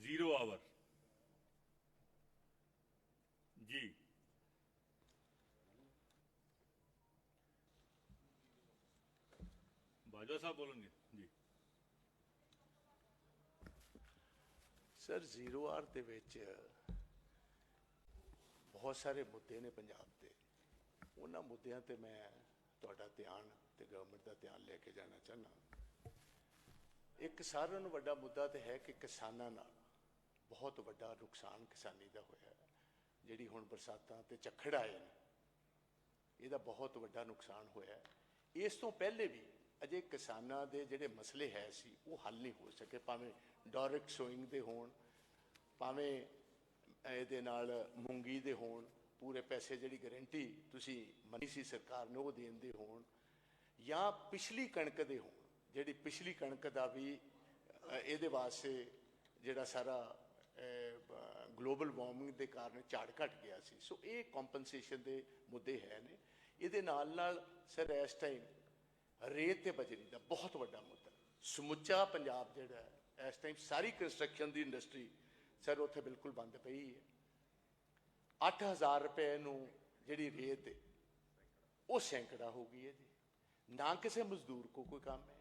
0 our जी। बाजवा साहब बोलेंगे जी। Sir 0 our ਦੇ ਵਿੱਚ ਬਹੁਤ ਸਾਰੇ ਮੁੱਦੇ ਨੇ ਪੰਜਾਬ ਦੇ। ਉਹਨਾਂ ਮੁੱਦਿਆਂ ਤੇ ਮੈਂ ਤੁਹਾਡਾ ਧਿਆਨ ਤੇ ਗਵਰਨਮੈਂਟ ਦਾ ਧਿਆਨ ਲੈ ਕੇ ਜਾਣਾ ਚਾਹੁੰਦਾ। ਇੱਕ ਸਾਰਿਆਂ ਨੂੰ ਵੱਡਾ ਮੁੱਦਾ ਤੇ ਹੈ ਕਿ ਕਿਸਾਨਾਂ ਨਾਲ ਬਹੁਤ ਵੱਡਾ ਨੁਕਸਾਨ ਕਿਸਾਨੀ ਦਾ ਹੋਇਆ ਹੈ। ਜਿਹੜੀ ਹੁਣ ਬਰਸਾਤਾਂ ਤੇ ਝੱਖੜ ਆਏ ਨੇ, ਇਹਦਾ ਬਹੁਤ ਵੱਡਾ ਨੁਕਸਾਨ ਹੋਇਆ ਹੈ। ਇਸ ਤੋਂ ਪਹਿਲੇ ਵੀ ਅਜੇ ਕਿਸਾਨਾਂ ਦੇ ਜਿਹੜੇ ਮਸਲੇ ਹੈ ਸੀ ਉਹ ਹੱਲ ਨਹੀਂ ਹੋ ਸਕੇ, ਭਾਵੇਂ ਡਾਇਰੈਕਟ ਸੋਇੰਗ ਦੇ ਹੋਣ, ਭਾਵੇਂ ਇਹਦੇ ਨਾਲ ਮੂੰਗੀ ਦੇ ਹੋਣ, ਪੂਰੇ ਪੈਸੇ ਜਿਹੜੀ ਗਰੰਟੀ ਤੁਸੀਂ ਮੰਨੀ ਸੀ ਸਰਕਾਰ ਨੇ ਉਹ ਦੇਣ ਦੇ ਹੋਣ, ਜਾਂ ਪਿਛਲੀ ਕਣਕ ਦੇ ਹੋਣ। ਜਿਹੜੀ ਪਿਛਲੀ ਕਣਕ ਦਾ ਵੀ ਇਹਦੇ ਵਾਸਤੇ ਜਿਹੜਾ ਸਾਰਾ ਗਲੋਬਲ ਵਾਰਮਿੰਗ ਦੇ ਕਾਰਨ ਝਾੜ ਘਟ ਗਿਆ ਸੀ। ਸੋ ਇਹ ਕੰਪਨਸੇਸ਼ਨ ਦੇ ਮੁੱਦੇ ਹੈ ਨੇ। ਇਹਦੇ ਨਾਲ ਸਰ ਇਸ ਟਾਈਮ ਰੇਤ ਤੇ ਬਜਰੀ ਦਾ ਬਹੁਤ ਵੱਡਾ ਮੁੱਦਾ। ਸਮੁੱਚਾ ਪੰਜਾਬ ਜਿਹੜਾ ਹੈ ਇਸ ਟਾਈਮ ਸਾਰੀ ਕੰਸਟਰਕਸ਼ਨ ਦੀ ਇੰਡਸਟਰੀ ਸਰ ਉੱਥੇ ਬਿਲਕੁਲ ਬੰਦ ਪਈ ਹੈ। 8000 ਰੁਪਏ ਨੂੰ ਜਿਹੜੀ ਰੇਤ ਹੈ ਉਹ ਸੈਂਕੜਾ ਹੋ ਗਈ ਹੈ ਜੀ। ਨਾ ਕਿਸੇ ਮਜ਼ਦੂਰ ਕੋ ਕੋਈ ਕੰਮ ਹੈ,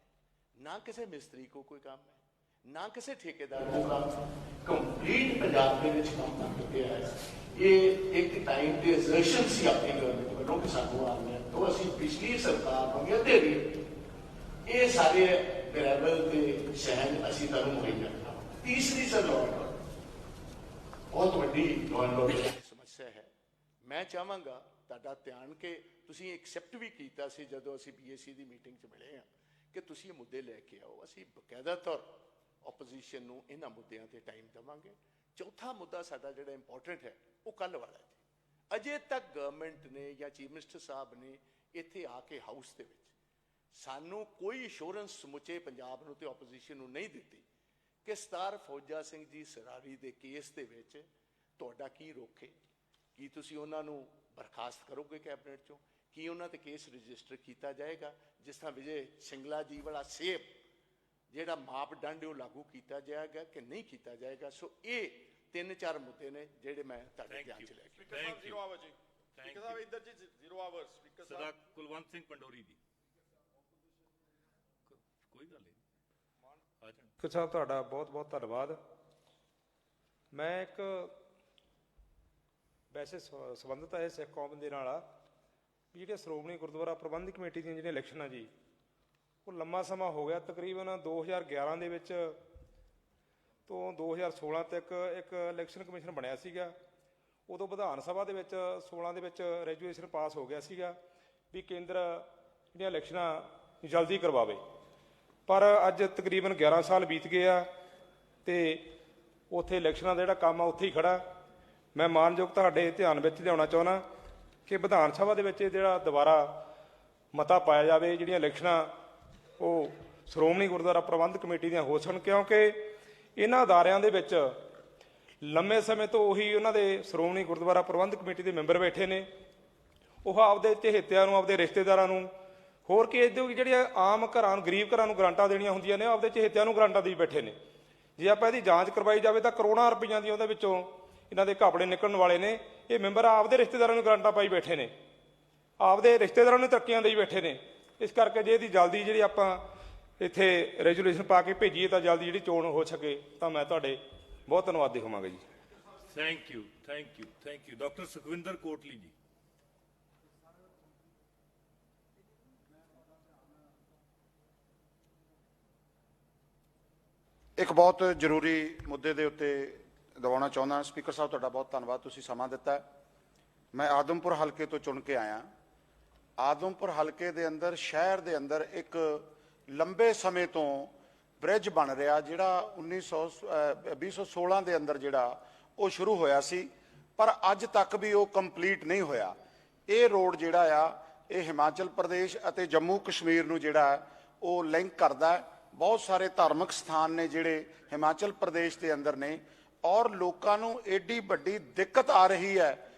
ਨਾ ਕਿਸੇ ਮਿਸਤਰੀ ਕੋ ਕੋਈ ਕੰਮ ਹੈ, ਨਾ ਕਿਸੇ ਠੇਕੇਦਾਰ ਕੋ ਕੰਮ ਹੈ। ਕੰਪਲੀਟ ਪੰਜਾਬ ਦੇ ਵਿੱਚ ਕੰਮ ਕਰ ਚੁੱਕਿਆ ਹੈ। ਇਹ ਇੱਕ ਟਾਈਮ ਤੇ ਐਜ਼ਰਸ਼ਨ ਸੀ ਆਪਣੀ ਗਵਰਨਮੈਂਟ ਵੱਲੋਂ ਕਿ ਸਾਨੂੰ ਆ ਗਿਆ ਤਾਂ ਅਸੀਂ ਪਿਛਲੀ ਸਰਕਾਰ ਨੂੰ ਅੱਧੇ ਰੇਟ ਇਹ ਸਾਰੇ ਗ੍ਰੈਵਲ ਤੇ ਸਹਿਣ ਅਸੀਂ ਤੁਹਾਨੂੰ ਮੁਹੱਈਆ ਕਰਾਂਗੇ। ਤੀਸਰੀ ਸਰ ਲਾਅ ਐਂਡ ਆਰਡਰ ਬਹੁਤ ਵੱਡੀ ਲਾਅ ਐਂਡ ਆਰਡਰ ਦੀ ਸਮੱਸਿਆ ਹੈ। ਮੈਂ ਚਾਹਾਂਗਾ ਤੁਹਾਡਾ ਧਿਆਨ ਕਿ ਤੁਸੀਂ ਐਕਸੈਪਟ ਵੀ ਕੀਤਾ ਸੀ ਜਦੋਂ ਅਸੀਂ BAC ਦੀ ਮੀਟਿੰਗ 'ਚ ਮਿਲੇ ਹਾਂ ਕਿ ਤੁਸੀਂ ਇਹ ਮੁੱਦੇ ਲੈ ਕੇ ਆਓ। ਅਸੀਂ ਬਕਾਇਦਾ ਤੌਰ ਆਪੋਜੀਸ਼ਨ ਨੂੰ ਇਹਨਾਂ ਮੁੱਦਿਆਂ ਤੇ ਟਾਈਮ ਦੇਵਾਂਗੇ। ਚੌਥਾ ਮੁੱਦਾ ਸਾਡਾ ਜਿਹੜਾ ਇੰਪੋਰਟੈਂਟ ਹੈ ਉਹ ਕੱਲ੍ਹ ਵਾਲਾ ਜੀ। ਅਜੇ ਤੱਕ ਗਵਰਨਮੈਂਟ ਨੇ ਜਾਂ ਚੀਫ ਮਿਨਿਸਟਰ ਸਾਹਿਬ ਨੇ ਇੱਥੇ ਆ ਕੇ ਹਾਊਸ ਦੇ ਵਿੱਚ ਸਾਨੂੰ ਕੋਈ ਅਸ਼ੋਰੈਂਸ ਸਮੁੱਚੇ ਪੰਜਾਬ ਨੂੰ ਤੇ ਆਪੋਜੀਸ਼ਨ ਨੂੰ ਨਹੀਂ ਦਿੱਤੀ ਕਿ ਸਰਦਾਰ ਫੌਜਾ ਸਿੰਘ ਜੀ ਸਰਾਰੀ ਦੇ ਕੇਸ ਦੇ ਵਿੱਚ ਤੁਹਾਡਾ ਕੀ ਰੁਖ ਹੈ। ਕੀ ਤੁਸੀਂ ਉਹਨਾਂ ਨੂੰ ਬਰਖਾਸਤ ਕਰੋਗੇ ਕੈਬਨਿਟ 'ਚੋਂ? ਕੀ ਉਹਨਾਂ 'ਤੇ ਕੇਸ ਰਜਿਸਟਰ ਕੀਤਾ ਜਾਏਗਾ? ਜਿਸ ਤਰ੍ਹਾਂ ਵਿਜੇ ਸਿੰਗਲਾ ਜੀ ਵਾਲਾ ਸੇਮ ਜਿਹੜਾ ਮਾਪਦੰਡ ਉਹ ਲਾਗੂ ਕੀਤਾ ਜਾਏਗਾ ਕਿ ਨਹੀਂ ਕੀਤਾ ਜਾਏਗਾ? ਸੋ ਇਹ 3-4 ਮੁੱਦੇ ਨੇ ਜਿਹੜੇ ਮੈਂ ਤੁਹਾਡੇ ਧਿਆਨ 'ਚ ਲੈ ਕੇ। ਸਰਦਾਰ ਕੁਲਵੰਤ ਸਿੰਘ ਪੰਡੋਰੀ ਜੀ। ਕੋਈ ਗੱਲ ਨਹੀਂ ਸਪੀਕਰ ਸਾਹਿਬ, ਤੁਹਾਡਾ ਬਹੁਤ ਬਹੁਤ ਧੰਨਵਾਦ। ਮੈਂ ਇੱਕ ਵੈਸੇ ਸੰਬੰਧਿਤ ਹੈ ਸਿੱਖ ਕੌਮ ਦੇ ਨਾਲ ਵੀ ਜਿਹੜੀਆਂ ਸ਼੍ਰੋਮਣੀ ਗੁਰਦੁਆਰਾ ਪ੍ਰਬੰਧਕ ਕਮੇਟੀ ਦੀਆਂ ਜਿਹੜੀਆਂ ਇਲੈਕਸ਼ਨਾਂ ਜੀ ਉਹ ਲੰਮਾ ਸਮਾਂ ਹੋ ਗਿਆ। ਤਕਰੀਬਨ 2011 ਦੇ ਵਿੱਚ ਤੋਂ 2016 ਤੱਕ ਇੱਕ ਇਲੈਕਸ਼ਨ ਕਮਿਸ਼ਨ ਬਣਿਆ ਸੀਗਾ। ਉਦੋਂ ਵਿਧਾਨ ਸਭਾ ਦੇ ਵਿੱਚ 16 ਦੇ ਵਿੱਚ ਰੈਜੂਲੇਸ਼ਨ ਪਾਸ ਹੋ ਗਿਆ ਸੀਗਾ ਵੀ ਕੇਂਦਰ ਜਿਹੜੀਆਂ ਇਲੈਕਸ਼ਨਾਂ ਜਲਦੀ ਕਰਵਾਵੇ। ਪਰ ਅੱਜ ਤਕਰੀਬਨ 11 ਸਾਲ ਬੀਤ ਗਏ ਆ ਅਤੇ ਉੱਥੇ ਇਲੈਕਸ਼ਨਾਂ ਦਾ ਜਿਹੜਾ ਕੰਮ ਆ ਉੱਥੇ ਹੀ ਖੜ੍ਹਾ। ਮੈਂ ਮਾਨਯੋਗ ਤੁਹਾਡੇ ਧਿਆਨ ਵਿੱਚ ਲਿਆਉਣਾ ਚਾਹੁੰਦਾ ਕਿ ਵਿਧਾਨ ਸਭਾ ਦੇ ਵਿੱਚ ਜਿਹੜਾ ਦੁਬਾਰਾ ਮਤਾ ਪਾਇਆ ਜਾਵੇ ਜਿਹੜੀਆਂ ਇਲੈਕਸ਼ਨਾਂ ਉਹ ਸ਼੍ਰੋਮਣੀ ਗੁਰਦੁਆਰਾ ਪ੍ਰਬੰਧਕ ਕਮੇਟੀ ਦੀਆਂ ਹੋ ਸਕਣ, ਕਿਉਂਕਿ ਇਹਨਾਂ ਅਦਾਰਿਆਂ ਦੇ ਵਿੱਚ ਲੰਮੇ ਸਮੇਂ ਤੋਂ ਉਹੀ ਉਹਨਾਂ ਦੇ ਸ਼੍ਰੋਮਣੀ ਗੁਰਦੁਆਰਾ ਪ੍ਰਬੰਧਕ ਕਮੇਟੀ ਦੇ ਮੈਂਬਰ ਬੈਠੇ ਨੇ। ਉਹ ਆਪਦੇ ਚਹੇਤਿਆਂ ਨੂੰ, ਆਪਦੇ ਰਿਸ਼ਤੇਦਾਰਾਂ ਨੂੰ, ਹੋਰ ਕੀ ਇਹਦੇ ਜਿਹੜੀਆਂ ਆਮ ਘਰਾਂ ਨੂੰ, ਗਰੀਬ ਘਰਾਂ ਨੂੰ ਗਰਾਂਟਾਂ ਦੇਣੀਆਂ ਹੁੰਦੀਆਂ ਨੇ, ਆਪਦੇ ਚਹੇਤਿਆਂ ਨੂੰ ਗਰਾਂਟਾਂ ਦੇਈ ਬੈਠੇ ਨੇ। ਜੇ ਆਪਾਂ ਇਹਦੀ ਜਾਂਚ ਕਰਵਾਈ ਜਾਵੇ ਤਾਂ ਕਰੋੜਾਂ ਰੁਪਈਆਂ ਦੀਆਂ ਉਹਦੇ ਵਿੱਚੋਂ ਇਹਨਾਂ ਦੇ ਘਾਪਲੇ ਨਿਕਲਣ ਵਾਲੇ ਨੇ। ਇਹ ਮੈਂਬਰ ਆਪਦੇ ਰਿਸ਼ਤੇਦਾਰਾਂ ਨੂੰ ਗਰਾਂਟਾਂ ਪਾਈ ਬੈਠੇ ਨੇ, ਆਪਦੇ ਰਿਸ਼ਤੇਦਾਰਾਂ ਨੂੰ ਤਰੱਕੀਆਂ ਦੇਈ ਬੈਠੇ ਨੇ। ਇਸ ਕਰਕੇ ਜੇ ਇਹਦੀ ਜਲਦੀ ਜਿਹੜੀ ਆਪਾਂ ਇੱਥੇ ਰੈਜੂਲੇਸ਼ਨ ਪਾ ਕੇ ਭੇਜੀਏ ਤਾਂ ਜਲਦੀ ਜਿਹੜੀ ਚੋਣ ਹੋ ਸਕੇ ਤਾਂ ਮੈਂ ਤੁਹਾਡੇ ਬਹੁਤ ਧੰਨਵਾਦੀ ਹੋਵਾਂਗਾ ਜੀ। Thank you, thank you, thank you. Doctor Sukhwinder Kotli ਜੀ। ਇੱਕ ਬਹੁਤ ਜ਼ਰੂਰੀ ਮੁੱਦੇ ਦੇ ਉੱਤੇ ਦਿਵਾਉਣਾ ਚਾਹੁੰਦਾ। ਸਪੀਕਰ ਸਾਹਿਬ, ਤੁਹਾਡਾ ਬਹੁਤ ਧੰਨਵਾਦ, ਤੁਸੀਂ ਸਮਾਂ ਦਿੱਤਾ। ਮੈਂ ਆਦਮਪੁਰ ਹਲਕੇ ਤੋਂ ਚੁਣ ਕੇ ਆਇਆ। ਆਦਮਪੁਰ ਹਲਕੇ ਦੇ ਅੰਦਰ, ਸ਼ਹਿਰ ਦੇ ਅੰਦਰ ਇੱਕ ਲੰਬੇ ਸਮੇਂ ਤੋਂ ਬ੍ਰਿਜ ਬਣ ਰਿਹਾ ਜਿਹੜਾ 2016 ਦੇ ਅੰਦਰ ਜਿਹੜਾ ਉਹ ਸ਼ੁਰੂ ਹੋਇਆ ਸੀ, ਪਰ ਅੱਜ ਤੱਕ ਵੀ ਉਹ ਕੰਪਲੀਟ ਨਹੀਂ ਹੋਇਆ। ਇਹ ਰੋਡ ਜਿਹੜਾ ਆ ਇਹ ਹਿਮਾਚਲ ਪ੍ਰਦੇਸ਼ ਅਤੇ ਜੰਮੂ ਕਸ਼ਮੀਰ ਨੂੰ ਜਿਹੜਾ ਉਹ ਲਿੰਕ ਕਰਦਾ। ਬਹੁਤ ਸਾਰੇ ਧਾਰਮਿਕ ਸਥਾਨ ਨੇ ਜਿਹੜੇ ਹਿਮਾਚਲ ਪ੍ਰਦੇਸ਼ ਦੇ ਅੰਦਰ ਨੇ, ਔਰ ਲੋਕਾਂ ਨੂੰ ਏਡੀ ਵੱਡੀ ਦਿੱਕਤ ਆ ਰਹੀ ਹੈ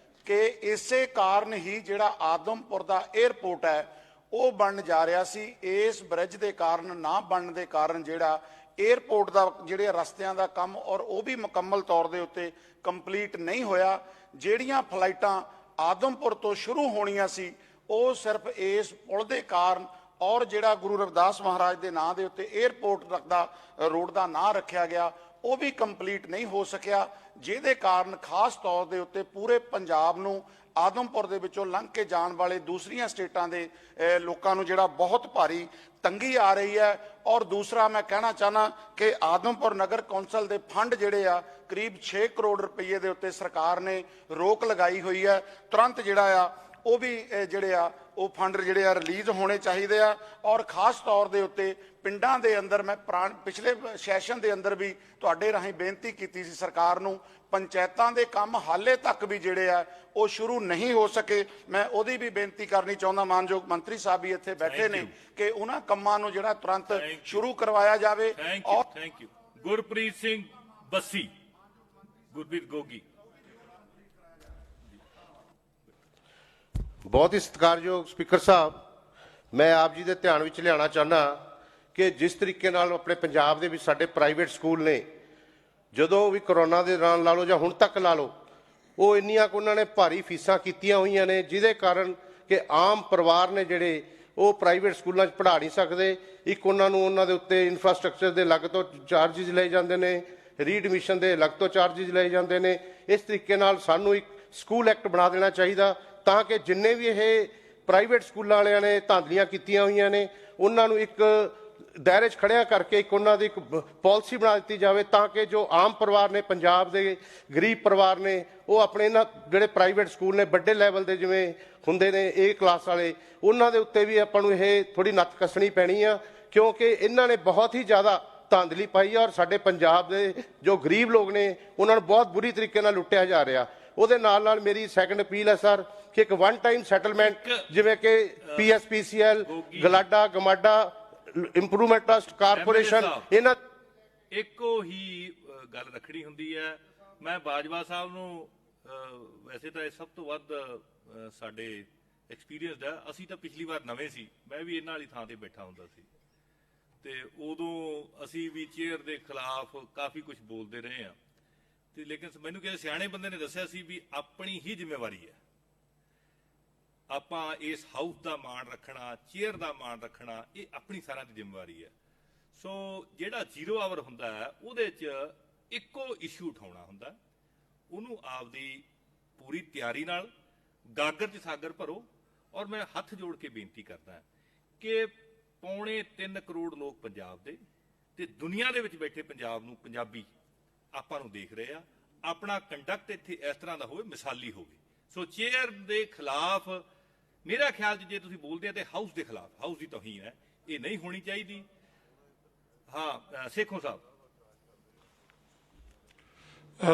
ਕਿ ਇਸੇ ਕਾਰਨ ਹੀ ਜਿਹੜਾ ਆਦਮਪੁਰ ਦਾ 에ਅਰਪੋਰਟ ਹੈ ਉਹ ਬਣਨ ਜਾ ਰਿਹਾ ਸੀ। ਇਸ ਬ੍ਰਿਜ ਦੇ ਕਾਰਨ ਨਾ ਬਣਨ ਦੇ ਕਾਰਨ ਜਿਹੜਾ 에ਅਰਪੋਰਟ ਦਾ ਜਿਹੜੇ ਰਸਤਿਆਂ ਦਾ ਕੰਮ ਔਰ ਉਹ ਵੀ ਮੁਕੰਮਲ ਤੌਰ ਦੇ ਉੱਤੇ ਕੰਪਲੀਟ ਨਹੀਂ ਹੋਇਆ। ਜਿਹੜੀਆਂ ਫਲਾਈਟਾਂ ਆਦਮਪੁਰ ਤੋਂ ਸ਼ੁਰੂ ਹੋਣੀਆਂ ਸੀ ਉਹ ਸਿਰਫ ਇਸ ਪੁਲ ਦੇ ਕਾਰਨ ਔਰ ਜਿਹੜਾ ਗੁਰੂ ਰਵਿਦਾਸ ਮਹਾਰਾਜ ਦੇ ਨਾਂ ਦੇ ਉੱਤੇ 에ਅਰਪੋਰਟ ਦਾ ਰੋਡ ਦਾ ਨਾਂ ਰੱਖਿਆ ਗਿਆ ਉਹ ਵੀ ਕੰਪਲੀਟ ਨਹੀਂ ਹੋ ਸਕਿਆ, ਜਿਹਦੇ ਕਾਰਨ ਖਾਸ ਤੌਰ ਦੇ ਉੱਤੇ ਪੂਰੇ ਪੰਜਾਬ ਨੂੰ ਆਦਮਪੁਰ ਦੇ ਵਿੱਚੋਂ ਲੰਘ ਕੇ ਜਾਣ ਵਾਲੇ ਦੂਸਰੀਆਂ ਸਟੇਟਾਂ ਦੇ ਲੋਕਾਂ ਨੂੰ ਜਿਹੜਾ ਬਹੁਤ ਭਾਰੀ ਤੰਗੀ ਆ ਰਹੀ ਹੈ। ਔਰ ਦੂਸਰਾ ਮੈਂ ਕਹਿਣਾ ਚਾਹਨਾ ਕਿ ਆਦਮਪੁਰ ਨਗਰ ਕੌਂਸਲ ਦੇ ਫੰਡ ਜਿਹੜੇ ਆ ਕਰੀਬ 6 ਕਰੋੜ ਰੁਪਏ ਦੇ ਉੱਤੇ ਸਰਕਾਰ ਨੇ ਰੋਕ ਲਗਾਈ ਹੋਈ ਹੈ। ਤੁਰੰਤ ਜਿਹੜਾ ਆ ਉਹ ਵੀ ਜਿਹੜੇ ਆ ਉਹ ਫੰਡ ਜਿਹੜੇ ਆ ਰਿਲੀਜ਼ ਹੋਣੇ ਚਾਹੀਦੇ ਆ। ਔਰ ਖਾਸ ਤੌਰ ਦੇ ਉੱਤੇ ਪਿੰਡਾਂ ਦੇ ਅੰਦਰ ਮੈਂ ਪਿਛਲੇ ਸੈਸ਼ਨ ਦੇ ਅੰਦਰ ਵੀ ਤੁਹਾਡੇ ਰਾਹੀਂ ਬੇਨਤੀ ਕੀਤੀ ਸੀ ਸਰਕਾਰ ਨੂੰ, ਪੰਚਾਇਤਾਂ ਦੇ ਕੰਮ ਹਾਲੇ ਤੱਕ ਵੀ ਜਿਹੜੇ ਆ ਉਹ ਸ਼ੁਰੂ ਨਹੀਂ ਹੋ ਸਕੇ। ਮੈਂ ਉਹਦੀ ਵੀ ਬੇਨਤੀ ਕਰਨੀ ਚਾਹੁੰਦਾ, ਮਾਨਯੋਗ ਮੰਤਰੀ ਸਾਹਿਬ ਵੀ ਇੱਥੇ ਬੈਠੇ ਨੇ, ਕਿ ਉਹਨਾਂ ਕੰਮਾਂ ਨੂੰ ਜਿਹੜਾ ਤੁਰੰਤ ਸ਼ੁਰੂ ਕਰਵਾਇਆ ਜਾਵੇ। ਥੈਂਕ ਯੂ ਗੁਰਪ੍ਰੀਤ ਸਿੰਘ ਬੱਸੀ, ਗੁਰਪ੍ਰੀਤ ਗੋਗੀ। ਬਹੁਤ ਹੀ ਸਤਿਕਾਰਯੋਗ ਸਪੀਕਰ ਸਾਹਿਬ, ਮੈਂ ਆਪ ਜੀ ਦੇ ਧਿਆਨ ਵਿੱਚ ਲਿਆਉਣਾ ਚਾਹੁੰਦਾ ਕਿ ਜਿਸ ਤਰੀਕੇ ਨਾਲ ਆਪਣੇ ਪੰਜਾਬ ਦੇ ਵਿੱਚ ਸਾਡੇ ਪ੍ਰਾਈਵੇਟ ਸਕੂਲ ਨੇ, ਜਦੋਂ ਵੀ ਕਰੋਨਾ ਦੇ ਦੌਰਾਨ ਲਾ ਲਓ ਜਾਂ ਹੁਣ ਤੱਕ ਲਾ ਲਓ, ਉਹ ਇੰਨੀਆਂ ਕੁ ਉਹਨਾਂ ਨੇ ਭਾਰੀ ਫੀਸਾਂ ਕੀਤੀਆਂ ਹੋਈਆਂ ਨੇ, ਜਿਹਦੇ ਕਾਰਨ ਕਿ ਆਮ ਪਰਿਵਾਰ ਨੇ ਜਿਹੜੇ ਉਹ ਪ੍ਰਾਈਵੇਟ ਸਕੂਲਾਂ 'ਚ ਪੜ੍ਹਾ ਨਹੀਂ ਸਕਦੇ। ਇੱਕ ਉਹਨਾਂ ਨੂੰ ਉਹਨਾਂ ਦੇ ਉੱਤੇ ਇਨਫਰਾਸਟ੍ਰਕਚਰ ਦੇ ਅਲੱਗ ਤੋਂ ਚਾਰਜਿਸ ਲਏ ਜਾਂਦੇ ਨੇ, ਰੀਐਡਮਿਸ਼ਨ ਦੇ ਅਲੱਗ ਤੋਂ ਚਾਰਜਿਸ ਲਏ ਜਾਂਦੇ ਨੇ। ਇਸ ਤਰੀਕੇ ਨਾਲ ਸਾਨੂੰ ਇੱਕ ਸਕੂਲ ਐਕਟ ਬਣਾ ਦੇਣਾ ਚਾਹੀਦਾ ਤਾਂ ਕਿ ਜਿੰਨੇ ਵੀ ਇਹ ਪ੍ਰਾਈਵੇਟ ਸਕੂਲਾਂ ਵਾਲਿਆਂ ਨੇ ਧਾਂਦਲੀਆਂ ਕੀਤੀਆਂ ਹੋਈਆਂ ਨੇ ਉਹਨਾਂ ਨੂੰ ਇੱਕ ਦਾਇਰੇ 'ਚ ਖੜਿਆ ਕਰਕੇ ਇੱਕ ਉਹਨਾਂ ਦੀ ਇੱਕ ਪਾਲਿਸੀ ਬਣਾ ਦਿੱਤੀ ਜਾਵੇ, ਤਾਂ ਕਿ ਜੋ ਆਮ ਪਰਿਵਾਰ ਨੇ, ਪੰਜਾਬ ਦੇ ਗਰੀਬ ਪਰਿਵਾਰ ਨੇ, ਉਹ ਆਪਣੇ ਇਹਨਾਂ ਜਿਹੜੇ ਪ੍ਰਾਈਵੇਟ ਸਕੂਲ ਨੇ ਵੱਡੇ ਲੈਵਲ ਦੇ ਜਿਵੇਂ ਹੁੰਦੇ ਨੇ A ਕਲਾਸ ਵਾਲੇ, ਉਹਨਾਂ ਦੇ ਉੱਤੇ ਵੀ ਆਪਾਂ ਨੂੰ ਇਹ ਥੋੜੀ ਨੱਥ ਕੱਸਣੀ ਪੈਣੀ ਆ, ਕਿਉਂਕਿ ਇਹਨਾਂ ਨੇ ਬਹੁਤ ਹੀ ਜ਼ਿਆਦਾ ਧਾਂਦਲੀ ਪਾਈ ਆ ਔਰ ਸਾਡੇ ਪੰਜਾਬ ਦੇ ਜੋ ਗਰੀਬ ਲੋਕ ਨੇ ਉਹਨਾਂ ਨੂੰ ਬਹੁਤ ਬੁਰੀ ਤਰੀਕੇ ਨਾਲ ਲੁੱਟਿਆ ਜਾ ਰਿਹਾ। ਉਹਦੇ ਨਾਲ ਨਾਲ ਮੇਰੀ ਸੈਕੰਡ ਅਪੀਲ ਹੈ ਸਰ ਕਿ ਇੱਕ ਵਨ ਟਾਈਮ ਸੈਟਲਮੈਂਟ ਜਿਵੇਂ ਕਿ PSPCL, GLADA, GMADA, improvement trust, corporation, ਇਹਨਾਂ ਇੱਕੋ ਹੀ ਗੱਲ ਰੱਖਣੀ ਹੁੰਦੀ ਹੈ। ਮੈਂ ਬਾਜਵਾ ਸਾਹਿਬ ਨੂੰ ਵੈਸੇ ਤਾਂ ਇਹ ਸਭ ਤੋਂ ਵੱਧ ਸਾਡੇ ਐਕਸਪੀਰੀਅੰਸਡ ਹੈ। ਅਸੀਂ ਤਾਂ ਪਿਛਲੀ ਵਾਰ ਨਵੇਂ ਸੀ, ਮੈਂ ਵੀ ਇਹਨਾਂ ਵਾਲੀ ਥਾਂ ਤੇ ਬੈਠਾ ਹੁੰਦਾ ਸੀ ਤੇ ਉਦੋਂ ਅਸੀਂ ਵੀ ਚੇਅਰ ਦੇ ਖਿਲਾਫ ਕਾਫੀ ਕੁਝ ਬੋਲਦੇ ਰਹੇ ਹਾਂ ਤੇ ਲੇਕਿਨ ਮੈਨੂੰ ਕਿਸੇ ਸਿਆਣੇ ਬੰਦੇ ਨੇ ਦੱਸਿਆ ਸੀ ਵੀ ਆਪਣੀ ਹੀ ਜ਼ਿੰਮੇਵਾਰੀ ਹੈ, ਆਪਾਂ ਇਸ ਹਾਊਸ ਦਾ ਮਾਣ ਰੱਖਣਾ, ਚੇਅਰ ਦਾ ਮਾਣ ਰੱਖਣਾ, ਇਹ ਆਪਣੀ ਸਾਰਿਆਂ ਦੀ ਜ਼ਿੰਮੇਵਾਰੀ ਹੈ। ਸੋ ਜਿਹੜਾ 0 ਆਵਰ ਹੁੰਦਾ ਹੈ ਉਹਦੇ 'ਚ ਇੱਕੋ ਇਸ਼ੂ ਉਠਾਉਣਾ ਹੁੰਦਾ, ਉਹਨੂੰ ਆਪਦੀ ਪੂਰੀ ਤਿਆਰੀ ਨਾਲ ਗਾਗਰ 'ਚ ਸਾਗਰ ਭਰੋ। ਔਰ ਮੈਂ ਹੱਥ ਜੋੜ ਕੇ ਬੇਨਤੀ ਕਰਦਾ ਕਿ 2.25 ਕਰੋੜ ਲੋਕ ਪੰਜਾਬ ਦੇ ਤੇ ਦੁਨੀਆ ਦੇ ਵਿੱਚ ਬੈਠੇ ਪੰਜਾਬ ਨੂੰ, ਪੰਜਾਬੀ ਆਪਾਂ ਨੂੰ ਦੇਖ ਰਹੇ ਆ, ਆਪਣਾ ਕੰਡਕਟ ਇੱਥੇ ਇਸ ਤਰ੍ਹਾਂ ਦਾ ਹੋਵੇ, ਮਿਸਾਲੀ ਹੋਵੇ। ਸੋ ਚੇਅਰ ਦੇ ਖਿਲਾਫ ਮੇਰਾ ਖਿਆਲ 'ਚ ਜੇ ਤੁਸੀਂ ਬੋਲਦੇ ਆ ਤੇ ਹਾਊਸ ਦੇ ਖਿਲਾਫ, ਹਾਊਸ ਦੀ ਤੋਹੀਨ ਹੈ, ਇਹ ਨਹੀਂ ਹੋਣੀ ਚਾਹੀਦੀ। ਹਾਂ ਸੇਖੋਂ ਸਾਹਿਬ।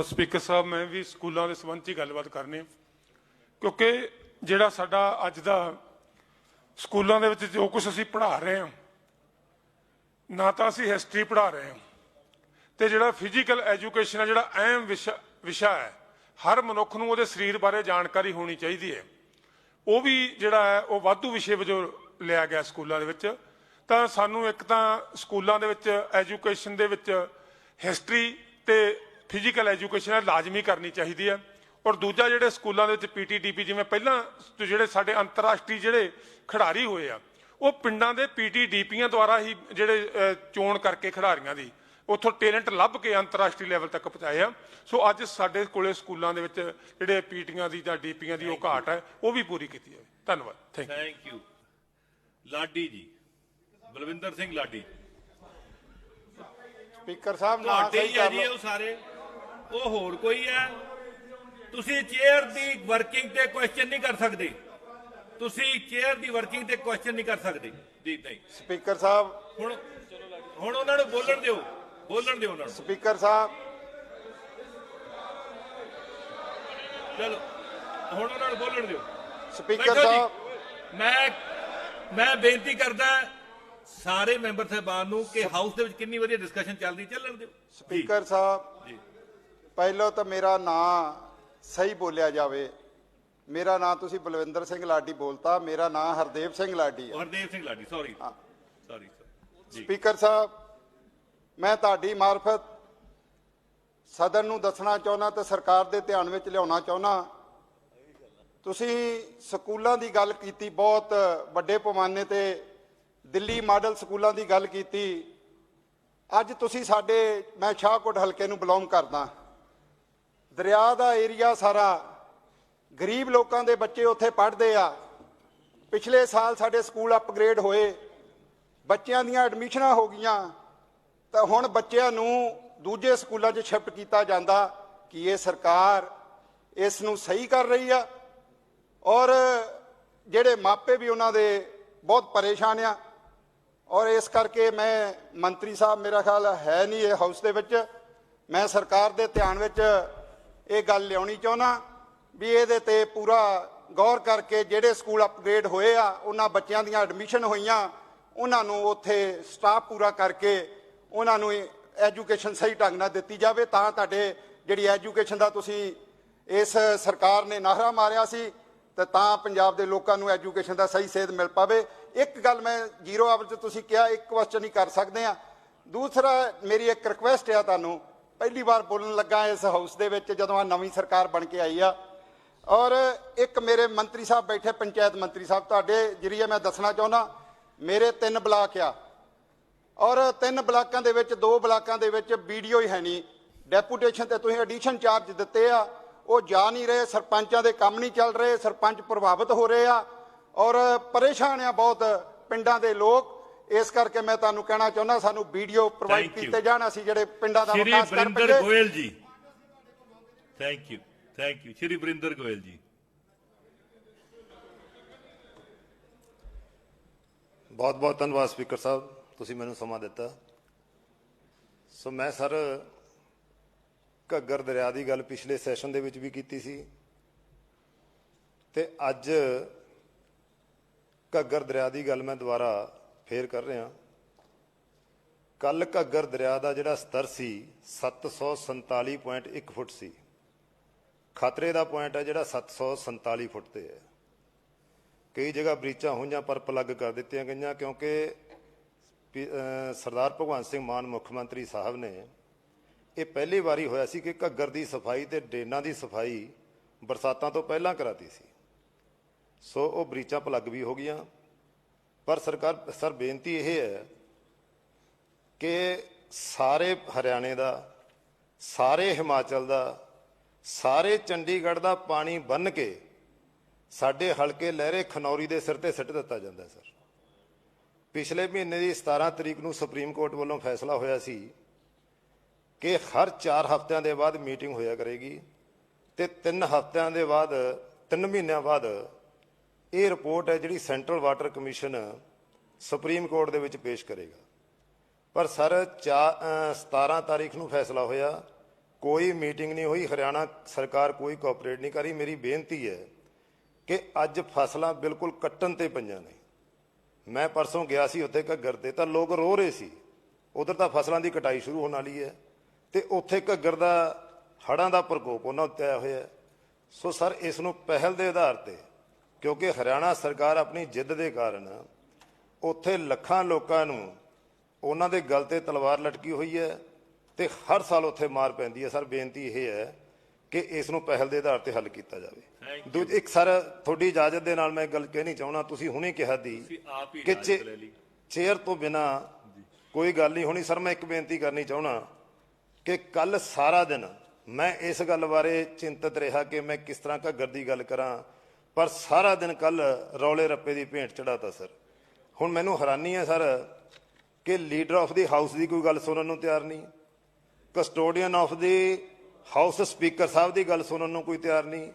ਸਪੀਕਰ ਸਾਹਿਬ, ਮੈਂ ਵੀ ਸਕੂਲਾਂ ਦੇ ਸੰਬੰਧ 'ਚ ਹੀ ਗੱਲਬਾਤ ਕਰਨੀ, ਕਿਉਂਕਿ ਜਿਹੜਾ ਸਾਡਾ ਅੱਜ ਦਾ ਸਕੂਲਾਂ ਦੇ ਵਿੱਚ ਜੋ ਕੁਝ ਅਸੀਂ ਪੜ੍ਹਾ ਰਹੇ ਹਾਂ, ਨਾ ਤਾਂ ਅਸੀਂ ਹਿਸਟਰੀ ਪੜ੍ਹਾ ਰਹੇ ਹਾਂ ਤੇ ਜਿਹੜਾ ਫਿਜ਼ੀਕਲ ਐਜੂਕੇਸ਼ਨ ਹੈ, ਜਿਹੜਾ ਅਹਿਮ ਵਿਸ਼ਾ ਹੈ, ਹਰ ਮਨੁੱਖ ਨੂੰ ਉਹਦੇ ਸਰੀਰ ਬਾਰੇ ਜਾਣਕਾਰੀ ਹੋਣੀ ਚਾਹੀਦੀ ਹੈ, ਉਹ ਵੀ ਜਿਹੜਾ ਹੈ ਉਹ ਵਾਧੂ ਵਿਸ਼ੇ ਵਜੋਂ ਲਿਆ ਗਿਆ ਸਕੂਲਾਂ ਦੇ ਵਿੱਚ। ਤਾਂ ਸਾਨੂੰ ਇੱਕ ਤਾਂ ਸਕੂਲਾਂ ਦੇ ਵਿੱਚ ਐਜੂਕੇਸ਼ਨ ਦੇ ਵਿੱਚ ਹਿਸਟਰੀ ਤੇ ਫਿਜ਼ੀਕਲ ਐਜੂਕੇਸ਼ਨ ਲਾਜ਼ਮੀ ਕਰਨੀ ਚਾਹੀਦੀ ਹੈ। ਔਰ ਦੂਜਾ, ਜਿਹੜੇ ਸਕੂਲਾਂ ਦੇ ਵਿੱਚ PTDP, ਜਿਵੇਂ ਪਹਿਲਾਂ ਜਿਹੜੇ ਸਾਡੇ ਅੰਤਰਰਾਸ਼ਟਰੀ ਜਿਹੜੇ ਖਿਡਾਰੀ ਹੋਏ ਆ, ਉਹ ਪਿੰਡਾਂ ਦੇ PTDPਆਂ ਦੁਆਰਾ ਹੀ ਜਿਹੜੇ ਚੋਣ ਕਰਕੇ ਖਿਡਾਰੀਆਂ ਦੀ ਉੱਥੋਂ ਟੈਲੈਂਟ ਲੱਭ ਕੇ ਅੰਤਰਰਾਸ਼ਟਰੀ ਲੈਵਲ ਤੱਕ ਪਹੁੰਚਾਏ ਆ। ਸੋ ਅੱਜ ਸਾਡੇ ਕੋਲੇ ਸਕੂਲਾਂ ਦੇ ਵਿੱਚ ਜਿਹੜੇ PTਆਂ ਦੀ ਜਾਂ DPਆਂ ਦੀ ਉਹ ਘਾਟ ਹੈ, ਉਹ ਵੀ ਪੂਰੀ ਕੀਤੀ ਜਾਵੇ। ਧੰਨਵਾਦ। Thank you. Ladi ji, Balwinder Singh Ladi. Speaker ਸਾਹਿਬ ਤੁਹਾਡੇ ਹੀ ਆ ਜੀ ਉਹ ਸਾਰੇ, ਉਹ ਹੋਰ ਕੋਈ ਹੈ? ਤੁਸੀਂ ਚੇਅਰ ਦੀ ਵਰਕਿੰਗ ਤੇ ਕੁਐਸਚਨ ਨਹੀਂ ਕਰ ਸਕਦੇ, ਤੁਸੀਂ ਚੇਅਰ ਦੀ ਵਰਕਿੰਗ ਤੇ ਕੁਐਸਚਨ ਨਹੀਂ ਕਰ ਸਕਦੇ ਜੀ। ਨਹੀਂ ਸਪੀਕਰ ਸਾਹਿਬ, ਹੁਣ ਉਹਨਾਂ ਨੂੰ ਬੋਲਣ ਦਿਓ, ਬੋਲਣ ਦਿਓ ਉਹਨਾਂ ਨੂੰ। ਸਪੀਕਰ ਸਾਹਿਬ, ਚਲੋ ਹੁਣ ਉਹਨਾਂ ਨੂੰ ਬੋਲਣ ਦਿਓ। ਸਪੀਕਰ ਸਾਹਿਬ, ਮੈਂ ਬੇਨਤੀ ਕਰਦਾ ਸਾਰੇ ਮੈਂਬਰ ਸਾਹਿਬਾਨ ਨੂੰ ਕਿ ਹਾਊਸ ਦੇ ਵਿੱਚ ਕਿੰਨੀ ਵਧੀਆ ਡਿਸਕਸ਼ਨ ਚੱਲਦੀ, ਚੱਲਣ ਦਿਓ। ਸਪੀਕਰ ਸਾਹਿਬ, ਪਹਿਲਾਂ ਤਾਂ ਮੇਰਾ ਨਾਂ ਸਹੀ ਬੋਲਿਆ ਜਾਵੇ। ਮੇਰਾ ਨਾਂ ਤੁਸੀਂ ਬਲਵਿੰਦਰ ਸਿੰਘ ਲਾਡੀ ਬੋਲਤਾ, ਮੇਰਾ ਨਾਂ ਹਰਦੇਵ ਸਿੰਘ ਲਾਡੀ ਹੈ। Hardev Singh Laddi, sorry sorry sir ji. Speaker ਸਾਹਿਬ, ਮੈਂ ਤੁਹਾਡੀ ਮਾਰਫਤ ਸਦਨ ਨੂੰ ਦੱਸਣਾ ਚਾਹੁੰਦਾ ਤੇ ਸਰਕਾਰ ਦੇ ਧਿਆਨ ਵਿੱਚ ਲਿਆਉਣਾ ਚਾਹੁੰਦਾ, ਤੁਸੀਂ ਸਕੂਲਾਂ ਦੀ ਗੱਲ ਕੀਤੀ, ਬਹੁਤ ਵੱਡੇ ਪੈਮਾਨੇ ਤੇ ਦਿੱਲੀ ਮਾਡਲ ਸਕੂਲਾਂ ਦੀ ਗੱਲ ਕੀਤੀ। ਅੱਜ ਤੁਸੀਂ ਸਾਡੇ, ਮੈਂ ਸ਼ਾਹਕੋਟ ਹਲਕੇ ਨੂੰ ਬਿਲੋਂਗ ਕਰਦਾ, ਦਰਿਆ ਦਾ ਏਰੀਆ ਸਾਰਾ, ਗਰੀਬ ਲੋਕਾਂ ਦੇ ਬੱਚੇ ਉੱਥੇ ਪੜ੍ਹਦੇ ਆ। ਪਿਛਲੇ ਸਾਲ ਸਾਡੇ ਸਕੂਲ ਅਪਗ੍ਰੇਡ ਹੋਏ, ਬੱਚਿਆਂ ਦੀਆਂ ਐਡਮਿਸ਼ਨਾਂ ਹੋ ਗਈਆਂ, ਤਾਂ ਹੁਣ ਬੱਚਿਆਂ ਨੂੰ ਦੂਜੇ ਸਕੂਲਾਂ 'ਚ ਸ਼ਿਫਟ ਕੀਤਾ ਜਾਂਦਾ। ਕਿ ਇਹ ਸਰਕਾਰ ਇਸ ਨੂੰ ਸਹੀ ਕਰ ਰਹੀ ਆ? ਔਰ ਜਿਹੜੇ ਮਾਪੇ ਵੀ ਉਹਨਾਂ ਦੇ ਬਹੁਤ ਪਰੇਸ਼ਾਨ ਆ। ਔਰ ਇਸ ਕਰਕੇ ਮੈਂ, ਮੰਤਰੀ ਸਾਹਿਬ ਮੇਰਾ ਖਿਆਲ ਹੈ ਨਹੀਂ ਇਹ ਹਾਊਸ ਦੇ ਵਿੱਚ, ਮੈਂ ਸਰਕਾਰ ਦੇ ਧਿਆਨ ਵਿੱਚ ਇਹ ਗੱਲ ਲਿਆਉਣੀ ਚਾਹੁੰਦਾ ਵੀ ਇਹਦੇ ਤੇ ਪੂਰਾ ਗੌਰ ਕਰਕੇ ਜਿਹੜੇ ਸਕੂਲ ਅਪਗ੍ਰੇਡ ਹੋਏ ਆ, ਉਹਨਾਂ ਬੱਚਿਆਂ ਦੀਆਂ ਐਡਮਿਸ਼ਨ ਹੋਈਆਂ, ਉਹਨਾਂ ਨੂੰ ਉੱਥੇ ਸਟਾਫ ਪੂਰਾ ਕਰਕੇ ਉਹਨਾਂ ਨੂੰ ਐਜੂਕੇਸ਼ਨ ਸਹੀ ਢੰਗ ਨਾਲ ਦਿੱਤੀ ਜਾਵੇ, ਤਾਂ ਤੁਹਾਡੇ ਜਿਹੜੀ ਐਜੂਕੇਸ਼ਨ ਦਾ ਤੁਸੀਂ ਇਸ ਸਰਕਾਰ ਨੇ ਨਾਅਰਾ ਮਾਰਿਆ ਸੀ, ਤੇ ਤਾਂ ਪੰਜਾਬ ਦੇ ਲੋਕਾਂ ਨੂੰ ਐਜੂਕੇਸ਼ਨ ਦਾ ਸਹੀ ਸੇਧ ਮਿਲ ਪਾਵੇ। ਇੱਕ ਗੱਲ ਮੈਂ ਜ਼ੀਰੋ ਆਵਰ 'ਚ ਤੁਸੀਂ ਕਿਹਾ, ਇੱਕ ਕੁਐਸਚਨ ਹੀ ਕਰ ਸਕਦੇ ਆ। ਦੂਸਰਾ ਮੇਰੀ ਇੱਕ ਰਿਕੁਐਸਟ ਆ ਤੁਹਾਨੂੰ, ਪਹਿਲੀ ਵਾਰ ਬੋਲਣ ਲੱਗਾ ਇਸ ਹਾਊਸ ਦੇ ਵਿੱਚ ਜਦੋਂ ਆ ਨਵੀਂ ਸਰਕਾਰ ਬਣ ਕੇ ਆਈ ਆ। ਔਰ ਇੱਕ ਮੇਰੇ ਮੰਤਰੀ ਸਾਹਿਬ ਬੈਠੇ, ਪੰਚਾਇਤ ਮੰਤਰੀ ਸਾਹਿਬ, ਤੁਹਾਡੇ ਜਰੀਏ ਮੈਂ ਦੱਸਣਾ ਚਾਹੁੰਦਾ, ਮੇਰੇ 3 ਬਲਾਕ ਆ, ਔਰ 3 ਬਲਾਕਾਂ ਦੇ ਵਿੱਚ 2 ਬਲਾਕਾਂ ਦੇ ਵਿੱਚ ਵੀਡੀਓ ਹੀ ਹੈ ਨਹੀਂ। ਡੈਪੂਟੇਸ਼ਨ ਤੇ ਤੁਸੀਂ ਐਡੀਸ਼ਨ ਚਾਰਜ ਦਿੱਤੇ ਆ, ਉਹ ਜਾ ਨਹੀਂ ਰਹੇ, ਸਰਪੰਚਾਂ ਦੇ ਕੰਮ ਨਹੀਂ ਚੱਲ ਰਹੇ, ਸਰਪੰਚ ਪ੍ਰਭਾਵਿਤ ਹੋ ਰਹੇ ਆ ਔਰ ਪਰੇਸ਼ਾਨ ਆ ਬਹੁਤ ਪਿੰਡਾਂ ਦੇ ਲੋਕ। ਇਸ ਕਰਕੇ ਮੈਂ ਤੁਹਾਨੂੰ ਕਹਿਣਾ ਚਾਹੁੰਦਾ, ਸਾਨੂੰ ਵੀਡੀਓ ਪ੍ਰੋਵਾਈਡ ਕੀਤੇ ਜਾਣ, ਅਸੀਂ ਜਿਹੜੇ ਪਿੰਡਾਂ ਦਾ ਵਿਕਾਸ ਕਰ ਬਰਿੰਦਰ ਗੋਇਲ ਜੀ, ਥੈਂਕ ਯੂ ਸ਼੍ਰੀ ਬਰਿੰਦਰ ਗੋਇਲ ਜੀ। ਬਹੁਤ ਬਹੁਤ ਧੰਨਵਾਦ ਸਪੀਕਰ ਸਾਹਿਬ, ਤੁਸੀਂ ਮੈਨੂੰ ਸਮਾਂ ਦਿੱਤਾ। ਸੋ ਮੈਂ ਸਰ ਘੱਗਰ ਦਰਿਆ ਦੀ ਗੱਲ ਪਿਛਲੇ ਸੈਸ਼ਨ ਦੇ ਵਿੱਚ ਵੀ ਕੀਤੀ ਸੀ, ਤੇ ਅੱਜ ਘੱਗਰ ਦਰਿਆ ਦੀ ਗੱਲ ਮੈਂ ਦੁਬਾਰਾ ਫੇਰ ਕਰ ਰਿਹਾ। ਕੱਲ ਘੱਗਰ ਦਰਿਆ ਦਾ ਜਿਹੜਾ ਸਤਰ ਸੀ 747.1 ਫੁੱਟ ਸੀ, ਖਤਰੇ ਦਾ ਪੁਆਇੰਟ ਹੈ ਜਿਹੜਾ 747 ਫੁੱਟ ਤੇ ਹੈ। ਕਈ ਜਗ੍ਹਾ ਬ੍ਰੀਚਾਂ ਹੋਈਆਂ ਪਰ ਪਲੱਗ ਕਰ ਦਿੱਤੀਆਂ ਗਈਆਂ, ਕਿਉਂਕਿ ਸਰਦਾਰ ਭਗਵੰਤ ਸਿੰਘ ਮਾਨ ਮੁੱਖ ਮੰਤਰੀ ਸਾਹਿਬ ਨੇ, ਇਹ ਪਹਿਲੀ ਵਾਰੀ ਹੋਇਆ ਸੀ ਕਿ ਘੱਗਰ ਦੀ ਸਫਾਈ ਤੇ ਡਰੇਨਾਂ ਦੀ ਸਫਾਈ ਬਰਸਾਤਾਂ ਤੋਂ ਪਹਿਲਾਂ ਕਰਾਤੀ ਸੀ। ਸੋ ਉਹ ਬ੍ਰੀਚਾਂ ਪਲੱਗ ਵੀ ਹੋ ਗਈਆਂ। ਪਰ ਸਰਕਾਰ ਸਰ ਬੇਨਤੀ ਇਹ ਹੈ ਕਿ ਸਾਰੇ ਹਰਿਆਣੇ ਦਾ, ਸਾਰੇ ਹਿਮਾਚਲ ਦਾ, ਸਾਰੇ ਚੰਡੀਗੜ੍ਹ ਦਾ ਪਾਣੀ ਬੰਨ੍ਹ ਕੇ ਸਾਡੇ ਹਲਕੇ ਲਹਿਰੇ ਖਨੌਰੀ ਦੇ ਸਿਰ ਤੇ ਸਿੱਟ ਦਿੱਤਾ ਜਾਂਦਾ ਸਰ। ਪਿਛਲੇ ਮਹੀਨੇ ਦੀ 17 ਤਰੀਕ ਨੂੰ ਸੁਪਰੀਮ ਕੋਰਟ ਵੱਲੋਂ ਫੈਸਲਾ ਹੋਇਆ ਸੀ ਕਿ ਹਰ 4 ਹਫ਼ਤਿਆਂ ਦੇ ਬਾਅਦ ਮੀਟਿੰਗ ਹੋਇਆ ਕਰੇਗੀ, ਤੇ 3 ਹਫ਼ਤਿਆਂ ਦੇ ਬਾਅਦ, 3 ਮਹੀਨਿਆਂ ਬਾਅਦ ਇਹ ਰਿਪੋਰਟ ਹੈ ਜਿਹੜੀ central water commission supreme court ਦੇ ਵਿੱਚ ਪੇਸ਼ ਕਰੇਗਾ। ਪਰ ਸਰ 17 ਤਾਰੀਖ ਨੂੰ ਫੈਸਲਾ ਹੋਇਆ, ਕੋਈ ਮੀਟਿੰਗ ਨਹੀਂ ਹੋਈ, ਹਰਿਆਣਾ ਸਰਕਾਰ ਕੋਈ ਕੋਆਪਰੇਟ ਨਹੀਂ ਕਰੀ। ਮੇਰੀ ਬੇਨਤੀ ਹੈ ਕਿ ਅੱਜ ਫਸਲਾਂ ਬਿਲਕੁਲ ਕੱਟਣ ਤੇ ਪਈਆਂ ਨੇ। ਮੈਂ ਪਰਸੋਂ ਗਿਆ ਸੀ ਉੱਥੇ ਘੱਗਰ ਤੇ, ਤਾਂ ਲੋਕ ਰੋ ਰਹੇ ਸੀ। ਉਧਰ ਤਾਂ ਫਸਲਾਂ ਦੀ ਕਟਾਈ ਸ਼ੁਰੂ ਹੋਣ ਵਾਲੀ ਹੈ, ਤੇ ਉੱਥੇ ਘੱਗਰ ਦਾ ਹੜ੍ਹਾਂ ਦਾ ਪ੍ਰਕੋਪ ਉਹਨਾਂ ਉੱਤੇ ਆਇਆ ਹੋਇਆ। ਸੋ ਸਰ ਇਸ ਨੂੰ ਪਹਿਲ ਦੇ ਆਧਾਰ ਤੇ, ਕਿਉਂਕਿ ਹਰਿਆਣਾ ਸਰਕਾਰ ਆਪਣੀ ਜਿੱਦ ਦੇ ਕਾਰਨ ਉੱਥੇ ਲੱਖਾਂ ਲੋਕਾਂ ਨੂੰ, ਉਹਨਾਂ ਦੇ ਗਲ ਤੇ ਤਲਵਾਰ ਲਟਕੀ ਹੋਈ ਹੈ, ਤੇ ਹਰ ਸਾਲ ਉੱਥੇ ਮਾਰ ਪੈਂਦੀ ਹੈ। ਸਰ ਬੇਨਤੀ ਇਹ ਹੈ ਕਿ ਇਸ ਨੂੰ ਪਹਿਲ ਦੇ ਆਧਾਰ ਤੇ ਹੱਲ ਕੀਤਾ ਜਾਵੇ। ਇੱਕ ਸਰ ਤੁਹਾਡੀ ਇਜਾਜ਼ਤ ਦੇ ਨਾਲ ਮੈਂ ਗੱਲ ਕਹਿਣੀ ਚਾਹੁੰਦਾ, ਤੁਸੀਂ ਹੁਣੇ ਕਿਹਾ ਦੀ ਕਿ ਚੇਅਰ ਤੋਂ ਬਿਨਾ ਕੋਈ ਗੱਲ ਨਹੀਂ ਹੋਣੀ। ਸਰ ਮੈਂ ਇੱਕ ਬੇਨਤੀ ਕਰਨੀ ਚਾਹੁੰਦਾ ਕਿ ਕੱਲ ਸਾਰਾ ਦਿਨ ਮੈਂ ਇਸ ਗੱਲ ਬਾਰੇ ਚਿੰਤਤ ਰਿਹਾ ਕਿ ਮੈਂ ਕਿਸ ਤਰ੍ਹਾਂ ਘੱਗਰ ਦੀ ਗੱਲ ਕਰਾਂ, ਪਰ ਸਾਰਾ ਦਿਨ ਕੱਲ ਰੌਲੇ ਰੱਪੇ ਦੀ ਭੇਂਟ ਚੜਾਤਾ ਸਰ। ਹੁਣ ਮੈਨੂੰ ਹੈਰਾਨੀ ਹੈ ਸਰ ਕਿ ਲੀਡਰ ਆਫ ਦੀ ਹਾਊਸ ਦੀ ਕੋਈ ਗੱਲ ਸੁਣਨ ਨੂੰ ਤਿਆਰ ਨਹੀਂ, custodian of the house speaker ਸਾਹਿਬ ਦੀ ਗੱਲ ਸੁਣਨ ਨੂੰ ਕੋਈ ਤਿਆਰ ਨਹੀਂ,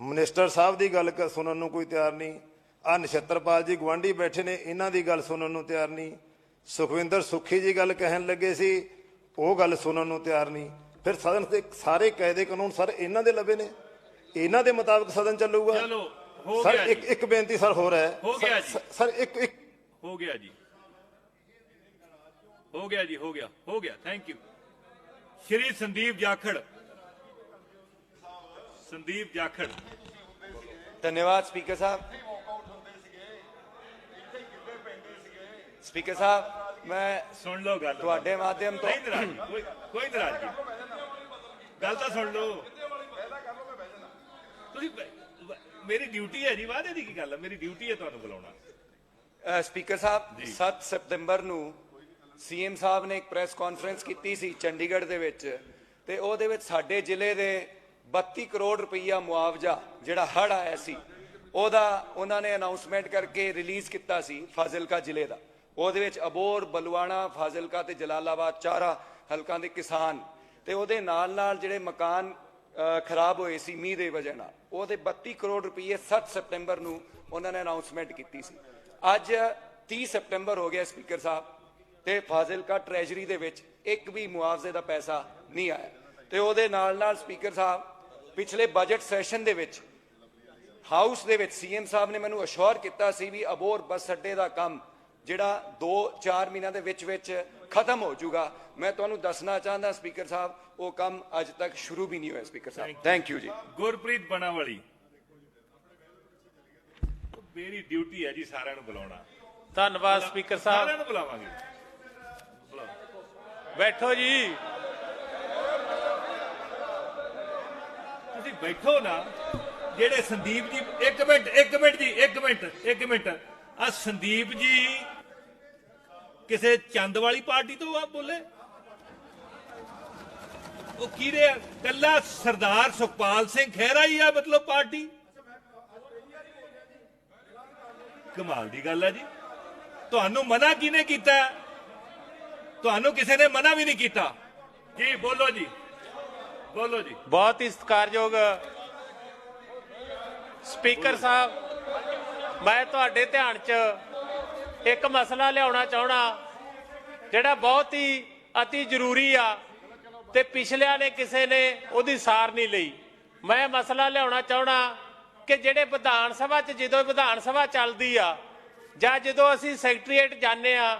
ਮਿਨਿਸਟਰ ਸਾਹਿਬ ਦੀ ਗੱਲ ਸੁਣਨ ਨੂੰ ਕੋਈ ਤਿਆਰ ਨਹੀਂ, ਆ ਨਛੱਤਰਪਾਲ ਜੀ ਗੁਆਂਢੀ ਬੈਠੇ ਨੇ, ਇਹਨਾਂ ਦੀ ਗੱਲ ਸੁਣਨ ਨੂੰ ਤਿਆਰ ਨਹੀਂ, ਸੁਖਵਿੰਦਰ ਸੁੱਖੀ ਜੀ ਗੱਲ ਕਹਿਣ ਲੱਗੇ ਸੀ, ਉਹ ਗੱਲ ਸੁਣਨ ਨੂੰ ਤਿਆਰ ਨਹੀਂ। ਫਿਰ ਸਦਨ ਦੇ ਸਾਰੇ ਕਾਇਦੇ ਕਾਨੂੰਨ ਸਰ ਇਹਨਾਂ ਦੇ ਲੱਭੇ ਨੇ, ਇਹਨਾਂ ਦੇ ਮੁਤਾਬਕ ਸਦਨ ਚੱਲੂਗਾ। ਚਲੋ ਹੋ ਸਰ ਗਿਆ ਜੀ। ਇੱਕ ਬੇਨਤੀ ਸਰ ਹੋਰ ਹੈ। ਹੋ ਗਿਆ ਜੀ। ਸਰ ਇੱਕ ਹੋ ਗਿਆ ਜੀ, ਹੋ ਗਿਆ ਜੀ, ਹੋ ਗਿਆ ਥੈਂਕ ਯੂ। ਸ਼੍ਰੀ ਸੰਦੀਪ ਜਾਖੜ, ਧੰਨਵਾਦ ਸਪੀਕਰ ਸਾਹਿਬ। ਸਪੀਕਰ ਸਾਹਿਬ ਮੈਂ ਸੁਣ ਲਓ ਗੱਲ, ਤੁਹਾਡੇ ਮਾਧਿਅਮ ਤੋਂ ਨਹੀਂ ਨਾਰਾਜ਼ਗੀ, ਕੋਈ ਨਾਰਾਜ਼ਗੀ, ਗੱਲ ਤਾਂ ਸੁਣ ਲਓ। ਤੁਸੀਂ ਮੇਰੀ ਡਿਊਟੀ ਹੈ ਜੀ, ਵਾਅਦੇ ਦੀ ਕੀ ਗੱਲ ਹੈ, ਮੇਰੀ ਡਿਊਟੀ ਹੈ ਤੁਹਾਨੂੰ ਬੁਲਾਉਣਾ। ਸਪੀਕਰ ਸਾਹਿਬ 7 ਸਤੰਬਰ ਨੂੰ ਸੀਐਮ ਸਾਹਿਬ ਨੇ ਇੱਕ ਪ੍ਰੈਸ ਕਾਨਫਰੰਸ ਕੀਤੀ ਸੀ ਚੰਡੀਗੜ੍ਹ ਦੇ ਵਿੱਚ, ਤੇ ਉਹਦੇ ਵਿੱਚ ਸਾਡੇ ਜ਼ਿਲ੍ਹੇ ਦੇ 32 ਕਰੋੜ ਰੁਪਈਆ ਮੁਆਵਜ਼ਾ ਜਿਹੜਾ ਹੜ੍ਹ ਆਇਆ ਸੀ ਉਹਦਾ ਉਹਨਾਂ ਨੇ ਅਨਾਉਂਸਮੈਂਟ ਕਰਕੇ ਰਿਲੀਜ਼ ਕੀਤਾ ਸੀ ਫਾਜ਼ਿਲਕਾ ਜ਼ਿਲ੍ਹੇ ਦਾ। ਉਹਦੇ ਵਿੱਚ ਅਬੋਹਰ, ਬਲਵਾਣਾ, ਫਾਜ਼ਿਲਕਾ ਤੇ ਜਲਾਲਾਬਾਦ ਚਾਰਾਂ ਹਲਕਾਂ ਦੇ ਕਿਸਾਨ ਤੇ ਉਹਦੇ ਨਾਲ ਨਾਲ ਜਿਹੜੇ ਮਕਾਨ ਖਰਾਬ ਹੋਏ ਸੀ ਮੀਂਹ ਦੇ ਵਜ੍ਹਾ ਨਾਲ, ਉਹਦੇ 32 ਕਰੋੜ ਰੁਪਏ 7 ਸਤੰਬਰ ਨੂੰ ਉਹਨਾਂ ਨੇ ਅਨਾਉਂਸਮੈਂਟ ਕੀਤੀ ਸੀ। ਅੱਜ 30 ਸਤੰਬਰ ਹੋ ਗਿਆ ਸਪੀਕਰ ਸਾਹਿਬ, ਤੇ ਫਾਜ਼ਿਲਕਾ ਟ੍ਰੈਜਰੀ ਦੇ ਵਿੱਚ ਇੱਕ ਵੀ ਮੁਆਵਜ਼ੇ ਦਾ ਪੈਸਾ ਨਹੀਂ ਆਇਆ। ਤੇ ਉਹਦੇ ਨਾਲ ਨਾਲ ਸਪੀਕਰ ਸਾਹਿਬ ਪਿਛਲੇ ਬਜਟ ਸੈਸ਼ਨ ਦੇ ਵਿੱਚ ਹਾਊਸ ਦੇ ਵਿੱਚ ਸੀਐਮ ਸਾਹਿਬ ਨੇ ਮੈਨੂੰ ਅਸ਼ੋਰ ਕੀਤਾ ਸੀ ਵੀ ਅਬੋਹਰ ਬੱਸ ਅੱਡੇ ਦਾ ਕੰਮ ਜਿਹੜਾ 2-4 ਮਹੀਨਿਆਂ ਦੇ ਵਿੱਚ ਵਿੱਚ ਖਤਮ ਹੋ ਜਾਊਗਾ। ਮੈਂ ਤੁਹਾਨੂੰ ਦੱਸਣਾ ਚਾਹੁੰਦਾ ਸਪੀਕਰ ਸਾਹਿਬ ਉਹ ਕੰਮ ਅੱਜ ਤੱਕ ਸ਼ੁਰੂ ਵੀ ਨਹੀਂ ਹੋਇਆ ਸਪੀਕਰ ਸਾਹਿਬ। ਥੈਂਕ ਯੂ ਜੀ। ਗੁਰਪ੍ਰੀਤ ਬਣਾਵਾਲੀ, ਮੇਰੀ ਡਿਊਟੀ ਹੈ ਜੀ ਸਾਰਿਆਂ ਨੂੰ ਬੁਲਾਉਣਾ। ਧੰਨਵਾਦ ਸਪੀਕਰ ਸਾਹਿਬ। ਸਾਰਿਆਂ ਨੂੰ ਬੁਲਾਵਾਂਗੇ, ਬੈਠੋ ਜੀ, ਤੁਸੀਂ ਬੈਠੋ ਨਾ। ਜਿਹੜੇ ਸੰਦੀਪ ਜੀ, ਇੱਕ ਮਿੰਟ ਆ ਸੰਦੀਪ ਜੀ ਕਿਸੇ ਚੰਦ ਵਾਲੀ ਪਾਰਟੀ ਤੋਂ ਆ ਬੋਲੇ? ਉਹ ਕਿਹਦੇ ਆ? ਕੱਲਾ ਸਰਦਾਰ ਸੁਖਪਾਲ ਸਿੰਘ ਖਹਿਰਾ ਹੀ ਆ ਮਤਲਬ ਪਾਰਟੀ? ਕਮਾਲ ਦੀ ਗੱਲ ਹੈ ਜੀ। ਤੁਹਾਨੂੰ ਮਨਾ ਕਿਹਨੇ ਕੀਤਾ? ਤੁਹਾਨੂੰ ਕਿਸੇ ਨੇ ਮਨਾ ਵੀ ਨਹੀਂ ਕੀਤਾ ਜੀ। ਬੋਲੋ ਜੀ, ਬੋਲੋ ਜੀ। ਬਹੁਤ ਹੀ ਸਤਿਕਾਰਯੋਗ ਸਪੀਕਰ ਸਾਹਿਬ, ਮੈਂ ਤੁਹਾਡੇ ਧਿਆਨ 'ਚ ਇੱਕ ਮਸਲਾ ਲਿਆਉਣਾ ਚਾਹਣਾ ਜਿਹੜਾ ਬਹੁਤ ਹੀ ਅਤੀ ਜ਼ਰੂਰੀ ਆ ਤੇ ਪਿਛਲਿਆਂ ਨੇ ਕਿਸੇ ਨੇ ਉਹਦੀ ਸਾਰ ਨਹੀਂ ਲਈ। ਮੈਂ ਮਸਲਾ ਲਿਆਉਣਾ ਚਾਹਣਾ ਕਿ ਜਿਹੜੇ ਵਿਧਾਨ ਸਭਾ 'ਚ ਜਦੋਂ ਵਿਧਾਨ ਸਭਾ ਚੱਲਦੀ ਆ ਜਾਂ ਜਦੋਂ ਅਸੀਂ ਸੈਕਟਰੀਏਟ ਜਾਂਦੇ ਆ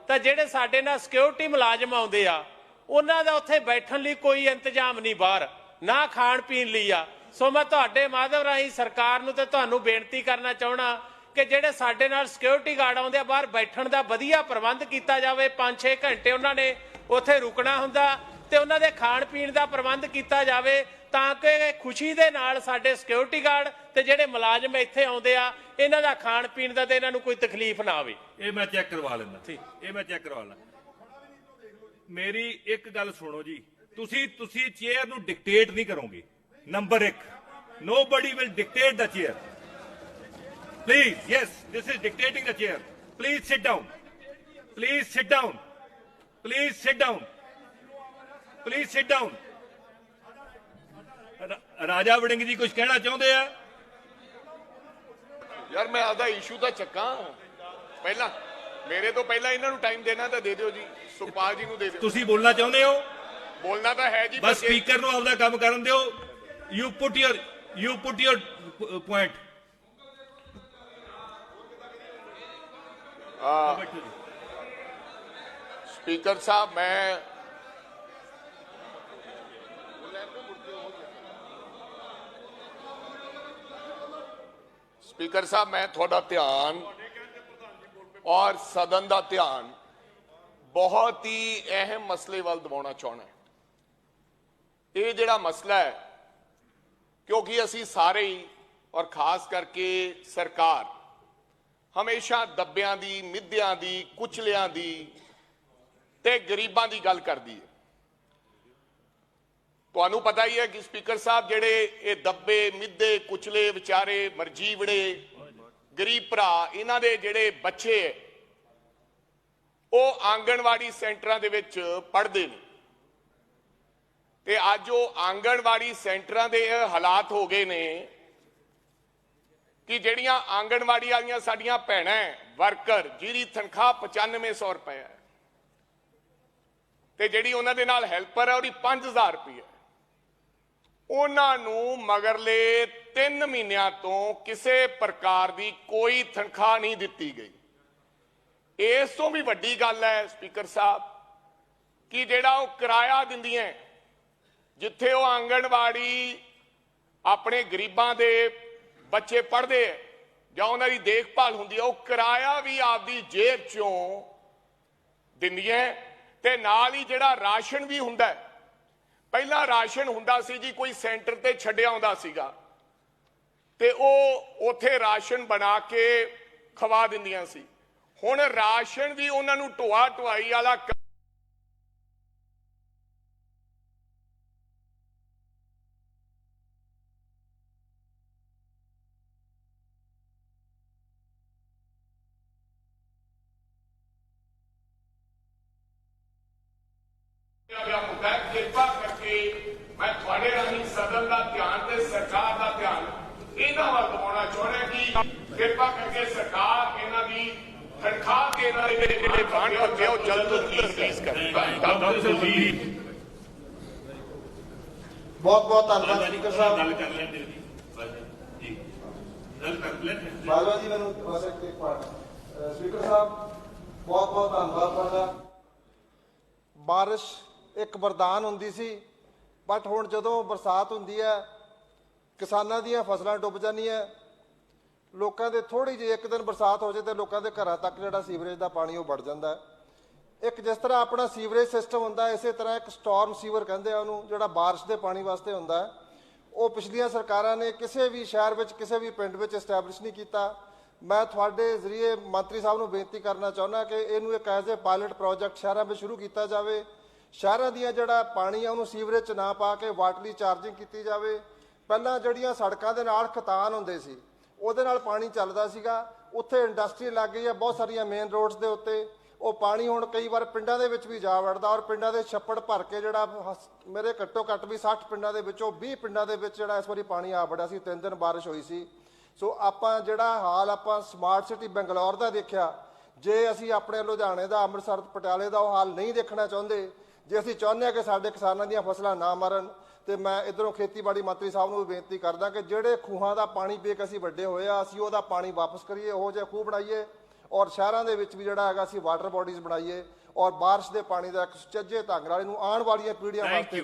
ਤਾਂ ਜਿਹੜੇ ਸਾਡੇ ਨਾਲ ਸਿਕਿਉਰਿਟੀ ਮੁਲਾਜ਼ਮ ਆਉਂਦੇ ਆ ਉਹਨਾਂ ਦਾ ਉੱਥੇ ਬੈਠਣ ਲਈ ਕੋਈ ਇੰਤਜ਼ਾਮ ਨਹੀਂ ਬਾਹਰ, ਨਾ ਖਾਣ ਪੀਣ ਲਈ ਆ। ਸੋ ਮੈਂ ਤੁਹਾਡੇ ਮਾਧਿਅਮ ਰਾਹੀਂ ਸਰਕਾਰ ਨੂੰ ਤੇ ਤੁਹਾਨੂੰ ਬੇਨਤੀ ਕਰਨਾ ਚਾਹਣਾ ਕਿ ਜਿਹੜੇ ਸਾਡੇ ਨਾਲ ਸਿਕਿਉਰਿਟੀ ਗਾਰਡ ਆਉਂਦੇ ਆ ਬਾਹਰ ਬੈਠਣ ਦਾ ਵਧੀਆ ਪ੍ਰਬੰਧ ਕੀਤਾ ਜਾਵੇ। 5-6 ਘੰਟੇ ਉਹਨਾਂ ਨੇ ਉੱਥੇ ਰੁਕਣਾ ਹੁੰਦਾ ਤੇ ਉਹਨਾਂ ਦੇ ਖਾਣ ਪੀਣ ਦਾ ਪ੍ਰਬੰਧ ਕੀਤਾ ਜਾਵੇ ਤਾਂ ਕਿ ਖੁਸ਼ੀ ਦੇ ਨਾਲ ਸਾਡੇ ਸਿਕਿਉਰਿਟੀ ਗਾਰਡ ਤੇ ਜਿਹੜੇ ਮੁਲਾਜ਼ਮ ਇੱਥੇ ਆਉਂਦੇ ਆ ਇਹਨਾਂ ਦਾ ਖਾਣ ਪੀਣ ਦਾ ਤੇ ਇਹਨਾਂ ਨੂੰ ਕੋਈ ਤਕਲੀਫ ਨਾ ਆਵੇ। ਇਹ ਮੈਂ ਚੈੱਕ ਕਰਵਾ ਲੈਂਦਾ, ਇਹ ਮੈਂ ਚੈੱਕ ਕਰਵਾ ਲਾਂ। ਮੇਰੀ ਇੱਕ ਗੱਲ ਸੁਣੋ ਜੀ, ਤੁਸੀਂ ਚੇਅਰ ਨੂੰ ਡਿਕਟੇਟ ਨਹੀਂ ਕਰੋਗੇ। Number 1, nobody will dictate the chair. Please, yes, this is dictating the chair. Please sit down. Please sit down. Please sit down. Please sit down. Raja Warring ਜੀ ਕੁਝ ਕਹਿਣਾ ਚਾਹੁੰਦੇ ਆ? ਯਾਰ ਮੈਂ ਆਦਾ ਇਸ਼ੂ ਤਾਂ ਚੱਕਾਂ, ਪਹਿਲਾਂ ਮੇਰੇ ਤੋਂ ਪਹਿਲਾਂ ਇਹਨਾਂ ਨੂੰ ਟਾਈਮ ਦੇਣਾ ਤਾਂ ਦੇ ਦਿਓ ਜੀ, ਸੁਖਪਾਲ ਜੀ ਨੂੰ ਦੇ ਦਿਓ। ਤੁਸੀਂ ਬੋਲਣਾ ਚਾਹੁੰਦੇ ਹੋ? ਬੋਲਣਾ ਤਾਂ ਹੈ ਜੀ, ਬਸ ਸਪੀਕਰ ਨੂੰ ਆਪਦਾ ਕੰਮ ਕਰਨ ਦਿਓ। You put your point. Speaker ਸਾਹਿਬ ਮੈਂ ਤੁਹਾਡਾ ਧਿਆਨ ਔਰ ਸਦਨ ਦਾ ਧਿਆਨ ਬਹੁਤ ਹੀ ਅਹਿਮ ਮਸਲੇ ਵੱਲ ਦਿਵਾਉਣਾ ਚਾਹੁੰਦਾ। ਇਹ ਜਿਹੜਾ ਮਸਲਾ ਹੈ, ਕਿਉਂਕਿ ਅਸੀਂ ਸਾਰੇ ਹੀ ਔਰ ਖਾਸ ਕਰਕੇ ਸਰਕਾਰ ਹਮੇਸ਼ਾ ਦੱਬਿਆਂ ਦੀ, ਮਿੱਧਿਆਂ ਦੀ, ਕੁਚਲਿਆਂ ਦੀ ਤੇ ਗਰੀਬਾਂ ਦੀ ਗੱਲ ਕਰਦੀ ਹੈ। ਤੁਹਾਨੂੰ ਪਤਾ ਹੀ ਹੈ ਕਿ ਸਪੀਕਰ ਸਾਹਿਬ ਜਿਹੜੇ ਇਹ ਦੱਬੇ, ਮਿੱਧੇ, ਕੁਚਲੇ ਵਿਚਾਰੇ ਮਰਜੀਵੜੇ ਗਰੀਬ ਭਰਾ, ਇਹਨਾਂ ਦੇ ਜਿਹੜੇ ਬੱਚੇ ਉਹ ਆਂਗਣਵਾੜੀ ਸੈਂਟਰਾਂ ਦੇ ਵਿੱਚ ਪੜ੍ਹਦੇ ਨੇ ਤੇ ਅੱਜ ਉਹ ਆਂਗਣਵਾੜੀ ਸੈਂਟਰਾਂ ਦੇ ਇਹ ਹਾਲਾਤ ਹੋ ਗਏ ਨੇ ਕਿ ਜਿਹੜੀਆਂ ਆਂਗਣਵਾੜੀ ਵਾਲੀਆਂ ਸਾਡੀਆਂ ਭੈਣਾਂ ਵਰਕਰ ਜਿਹਦੀ ਤਨਖਾਹ 9500 ਰੁਪਏ ਹੈ ਤੇ ਜਿਹੜੀ ਉਹਨਾਂ ਦੇ ਨਾਲ ਹੈਲਪਰ ਹੈ ਉਹਦੀ 5000 ਰੁਪਏ, ਉਹਨਾਂ ਨੂੰ ਮਗਰਲੇ 3 ਮਹੀਨਿਆਂ ਤੋਂ ਕਿਸੇ ਪ੍ਰਕਾਰ ਦੀ ਕੋਈ ਤਨਖਾਹ ਨਹੀਂ ਦਿੱਤੀ ਗਈ। ਇਸ ਤੋਂ ਵੀ ਵੱਡੀ ਗੱਲ ਹੈ ਸਪੀਕਰ ਸਾਹਿਬ ਕਿ ਜਿਹੜਾ ਉਹ ਕਿਰਾਇਆ ਦਿੰਦੀਆਂ, ਜਿੱਥੇ ਉਹ ਆਂਗਣਵਾੜੀ ਆਪਣੇ ਗਰੀਬਾਂ ਦੇ ਬੱਚੇ ਪੜ੍ਹਦੇ ਹੈ ਜਾਂ ਉਹਨਾਂ ਦੀ ਦੇਖਭਾਲ ਹੁੰਦੀ ਹੈ, ਉਹ ਕਿਰਾਇਆ ਵੀ ਆਪਦੀ ਜੇਬ ਚੋਂ ਦਿੰਦੀਆਂ ਤੇ ਨਾਲ ਹੀ ਜਿਹੜਾ ਰਾਸ਼ਨ ਵੀ ਹੁੰਦਾ ਹੈ। ਪਹਿਲਾਂ ਰਾਸ਼ਨ ਹੁੰਦਾ ਸੀ ਜੀ, ਕੋਈ ਸੈਂਟਰ ਤੇ ਛੱਡਿਆ ਆਉਂਦਾ ਸੀਗਾ ਤੇ ਉਹ ਉੱਥੇ ਰਾਸ਼ਨ ਬਣਾ ਕੇ ਖਵਾ ਦਿੰਦੀਆਂ ਸੀ। ਹੁਣ ਰਾਸ਼ਨ ਵੀ ਉਹਨਾਂ ਨੂੰ ਢੋਆ ਢੁਆਈ ਵਾਲਾ ਹੁੰਦਾ। ਕਿਰਪਾ ਕਰਕੇ ਮੈਂ ਤੁਹਾਡੇ ਰਾਹੀਂ ਸਦਨ ਦਾ ਧਿਆਨ ਤੇ ਸਰਕਾਰ ਦਾ ਧਿਆਨ ਇਹਨਾਂ ਵੱਲ ਦਿਵਾਉਣਾ ਚਾਹੁੰਦਾ ਕਿ ਕਿਰਪਾ ਕਰਕੇ ਸਰਕਾਰ ਇਹਨਾਂ ਦੀ ਤਨਖਾਹ ਤੇ ਇਹਨਾਂ ਦੇ ਜਿਹੜੇ ਫੰਡ ਹੁੰਦੇ ਉਹ ਜਲਦ ਤੋਂ ਜਲਦ ਰਿਲੀਜ਼ ਕਰੇ। ਬਹੁਤ ਬਹੁਤ ਧੰਨਵਾਦ ਸਪੀਕਰ ਸਾਹਿਬ। ਗੱਲ ਕਰ ਲੈਂਦੇ ਜੀ ਜੀ ਗੱਲ ਕਰ ਲੈਂਦੇ ਬਾਜਵਾ ਜੀ ਮੈਨੂੰ ਬਸ ਇੱਕ ਪਾਰਟ ਸਪੀਕਰ ਸਾਹਿਬ ਬਹੁਤ ਬਹੁਤ ਧੰਨਵਾਦ ਤੁਹਾਡਾ। ਬਾਰਿਸ਼ ਇੱਕ ਵਰਦਾਨ ਹੁੰਦੀ ਸੀ, ਬਟ ਹੁਣ ਜਦੋਂ ਬਰਸਾਤ ਹੁੰਦੀ ਹੈ ਕਿਸਾਨਾਂ ਦੀਆਂ ਫਸਲਾਂ ਡੁੱਬ ਜਾਂਦੀਆਂ, ਲੋਕਾਂ ਦੇ ਥੋੜੀ ਜਿਹੀ ਇੱਕ ਦਿਨ ਬਰਸਾਤ ਹੋ ਜਾਏ ਤੇ ਲੋਕਾਂ ਦੇ ਘਰਾਂ ਤੱਕ ਜਿਹੜਾ ਸੀਵਰੇਜ ਦਾ ਪਾਣੀ ਉਹ ਵੜ ਜਾਂਦਾ ਹੈ। ਇੱਕ ਜਿਸ ਤਰ੍ਹਾਂ ਆਪਣਾ ਸੀਵਰੇਜ ਸਿਸਟਮ ਹੁੰਦਾ, ਇਸੇ ਤਰ੍ਹਾਂ ਇੱਕ ਸਟਾਰਮ ਸੀਵਰ ਕਹਿੰਦੇ ਆ ਉਹਨੂੰ, ਜਿਹੜਾ ਬਾਰਿਸ਼ ਦੇ ਪਾਣੀ ਵਾਸਤੇ ਹੁੰਦਾ ਹੈ। ਉਹ ਪਿਛਲੀਆਂ ਸਰਕਾਰਾਂ ਨੇ ਕਿਸੇ ਵੀ ਸ਼ਹਿਰ ਵਿੱਚ ਕਿਸੇ ਵੀ ਪਿੰਡ ਵਿੱਚ ਐਸਟੈਬਲਿਸ਼ ਨਹੀਂ ਕੀਤਾ। ਮੈਂ ਤੁਹਾਡੇ ਜ਼ਰੀਏ ਮੰਤਰੀ ਸਾਹਿਬ ਨੂੰ ਬੇਨਤੀ ਕਰਨਾ ਚਾਹੁੰਦਾ ਕਿ ਇਹਨੂੰ ਇੱਕ ਐਜ਼ ਏ ਪਾਇਲਟ ਪ੍ਰੋਜੈਕਟ ਸ਼ਹਿਰਾਂ ਵਿੱਚ ਸ਼ੁਰੂ ਕੀਤਾ ਜਾਵੇ। ਸ਼ਹਿਰਾਂ ਦੀਆਂ ਜਿਹੜਾ ਪਾਣੀ ਆ ਉਹਨੂੰ ਸੀਵਰੇਜ 'ਚ ਨਾ ਪਾ ਕੇ ਵਾਟਰਲੀ ਚਾਰਜਿੰਗ ਕੀਤੀ ਜਾਵੇ। ਪਹਿਲਾਂ ਜਿਹੜੀਆਂ ਸੜਕਾਂ ਦੇ ਨਾਲ ਖਤਾਨ ਹੁੰਦੇ ਸੀ ਉਹਦੇ ਨਾਲ ਪਾਣੀ ਚੱਲਦਾ ਸੀਗਾ, ਉੱਥੇ ਇੰਡਸਟਰੀ ਲੱਗ ਗਈ ਹੈ ਬਹੁਤ ਸਾਰੀਆਂ ਮੇਨ ਰੋਡਸ ਦੇ ਉੱਤੇ। ਉਹ ਪਾਣੀ ਹੁਣ ਕਈ ਵਾਰ ਪਿੰਡਾਂ ਦੇ ਵਿੱਚ ਵੀ ਜਾ ਵੜਦਾ, ਔਰ ਪਿੰਡਾਂ ਦੇ ਛੱਪੜ ਭਰ ਕੇ ਜਿਹੜਾ ਮੇਰੇ ਘੱਟੋ ਘੱਟ ਵੀ 60 ਪਿੰਡਾਂ ਦੇ ਵਿੱਚੋਂ 20 ਪਿੰਡਾਂ ਦੇ ਵਿੱਚ ਜਿਹੜਾ ਇਸ ਵਾਰੀ ਪਾਣੀ ਆ ਵੜਿਆ ਸੀ। 3 ਦਿਨ ਬਾਰਿਸ਼ ਹੋਈ ਸੀ। ਸੋ ਆਪਾਂ ਜਿਹੜਾ ਹਾਲ ਆਪਾਂ ਸਮਾਰਟ ਸਿਟੀ ਬੰਗਲੌਰ ਦਾ ਦੇਖਿਆ, ਜੇ ਅਸੀਂ ਆਪਣੇ ਲੁਧਿਆਣੇ ਦਾ, ਅੰਮ੍ਰਿਤਸਰ, ਪਟਿਆਲੇ ਦਾ ਉਹ ਹਾਲ ਨਹੀਂ ਦੇਖਣਾ ਚਾਹੁੰਦੇ, ਜੇ ਅਸੀਂ ਚਾਹੁੰਦੇ ਹਾਂ ਕਿ ਸਾਡੇ ਕਿਸਾਨਾਂ ਦੀਆਂ ਫਸਲਾਂ ਨਾ ਮਰਨ, ਤੇ ਮੈਂ ਇੱਧਰੋਂ ਖੇਤੀਬਾੜੀ ਮੰਤਰੀ ਸਾਹਿਬ ਨੂੰ ਵੀ ਬੇਨਤੀ ਕਰਦਾ ਕਿ ਜਿਹੜੇ ਖੂਹਾਂ ਦਾ ਪਾਣੀ ਪੀ ਕੇ ਅਸੀਂ ਵੱਡੇ ਹੋਏ ਆ, ਅਸੀਂ ਉਹਦਾ ਪਾਣੀ ਵਾਪਸ ਕਰੀਏ, ਉਹੋ ਜਿਹੇ ਖੂਹ ਬਣਾਈਏ, ਔਰ ਸ਼ਹਿਰਾਂ ਦੇ ਵਿੱਚ ਵੀ ਜਿਹੜਾ ਹੈਗਾ ਅਸੀਂ ਵਾਟਰ ਬੋਡੀਜ਼ ਬਣਾਈਏ, ਔਰ ਬਾਰਿਸ਼ ਦੇ ਪਾਣੀ ਦਾ ਇੱਕ ਸੁਚੱਜੇ ਢੰਗ ਨਾਲ ਇਹਨੂੰ ਆਉਣ ਵਾਲੀਆਂ ਪੀੜ੍ਹੀਆਂ ਵਾਸਤੇ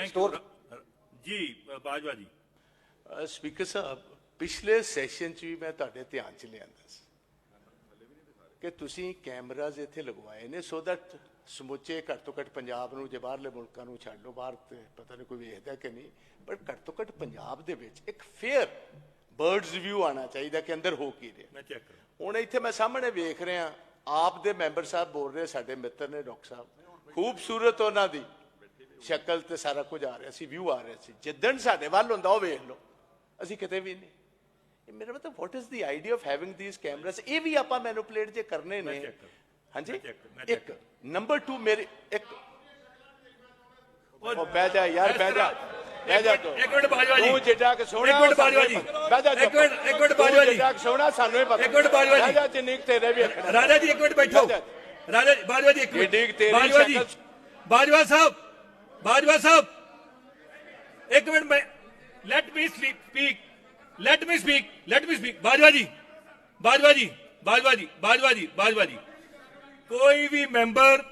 ਸਟੋਰ। ਜੀ ਬਾਜਵਾ ਜੀ। ਸਪੀਕਰ ਸਾਹਿਬ, ਪਿਛਲੇ ਸੈਸ਼ਨ 'ਚ ਵੀ ਮੈਂ ਤੁਹਾਡੇ ਧਿਆਨ 'ਚ ਲਿਆਂਦਾ ਸੀ ਕਿ ਤੁਸੀਂ ਕੈਮਰਾਜ਼ ਇੱਥੇ ਲਗਵਾਏ ਨੇ ਸੋ ਦੈਟ ਸਮੁੱਚੇ ਘੱਟ ਤੋਂ ਘੱਟ ਪੰਜਾਬ ਨੂੰ, ਜੇ ਬਾਹਰਲੇ ਮੁਲਕਾਂ ਨੂੰ ਛੱਡ ਲਓ, ਬਾਹਰ ਤੇ ਪਤਾ ਨਹੀਂ ਕੋਈ ਵੇਖਦਾ ਕਿ ਨਹੀਂ, ਪਰ ਘੱਟ ਤੋਂ ਘੱਟ ਪੰਜਾਬ ਦੇ ਵਿੱਚ ਇੱਕ ਫੇਅਰ ਬਰਡਸ ਵਿਊ ਆਉਣਾ ਚਾਹੀਦਾ ਕਿ ਅੰਦਰ ਹੋ ਕੀ ਰਿਹਾ। ਮੈਂ ਚੈੱਕ ਕਰਾਂ। ਹੁਣ ਇੱਥੇ ਮੈਂ ਸਾਹਮਣੇ ਵੇਖ ਰਿਹਾ, ਆਪ ਦੇ ਮੈਂਬਰ ਸਾਹਿਬ ਬੋਲ ਰਹੇ, ਸਾਡੇ ਮਿੱਤਰ ਨੇ ਡਾਕਟਰ ਸਾਹਿਬ, ਖੂਬਸੂਰਤ ਉਹਨਾਂ ਦੀ ਸ਼ਕਲ ਤੇ ਸਾਰਾ ਕੁਝ ਆ ਰਿਹਾ ਸੀ, ਵਿਊ ਆ ਰਿਹਾ ਸੀ। ਜਿੱਦਣ ਸਾਡੇ ਵੱਲ ਹੁੰਦਾ ਉਹ ਵੇਖ ਲਓ, ਅਸੀਂ ਕਿਤੇ ਵੀ ਨਹੀਂ। ਮੇਰਾ ਮਤਲਬ what is the idea of having these cameras? ਇਹ ਵੀ ਆਪਾਂ ਮੈਨੂਪਲੇਟ ਜੇ ਕਰਨੇ ਨੇ। ਹਾਂਜੀ, ਇੱਕ ਨੰਬਰ 2 ਮੇਰੇ ਇੱਕ ਉਹ ਬਹਿ ਜਾ ਯਾਰ, ਬਹਿ ਜਾ, ਬਹਿ ਜਾ। ਇੱਕ ਮਿੰਟ ਬਾਜਵਾ ਜੀ, ਤੂੰ ਜਿੱਡਾ ਕਿ ਸੋਹਣਾ, ਇੱਕ ਮਿੰਟ ਬਾਜਵਾ ਜੀ, ਬਹਿ ਜਾ। ਇੱਕ ਮਿੰਟ ਬਾਜਵਾ ਜੀ, ਜਿੱਡਾ ਕਿ ਸੋਹਣਾ ਸਾਨੂੰ ਹੀ ਪਤਾ। ਇੱਕ ਮਿੰਟ ਬਾਜਵਾ ਜੀ, ਬਹਿ ਜਾ, ਜਿੰਨੀ ਤੇਰੇ ਵੀ ਰਾਜਾ ਜੀ ਇੱਕ ਮਿੰਟ ਬੈਠੋ। ਰਾਜਾ ਬਾਜਵਾ ਜੀ ਇੱਕ ਮਿੰਟ, ਬਾਜਵਾ ਜੀ, ਬਾਜਵਾ ਸਾਹਿਬ, ਬਾਜਵਾ ਸਾਹਿਬ ਇੱਕ ਮਿੰਟ, ਮੈਂ let me speak, let me speak, let me speak. Bajwa ਜੀ, ਬਾਜਵਾ ਜੀ, ਬਾਜਵਾ ਜੀ, ਬਾਜਵਾ ਜੀ, ਬਾਜਵਾ ਜੀ, ਕੋਈ ਵੀ ਮੈਂਬਰ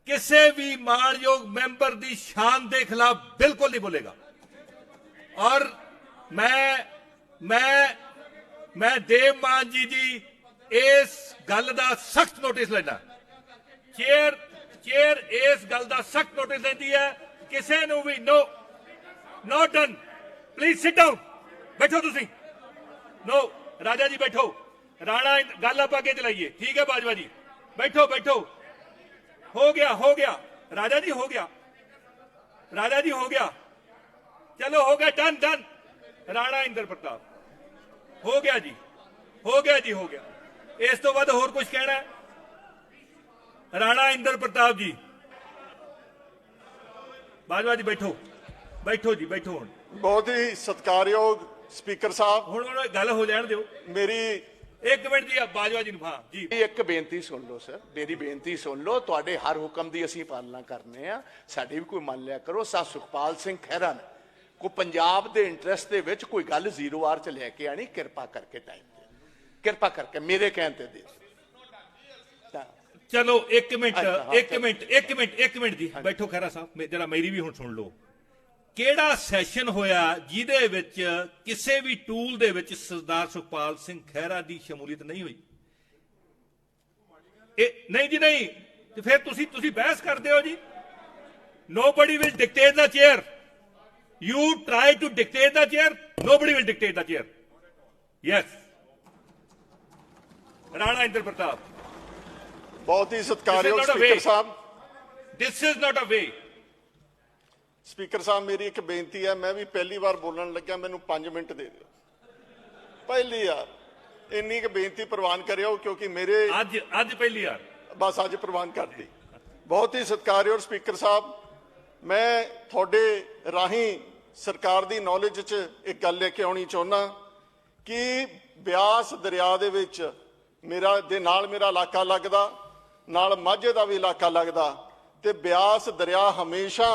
ਕਿਸੇ ਵੀ ਮਾਣਯੋਗ ਮੈਂਬਰ ਦੀ ਸ਼ਾਨ ਦੇ ਖਿਲਾਫ ਬਿਲਕੁਲ ਨਹੀਂ ਬੋਲੇਗਾ। ਔਰ ਮੈਂ ਦੇਵ ਮਾਨ ਜੀ ਦੀ ਇਸ ਗੱਲ ਦਾ ਸਖਤ ਨੋਟਿਸ ਲੈਣਾ। ਚੇਅਰ ਇਸ ਗੱਲ ਦਾ ਸਖਤ ਨੋਟਿਸ ਲੈਂਦੀ ਹੈ, ਕਿਸੇ ਨੂੰ ਵੀ ਨੋ ਡਨ, ਪਲੀਜ਼ ਸਿਟ ਡਾਊਨ, ਬੈਠੋ ਤੁਸੀਂ। ਨੋ ਰਾਜਾ ਜੀ ਬੈਠੋ, ਰਾਣਾ ਗੱਲ ਆਪਾਂ ਅੱਗੇ ਚਲਾਈਏ, ਠੀਕ ਹੈ ਬਾਜਵਾ ਜੀ, ਬੈਠੋ ਬੈਠੋ। ਹੋ ਗਿਆ ਰਾਜਾ ਜੀ, ਹੋ ਗਿਆ ਰਾਜਾ ਜੀ, ਹੋ ਗਿਆ, ਚਲੋ ਹੋ ਗਿਆ, ਡਨ। ਰਾਣਾ ਇੰਦਰ ਪ੍ਰਤਾਪ, ਹੋ ਗਿਆ ਜੀ, ਹੋ ਗਿਆ ਜੀ, ਹੋ ਗਿਆ। ਇਸ ਤੋਂ ਬਾਅਦ ਹੋਰ ਕੁਝ ਕਹਿਣਾ ਹੈ? ਰਾਣਾ ਇੰਦਰ ਪ੍ਰਤਾਪ ਜੀ, ਬਾਜਵਾ ਜੀ ਬੈਠੋ, ਬੈਠੋ ਜੀ, ਬੈਠੋ। ਹੁਣ ਬਹੁਤ ਹੀ ਸਤਿਕਾਰਯੋਗ ਸਪੀਕਰ ਸਾਹਿਬ, ਹੁਣ ਗੱਲ ਹੋ ਜਾਣ ਦਿਓ। ਮੇਰੀ ਇੱਕ ਮਿੰਟ ਜੀ, ਬਾਜਵਾ ਜੀ ਨੂੰ। ਹਾਂ ਜੀ, ਇੱਕ ਬੇਨਤੀ ਸੁਣ ਲਓ ਸਰ, ਮੇਰੀ ਬੇਨਤੀ ਸੁਣ ਲਓ। ਤੁਹਾਡੇ ਹਰ ਹੁਕਮ ਦੀ ਅਸੀਂ ਪਾਲਣਾ ਕਰਨੇ ਆ, ਸਾਡੀ ਵੀ ਕੋਈ ਮੰਨ ਲਿਆ ਕਰੋ। ਸੁਖਪਾਲ ਸਿੰਘ ਖਹਿਰਾ ਨੇ ਕੋਈ ਪੰਜਾਬ ਦੇ ਇੰਟਰਸਟ ਦੇ ਵਿੱਚ ਕੋਈ ਗੱਲ 0R 'ਚ ਲੈ ਕੇ ਆਣੀ, ਕਿਰਪਾ ਕਰਕੇ ਟਾਈਮ ਦੇ, ਕਿਰਪਾ ਕਰਕੇ ਮੇਰੇ ਕਹਿਣ ਤੇ ਦੇ। ਚਲੋ ਇੱਕ ਮਿੰਟ ਜੀ, ਬੈਠੋ ਖਹਿਰਾ ਸਾਹਿਬ, ਜਰਾ ਮੇਰੀ ਵੀ ਹੁਣ ਸੁਣ ਲਓ। ਕਿਹੜਾ ਸੈਸ਼ਨ ਹੋਇਆ ਜਿਹਦੇ ਵਿੱਚ ਕਿਸੇ ਵੀ ਟੂਲ ਦੇ ਵਿੱਚ ਸਰਦਾਰ ਸੁਖਪਾਲ ਸਿੰਘ ਖਹਿਰਾ ਦੀ ਸ਼ਮੂਲੀਅਤ ਨਹੀਂ ਹੋਈ? ਇਹ ਨਹੀਂ ਜੀ, ਨਹੀਂ। ਤੇ ਫਿਰ ਤੁਸੀਂ ਬਹਿਸ ਕਰਦੇ ਹੋ ਜੀ। Nobody will dictate the chair. You try to dictate the chair, nobody will dictate the chair. Yes. Rana Indra Pratap. ਬਹੁਤ ਹੀ ਸਤਿਕਾਰਯੋਗ This is not a speaker way. Sahib, This is not a way. Speaker ਸਾਹਿਬ ਮੇਰੀ ਇੱਕ ਬੇਨਤੀ ਹੈ, ਮੈਂ ਵੀ ਪਹਿਲੀ ਵਾਰ ਬੋਲਣ ਲੱਗਿਆ, ਮੈਨੂੰ 5 ਮਿੰਟ ਦੇ ਦਿਓ ਪਹਿਲੀ ਵਾਰ, ਇੰਨੀ ਕੁ ਬੇਨਤੀ ਪ੍ਰਵਾਨ ਕਰਿਓ ਕਿਉਂਕਿ ਮੇਰੇ ਅੱਜ ਪਹਿਲੀ ਵਾਰ ਬਸ ਅੱਜ ਪ੍ਰਵਾਨ ਕਰਦੀ। ਬਹੁਤ ਹੀ ਸਤਿਕਾਰਯੋਗ ਸਪੀਕਰ ਸਾਹਿਬ, ਮੈਂ ਤੁਹਾਡੇ ਰਾਹੀਂ ਸਰਕਾਰ ਦੀ ਨੌਲੇਜ 'ਚ ਇੱਕ ਗੱਲ ਲੈ ਕੇ ਆਉਣੀ ਚਾਹੁੰਦਾ ਕਿ ਬਿਆਸ ਦਰਿਆ ਦੇ ਵਿੱਚ ਮੇਰਾ ਇਲਾਕਾ ਲੱਗਦਾ, ਨਾਲ ਮਾਝੇ ਦਾ ਵੀ ਇਲਾਕਾ ਲੱਗਦਾ, ਤੇ ਬਿਆਸ ਦਰਿਆ ਹਮੇਸ਼ਾ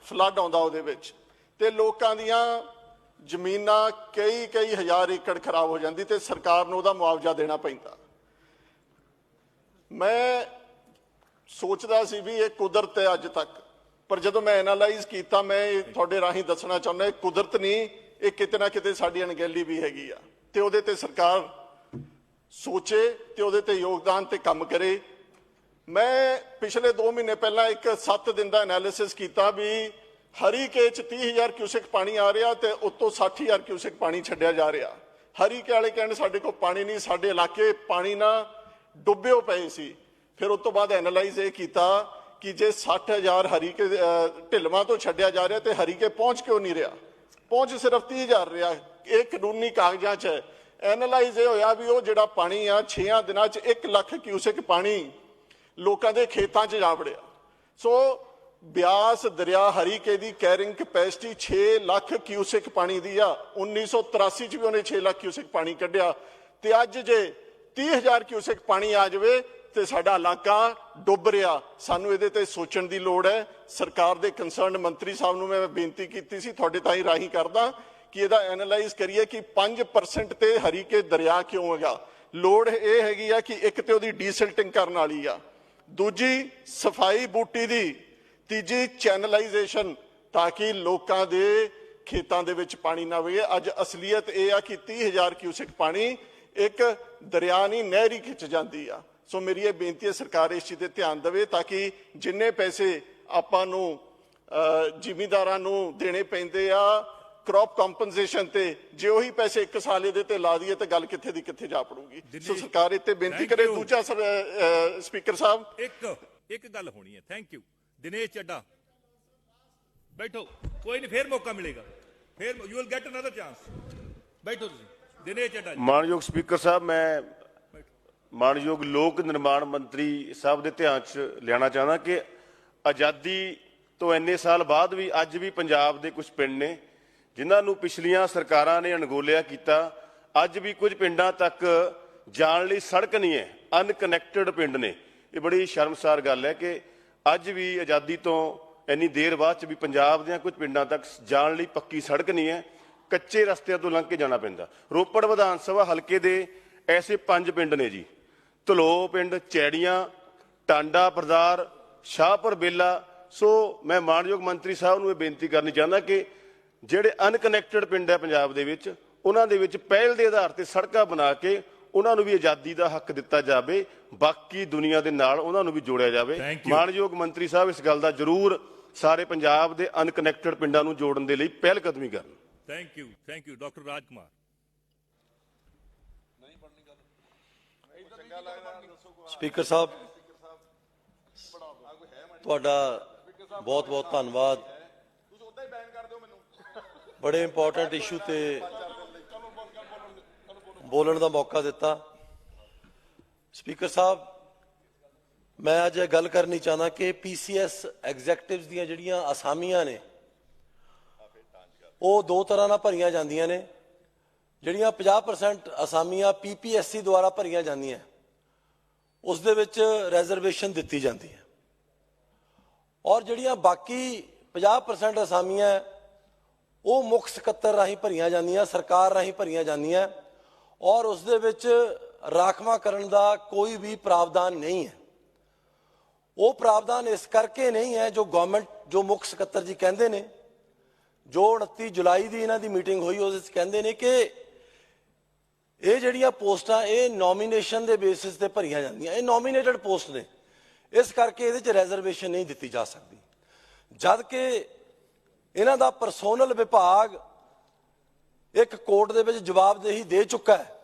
ਫਲੱਡ ਆਉਂਦਾ ਉਹਦੇ ਵਿੱਚ, ਤੇ ਲੋਕਾਂ ਦੀਆਂ ਜ਼ਮੀਨਾਂ ਕਈ ਹਜ਼ਾਰ ਏਕੜ ਖਰਾਬ ਹੋ ਜਾਂਦੀ ਤੇ ਸਰਕਾਰ ਨੂੰ ਉਹਦਾ ਮੁਆਵਜ਼ਾ ਦੇਣਾ ਪੈਂਦਾ। ਮੈਂ ਸੋਚਦਾ ਸੀ ਵੀ ਇਹ ਕੁਦਰਤ ਹੈ ਅੱਜ ਤੱਕ, ਪਰ ਜਦੋਂ ਮੈਂ ਐਨਾਲਾਈਜ਼ ਕੀਤਾ, ਮੈਂ ਤੁਹਾਡੇ ਰਾਹੀਂ ਦੱਸਣਾ ਚਾਹੁੰਦਾ ਇਹ ਕੁਦਰਤ ਨਹੀਂ, ਇਹ ਕਿਤੇ ਨਾ ਕਿਤੇ ਸਾਡੀ ਅਣਗਹਿਲੀ ਵੀ ਹੈਗੀ ਆ, ਤੇ ਉਹਦੇ ਤੇ ਸਰਕਾਰ ਸੋਚੇ ਤੇ ਉਹਦੇ ਤੇ ਯੋਗਦਾਨ ਤੇ ਕੰਮ ਕਰੇ। ਮੈਂ ਪਿਛਲੇ 2 ਮਹੀਨੇ ਪਹਿਲਾਂ ਇੱਕ 7 ਦਿਨ ਦਾ ਐਨਾਲਿਸਿਸ ਕੀਤਾ ਵੀ ਹਰੀਕੇ 'ਚ 30,000 ਕਿਊਸੈਕ ਪਾਣੀ ਆ ਰਿਹਾ ਤੇ ਉੱਤੋਂ 60,000 ਕਿਊਸੈਕ ਪਾਣੀ ਛੱਡਿਆ ਜਾ ਰਿਹਾ। ਹਰੀਕੇ ਵਾਲੇ ਕਹਿਣ ਸਾਡੇ ਕੋਲ ਪਾਣੀ ਨਹੀਂ, ਸਾਡੇ ਇਲਾਕੇ ਪਾਣੀ ਨਾਲ ਡੁੱਬੇ ਪਏ ਸੀ। ਫਿਰ ਉਸ ਤੋਂ ਬਾਅਦ ਐਨਾਲਾਈਜ਼ ਇਹ ਕੀਤਾ ਕਿ ਜੇ 60,000 ਹਰੀਕੇ ਢਿਲਵਾਂ ਤੋਂ ਛੱਡਿਆ ਜਾ ਰਿਹਾ ਤੇ ਹਰੀਕੇ ਪਹੁੰਚ ਕਿਉਂ ਨਹੀਂ ਰਿਹਾ, ਪਹੁੰਚ ਸਿਰਫ 30,000 ਰਿਹਾ। ਇਹ ਕਾਨੂੰਨੀ ਕਾਗਜ਼ਾਂ 'ਚ ਹੈ। ਐਨਾਲਾਈਜ਼ ਇਹ ਹੋਇਆ ਵੀ ਉਹ ਜਿਹੜਾ ਪਾਣੀ ਆ 6 ਦਿਨਾਂ 'ਚ 1 ਲੱਖ ਕਿਊਸੈਕ ਪਾਣੀ ਲੋਕਾਂ ਦੇ ਖੇਤਾਂ 'ਚ ਜਾ ਵੜਿਆ। ਸੋ ਬਿਆਸ ਦਰਿਆ ਹਰੀਕੇ ਦੀ ਕੈਰਿੰਗ ਕੈਪੈਸਿਟੀ 6 ਲੱਖ ਕਿਊਸੈਕ ਪਾਣੀ ਦੀ ਆ। 1983 'ਚ ਵੀ ਉਹਨੇ 6 ਲੱਖ ਕਿਊਸੈਕ ਪਾਣੀ ਕੱਢਿਆ, ਤੇ ਅੱਜ ਜੇ 30,000 ਕਿਊਸੈਕ ਪਾਣੀ ਆ ਜਾਵੇ ਤੇ ਸਾਡਾ ਇਲਾਕਾ ਡੁੱਬ ਰਿਹਾ। ਸਾਨੂੰ ਇਹਦੇ ਤੇ ਸੋਚਣ ਦੀ ਲੋੜ ਹੈ। ਸਰਕਾਰ ਦੇ ਕੰਸਰਨਡ ਮੰਤਰੀ ਸਾਹਿਬ ਨੂੰ ਮੈਂ ਬੇਨਤੀ ਕੀਤੀ ਸੀ, ਤੁਹਾਡੇ ਤਾਈਂ ਰਾਹੀਂ ਕਰਦਾ ਕਿ ਇਹਦਾ ਐਨਾਲਾਈਜ਼ ਕਰੀਏ ਕਿ 5% ਤੇ ਹਰੀਕੇ ਦਰਿਆ ਕਿਉਂ ਹੈਗਾ। ਲੋੜ ਇਹ ਹੈਗੀ ਆ ਕਿ ਇੱਕ ਤੇ ਉਹਦੀ ਡੀਸਿਲਟਿੰਗ ਕਰਨ ਵਾਲੀ ਆ, ਦੂਜੀ ਸਫਾਈ ਬੂਟੀ ਦੀ, ਤੀਜੀ ਚੈਨਲਾਈਜੇਸ਼ਨ, ਤਾਂ ਕਿ ਲੋਕਾਂ ਦੇ ਖੇਤਾਂ ਦੇ ਵਿੱਚ ਪਾਣੀ ਨਾ ਵਗੇ। ਅੱਜ ਅਸਲੀਅਤ ਇਹ ਆ ਕਿ 30,000 ਕਿਊਸੈਕ ਪਾਣੀ ਇੱਕ ਦਰਿਆ ਨਹੀਂ ਨਹਿਰ ਹੀ ਖਿੱਚ ਜਾਂਦੀ ਆ। ਸੋ ਮੇਰੀ ਇਹ ਬੇਨਤੀ ਹੈ ਸਰਕਾਰ ਇਸ ਚੀਜ਼ ਤੇ ਧਿਆਨ ਦੇਵੇ ਤਾਂ ਕਿ ਜਿੰਨੇ ਪੈਸੇ ਆਪਾਂ ਨੂੰ ਜ਼ਿਮੀਂਦਾਰਾਂ ਨੂੰ ਦੇਣੇ ਪੈਂਦੇ ਆ ਕ੍ਰੌਪ ਕੰਪਨਸੇਸ਼ਨ ਤੇ, ਜੇ ਉਹੀ ਪੈਸੇ 1 ਸਾਲ ਇਹਦੇ ਤੇ ਲਾ ਦਈਏ ਤਾਂ ਗੱਲ ਕਿੱਥੇ ਦੀ ਕਿੱਥੇ ਜਾ ਪੜੂਗੀ। ਸੋ ਸਰਕਾਰ ਇੱਥੇ ਬੇਨਤੀ ਕਰੇ। ਦੂਜਾ ਸਪੀਕਰ ਸਾਹਿਬ, ਇੱਕ ਗੱਲ ਹੋਣੀ ਹੈ। ਥੈਂਕ ਯੂ ਦਿਨੇਸ਼ ਚੱਡਾ, ਬੈਠੋ, ਕੋਈ ਨਹੀਂ, ਫੇਰ ਮੌਕਾ ਮਿਲੇਗਾ, ਫੇਰ you will get another chance. ਬੈਠੋ ਤੁਸੀਂ, ਦਿਨੇਸ਼ ਚੱਡਾ। ਮਾਨਯੋਗ ਸਪੀਕਰ ਸਾਹਿਬ, ਮੈਂ ਮਾਨਯੋਗ ਲੋਕ ਨਿਰਮਾਣ ਮੰਤਰੀ ਸਾਹਿਬ ਦੇ ਧਿਆਨ 'ਚ ਲਿਆਉਣਾ ਚਾਹੁੰਦਾ ਕਿ ਆਜ਼ਾਦੀ ਤੋਂ ਇੰਨੇ ਸਾਲ ਬਾਅਦ ਵੀ ਅੱਜ ਵੀ ਪੰਜਾਬ ਦੇ ਕੁਝ ਪਿੰਡ ਨੇ ਜਿਨ੍ਹਾਂ ਨੂੰ ਪਿਛਲੀਆਂ ਸਰਕਾਰਾਂ ਨੇ ਅਣਗੌਲਿਆ ਕੀਤਾ। ਅੱਜ ਵੀ ਕੁਝ ਪਿੰਡਾਂ ਤੱਕ ਜਾਣ ਲਈ ਸੜਕ ਨਹੀਂ ਹੈ, ਅਨਕਨੈਕਟਡ ਪਿੰਡ ਨੇ। ਇਹ ਬੜੀ ਸ਼ਰਮਸਾਰ ਗੱਲ ਹੈ ਕਿ ਅੱਜ ਵੀ ਆਜ਼ਾਦੀ ਤੋਂ ਇੰਨੀ ਦੇਰ ਬਾਅਦ 'ਚ ਵੀ ਪੰਜਾਬ ਦੀਆਂ ਕੁਝ ਪਿੰਡਾਂ ਤੱਕ ਜਾਣ ਲਈ ਪੱਕੀ ਸੜਕ ਨਹੀਂ ਹੈ, ਕੱਚੇ ਰਸਤਿਆਂ ਤੋਂ ਲੰਘ ਕੇ ਜਾਣਾ ਪੈਂਦਾ। ਰੋਪੜ ਵਿਧਾਨ ਸਭਾ ਹਲਕੇ ਦੇ ਐਸੇ 5 ਪਿੰਡ ਨੇ ਜੀ, ਧਲੋ ਪਿੰਡ, ਚੈੜੀਆਂ, ਟਾਂਡਾ ਬਰਦਾਰ, ਸ਼ਾਹਪੁਰ ਬੇਲਾ। ਸੋ ਮੈਂ ਮਾਨਯੋਗ ਮੰਤਰੀ ਸਾਹਿਬ ਨੂੰ ਇਹ ਬੇਨਤੀ ਕਰਨੀ ਚਾਹੁੰਦਾ ਕਿ ਜਿਹੜੇ ਅਨਕਨੈਕਟਡ ਪਿੰਡ ਹੈ ਪੰਜਾਬ ਦੇ ਵਿੱਚ, ਉਹਨਾਂ ਦੇ ਵਿੱਚ ਪਹਿਲ ਦੇ ਆਧਾਰ ਤੇ ਸੜਕਾਂ ਬਣਾ ਕੇ ਉਹਨਾਂ ਨੂੰ ਵੀ ਆਜ਼ਾਦੀ ਦਾ ਹੱਕ ਦਿੱਤਾ ਜਾਵੇ, ਬਾਕੀ ਦੁਨੀਆ ਦੇ ਨਾਲ ਉਹਨਾਂ ਨੂੰ ਵੀ ਜੋੜਿਆ ਜਾਵੇ। ਮਾਨਯੋਗ ਮੰਤਰੀ ਸਾਹਿਬ ਇਸ ਗੱਲ ਦਾ ਜ਼ਰੂਰ ਸਾਰੇ ਪੰਜਾਬ ਦੇ ਅਨਕਨੈਕਟਡ ਪਿੰਡਾਂ ਨੂੰ ਜੋੜਨ ਦੇ ਲਈ ਪਹਿਲ ਕਦਮੀ ਕਰਨ। Thank you doctor Raj Kumar. Speaker sahib, ਤੁਹਾਡਾ ਬਹੁਤ ਬਹੁਤ ਧੰਨਵਾਦ। ਬੜੇ ਇੰਪੋਰਟੈਂਟ ਇਸ਼ੂ ਤੇ ਬੋਲਣ ਦਾ ਮੌਕਾ ਦਿੱਤਾ। ਸਪੀਕਰ ਸਾਹਿਬ, ਮੈਂ ਅੱਜ ਇਹ ਗੱਲ ਕਰਨੀ ਚਾਹੁੰਦਾ ਕਿ ਪੀਸੀਐਸ ਐਗਜ਼ੈਕਟਿਵਸ ਦੀਆਂ ਜਿਹੜੀਆਂ ਅਸਾਮੀਆਂ ਨੇ ਉਹ 2 ਤਰ੍ਹਾਂ ਨਾਲ ਭਰੀਆਂ ਜਾਂਦੀਆਂ ਨੇ। ਜਿਹੜੀਆਂ 50% ਅਸਾਮੀਆਂ ਪੀਪੀਐਸਸੀ ਦੁਆਰਾ ਭਰੀਆਂ ਜਾਂਦੀਆਂ, ਉਸ ਦੇ ਵਿੱਚ ਰਿਜ਼ਰਵੇਸ਼ਨ ਦਿੱਤੀ ਜਾਂਦੀ ਹੈ, ਔਰ ਜਿਹੜੀਆਂ ਬਾਕੀ 50% ਅਸਾਮੀਆਂ ਉਹ ਮੁੱਖ ਸਕੱਤਰ ਰਾਹੀਂ ਭਰੀਆਂ ਜਾਂਦੀਆਂ, ਸਰਕਾਰ ਰਾਹੀਂ ਭਰੀਆਂ ਜਾਂਦੀਆਂ, ਔਰ ਉਸ ਦੇ ਵਿੱਚ ਰਾਖਵਾਂਕਰਨ ਦਾ ਕੋਈ ਵੀ ਪ੍ਰਾਵਧਾਨ ਨਹੀਂ ਹੈ। ਉਹ ਪ੍ਰਾਵਧਾਨ ਇਸ ਕਰਕੇ ਨਹੀਂ ਹੈ ਜੋ ਗਵਰਨਮੈਂਟ, ਜੋ ਮੁੱਖ ਸਕੱਤਰ ਜੀ ਕਹਿੰਦੇ ਨੇ ਜੋ 29 ਜੁਲਾਈ ਦੀ ਇਹਨਾਂ ਦੀ ਮੀਟਿੰਗ ਹੋਈ ਉਹਦੇ ਵਿੱਚ ਕਹਿੰਦੇ ਨੇ ਕਿ ਇਹ ਜਿਹੜੀਆਂ ਪੋਸਟਾਂ ਇਹ ਨੋਮੀਨੇਸ਼ਨ ਦੇ ਬੇਸਿਸ ਤੇ ਭਰੀਆਂ ਜਾਂਦੀਆਂ, ਇਹ ਨੋਮੀਨੇਟਡ ਪੋਸਟ ਨੇ, ਇਸ ਕਰਕੇ ਇਹਦੇ 'ਚ ਰਿਜ਼ਰਵੇਸ਼ਨ ਨਹੀਂ ਦਿੱਤੀ ਜਾ ਸਕਦੀ। ਜਦ ਕਿ ਇਹਨਾਂ ਦਾ ਪਰਸੋਨਲ ਵਿਭਾਗ ਇੱਕ ਕੋਰਟ ਦੇ ਵਿੱਚ ਜਵਾਬਦੇਹੀ ਦੇ ਚੁੱਕਾ ਹੈ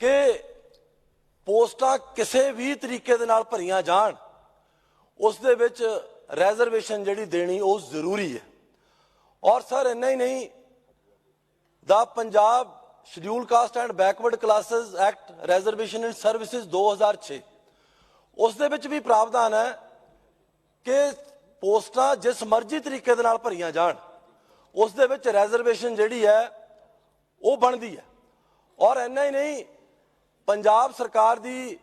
ਕਿ ਪੋਸਟਾਂ ਕਿਸੇ ਵੀ ਤਰੀਕੇ ਦੇ ਨਾਲ ਭਰੀਆਂ ਜਾਣ, ਉਸ ਦੇ ਵਿੱਚ ਰਿਜ਼ਰਵੇਸ਼ਨ ਜਿਹੜੀ ਦੇਣੀ ਉਹ ਜ਼ਰੂਰੀ ਹੈ। ਔਰ ਸਰ ਇੰਨਾ ਹੀ ਨਹੀਂ, the Punjab scheduled caste and backward classes act reservation and services 2006 ਉਸ ਦੇ ਵਿੱਚ ਵੀ ਪ੍ਰਾਵਧਾਨ ਹੈ ਕਿ ਪੋਸਟਾਂ ਜਿਸ ਮਰਜ਼ੀ ਤਰੀਕੇ ਦੇ ਨਾਲ ਭਰੀਆਂ ਜਾਣ, ਉਸ ਦੇ ਵਿੱਚ ਰਿਜ਼ਰਵੇਸ਼ਨ ਜਿਹੜੀ ਹੈ ਉਹ ਬਣਦੀ ਹੈ। ਔਰ ਇੰਨਾ ਹੀ ਨਹੀਂ, ਪੰਜਾਬ ਸਰਕਾਰ ਦੀ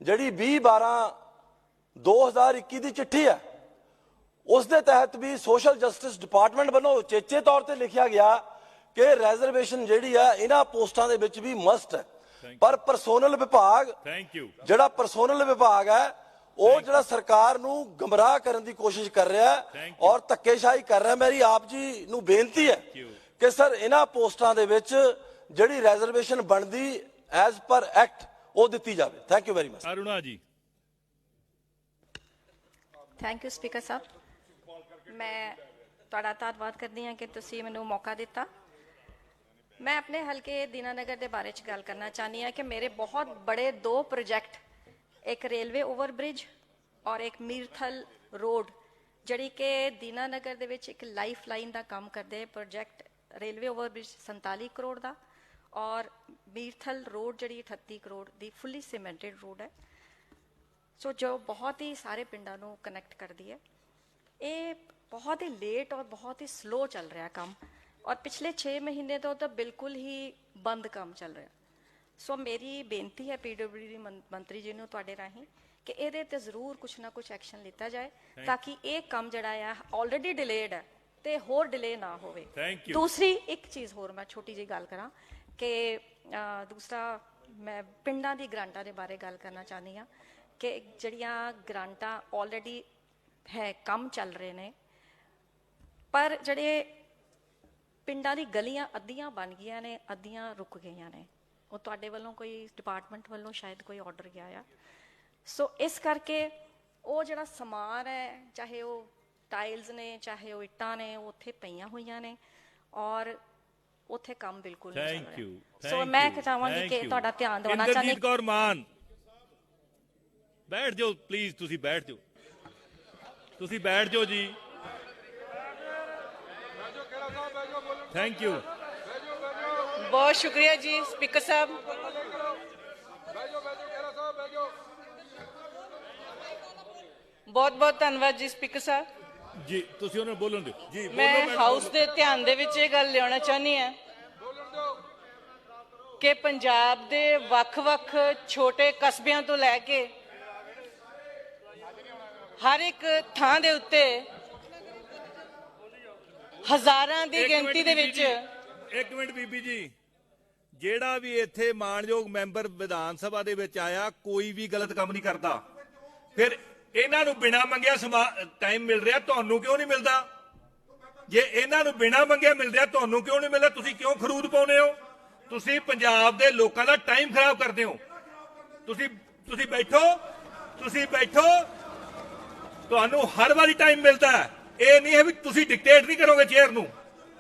ਜਿਹੜੀ 20/12/2021 ਦੀ ਚਿੱਠੀ ਹੈ ਉਸ ਦੇ ਤਹਿਤ ਵੀ ਸੋਸ਼ਲ ਜਸਟਿਸ ਡਿਪਾਰਟਮੈਂਟ ਵੱਲੋਂ ਚੇਚੇ ਤੌਰ ਤੇ ਲਿਖਿਆ ਗਿਆ ਕਿ ਰਿਜ਼ਰਵੇਸ਼ਨ ਜਿਹੜੀ ਹੈ ਇਹਨਾਂ ਪੋਸਟਾਂ ਦੇ ਵਿੱਚ ਵੀ ਮਸਟ ਹੈ। ਪਰ ਪਰਸੋਨਲ ਵਿਭਾਗ, ਜਿਹੜਾ ਪਰਸੋਨਲ ਵਿਭਾਗ ਹੈ ਉਹ ਜਿਹੜਾ ਸਰਕਾਰ ਨੂੰ ਗਮਰਾਹ ਕਰਨ ਦੀ ਕੋਸ਼ਿਸ਼ ਕਰ ਰਿਹਾ ਹੈ ਔਰ ਧੱਕੇਸ਼ਾਹੀ ਕਰ ਰਿਹਾ। ਮੇਰੀ ਆਪ ਜੀ ਨੂੰ ਬੇਨਤੀ ਹੈ ਕਿ ਸਰ ਇਹਨਾਂ ਪੋਸਟਾਂ ਦੇ ਵਿੱਚ ਜਿਹੜੀ ਰਿਜ਼ਰਵੇਸ਼ਨ ਬਣਦੀ ਐਜ਼ ਪਰ ਐਕਟ ਉਹ ਦਿੱਤੀ ਜਾਵੇ। Thank you very much. Aruna ji. Thank you speaker ਸਾਹਿਬ, ਮੈਂ ਤੁਹਾਡਾ ਧੰਨਵਾਦ ਕਰਦੀ ਹਾਂ ਕਿ ਤੁਸੀਂ ਮੈਨੂੰ ਮੌਕਾ ਦਿੱਤਾ। ਮੈਂ ਆਪਣੇ ਹਲਕੇ ਦੀਨਾਨਗਰ ਦੇ ਬਾਰੇ 'ਚ ਗੱਲ ਕਰਨਾ ਚਾਹੁੰਦੀ ਹਾਂ ਕਿ ਮੇਰੇ ਬਹੁਤ ਬੜੇ 2 ਪ੍ਰੋਜੈਕਟ, ਇੱਕ ਰੇਲਵੇ ਓਵਰਬ੍ਰਿਜ ਔਰ ਇੱਕ ਮੀਰਥਲ ਰੋਡ, ਜਿਹੜੀ ਕਿ ਦੀਨਾਨਗਰ ਦੇ ਵਿੱਚ ਇੱਕ ਲਾਈਫ ਲਾਈਨ ਦਾ ਕੰਮ ਕਰਦੇ ਪ੍ਰੋਜੈਕਟ। ਰੇਲਵੇ ਓਵਰਬ੍ਰਿਜ 47 ਕਰੋੜ ਦਾ ਔਰ ਮੀਰਥਲ ਰੋਡ ਜਿਹੜੀ 38 ਕਰੋੜ ਦੀ ਫੁੱਲੀ ਸੀਮੈਂਟਡ ਰੋਡ ਹੈ, ਸੋ ਜੋ ਬਹੁਤ ਹੀ ਸਾਰੇ ਪਿੰਡਾਂ ਨੂੰ ਕਨੈਕਟ ਕਰਦੀ ਹੈ। ਇਹ ਬਹੁਤ ਹੀ ਲੇਟ ਔਰ ਬਹੁਤ ਹੀ ਸਲੋ ਚੱਲ ਰਿਹਾ ਕੰਮ, ਔਰ ਪਿਛਲੇ 6 ਮਹੀਨੇ ਤੋਂ ਤਾਂ ਬਿਲਕੁਲ ਹੀ ਬੰਦ ਕੰਮ ਚੱਲ ਰਿਹਾ। ਸੋ ਮੇਰੀ ਬੇਨਤੀ ਹੈ PWD ਮੰਤਰੀ ਜੀ ਨੂੰ ਤੁਹਾਡੇ ਰਾਹੀਂ ਕਿ ਇਹਦੇ ਤੇ ਜ਼ਰੂਰ ਕੁਛ ਨਾ ਕੁਛ ਐਕਸ਼ਨ ਲਿੱਤਾ ਜਾਏ ਤਾਂ ਕਿ ਇਹ ਕੰਮ ਜਿਹੜਾ ਆ ਆਲਰੇਡੀ ਡਿਲੇਡ ਹੈ ਤੇ ਹੋਰ ਡਿਲੇ ਨਾ ਹੋਵੇ। ਦੂਸਰੀ ਇੱਕ ਚੀਜ਼ ਹੋਰ ਮੈਂ ਛੋਟੀ ਜਿਹੀ ਗੱਲ ਕਰਾਂ ਕਿ ਦੂਸਰਾ ਮੈਂ ਪਿੰਡਾਂ ਦੀ ਗ੍ਰਾਂਟਾਂ ਦੇ ਬਾਰੇ ਗੱਲ ਕਰਨਾ ਚਾਹੁੰਦੀ ਹਾਂ ਕਿ ਜਿਹੜੀਆਂ ਗ੍ਰਾਂਟਾਂ ਆਲਰੇਡੀ ਹੈ ਕੰਮ ਚੱਲ ਰਹੇ ਨੇ, ਪਰ ਜਿਹੜੇ ਪਿੰਡਾਂ ਦੀ ਗਲੀਆਂ ਅੱਧੀਆਂ ਬਣ ਗਈਆਂ ਨੇ, ਅੱਧੀਆਂ ਰੁਕ ਗਈਆਂ ਨੇ, ਉਹ ਤੁਹਾਡੇ ਵੱਲੋਂ ਕੋਈ ਡਿਪਾਰਟਮੈਂਟ ਵੱਲੋਂ ਸ਼ਾਇਦ ਕੋਈ ਆਰਡਰ ਗਿਆ ਆ। ਸੋ ਇਸ ਕਰਕੇ ਉਹ ਜਿਹੜਾ ਸਮਾਨ ਹੈ, ਚਾਹੇ ਉਹ ਟਾਈਲਸ ਨੇ ਚਾਹੇ ਉਹ ਇੱਟਾਂ ਨੇ, ਉਹ ਉੱਥੇ ਪਈਆਂ ਹੋਈਆਂ ਨੇ ਔਰ ਉੱਥੇ ਕੰਮ ਬਿਲਕੁਲ ਨਹੀਂ ਚੱਲ ਰਿਹਾ। ਸੋ ਮੈਂ ਚਾਹਾਂਗੀ ਕਿ ਤੁਹਾਡਾ ਧਿਆਨ ਦਿਵਾਉਣਾ ਚਾਹੁੰਦੀ। ਇੰਦਰਜੀਤ ਕੌਰ ਮਾਨ, ਬੈਠ ਜਾਓ ਪਲੀਜ਼, ਤੁਸੀਂ ਬੈਠ ਜਾਓ, ਤੁਸੀਂ ਬੈਠ ਜਾਓ ਜੀ। Thank you. ਬਹੁਤ ਸ਼ੁਕਰੀਆ ਜੀ ਸਪੀਕਰ ਸਾਹਿਬ। ਬਹੁਤ ਬਹੁਤ ਧੰਨਵਾਦ ਜੀ ਸਪੀਕਰ ਸਾਹਿਬ ਜੀ, ਤੁਸੀਂ ਉਹਨਾਂ ਨੂੰ ਬੋਲਣ ਦਿਓ ਜੀ। ਮੈਂ ਹਾਊਸ ਦੇ ਧਿਆਨ ਦੇ ਵਿੱਚ ਇਹ ਗੱਲ ਲਿਆਉਣਾ ਚਾਹੁੰਦੀ ਹਾਂ ਕਿ ਪੰਜਾਬ ਦੇ ਵੱਖ-ਵੱਖ ਛੋਟੇ ਕਸਬਿਆਂ ਤੋਂ ਲੈ ਕੇ ਹਰ ਇੱਕ ਥਾਂ ਦੇ ਉੱਤੇ ਹਜ਼ਾਰਾਂ ਦੀ ਗਿਣਤੀ ਦੇ ਵਿੱਚ। ਇੱਕ ਮਿੰਟ ਬੀਬੀ ਜੀ, ਜਿਹੜਾ ਵੀ ਇੱਥੇ ਮਾਨਯੋਗ ਮੈਂਬਰ ਵਿਧਾਨ ਸਭਾ ਦੇ ਵਿੱਚ ਆਇਆ ਕੋਈ ਵੀ ਗਲਤ ਕੰਮ ਨਹੀਂ ਕਰਦਾ। ਫਿਰ ਇਹਨਾਂ ਨੂੰ ਬਿਨਾਂ ਮੰਗਿਆ ਟਾਈਮ ਮਿਲ ਰਿਹਾ, ਤੁਹਾਨੂੰ ਕਿਉਂ ਨਹੀਂ ਮਿਲਦਾ? ਜੇ ਇਹਨਾਂ ਨੂੰ ਬਿਨਾਂ ਮੰਗਿਆ ਮਿਲ ਰਿਹਾ, ਤੁਹਾਨੂੰ ਕਿਉਂ ਨਹੀਂ ਮਿਲਦਾ? ਤੁਸੀਂ ਕਿਉਂ ਖਰੂਦ ਪਾਉਂਦੇ ਹੋ? ਤੁਸੀਂ ਪੰਜਾਬ ਦੇ ਲੋਕਾਂ ਦਾ ਟਾਈਮ ਖਰਾਬ ਕਰਦੇ ਹੋ। ਤੁਸੀਂ ਬੈਠੋ, ਤੁਸੀਂ ਬੈਠੋ, ਤੁਹਾਨੂੰ ਹਰ ਵਾਰੀ ਟਾਈਮ ਮਿਲਦਾ ਹੈ। ਇਹ ਨਹੀਂ ਹੈ ਵੀ ਤੁਸੀਂ ਡਿਕਟੇਟ ਨਹੀਂ ਕਰੋਗੇ ਚੇਅਰ ਨੂੰ।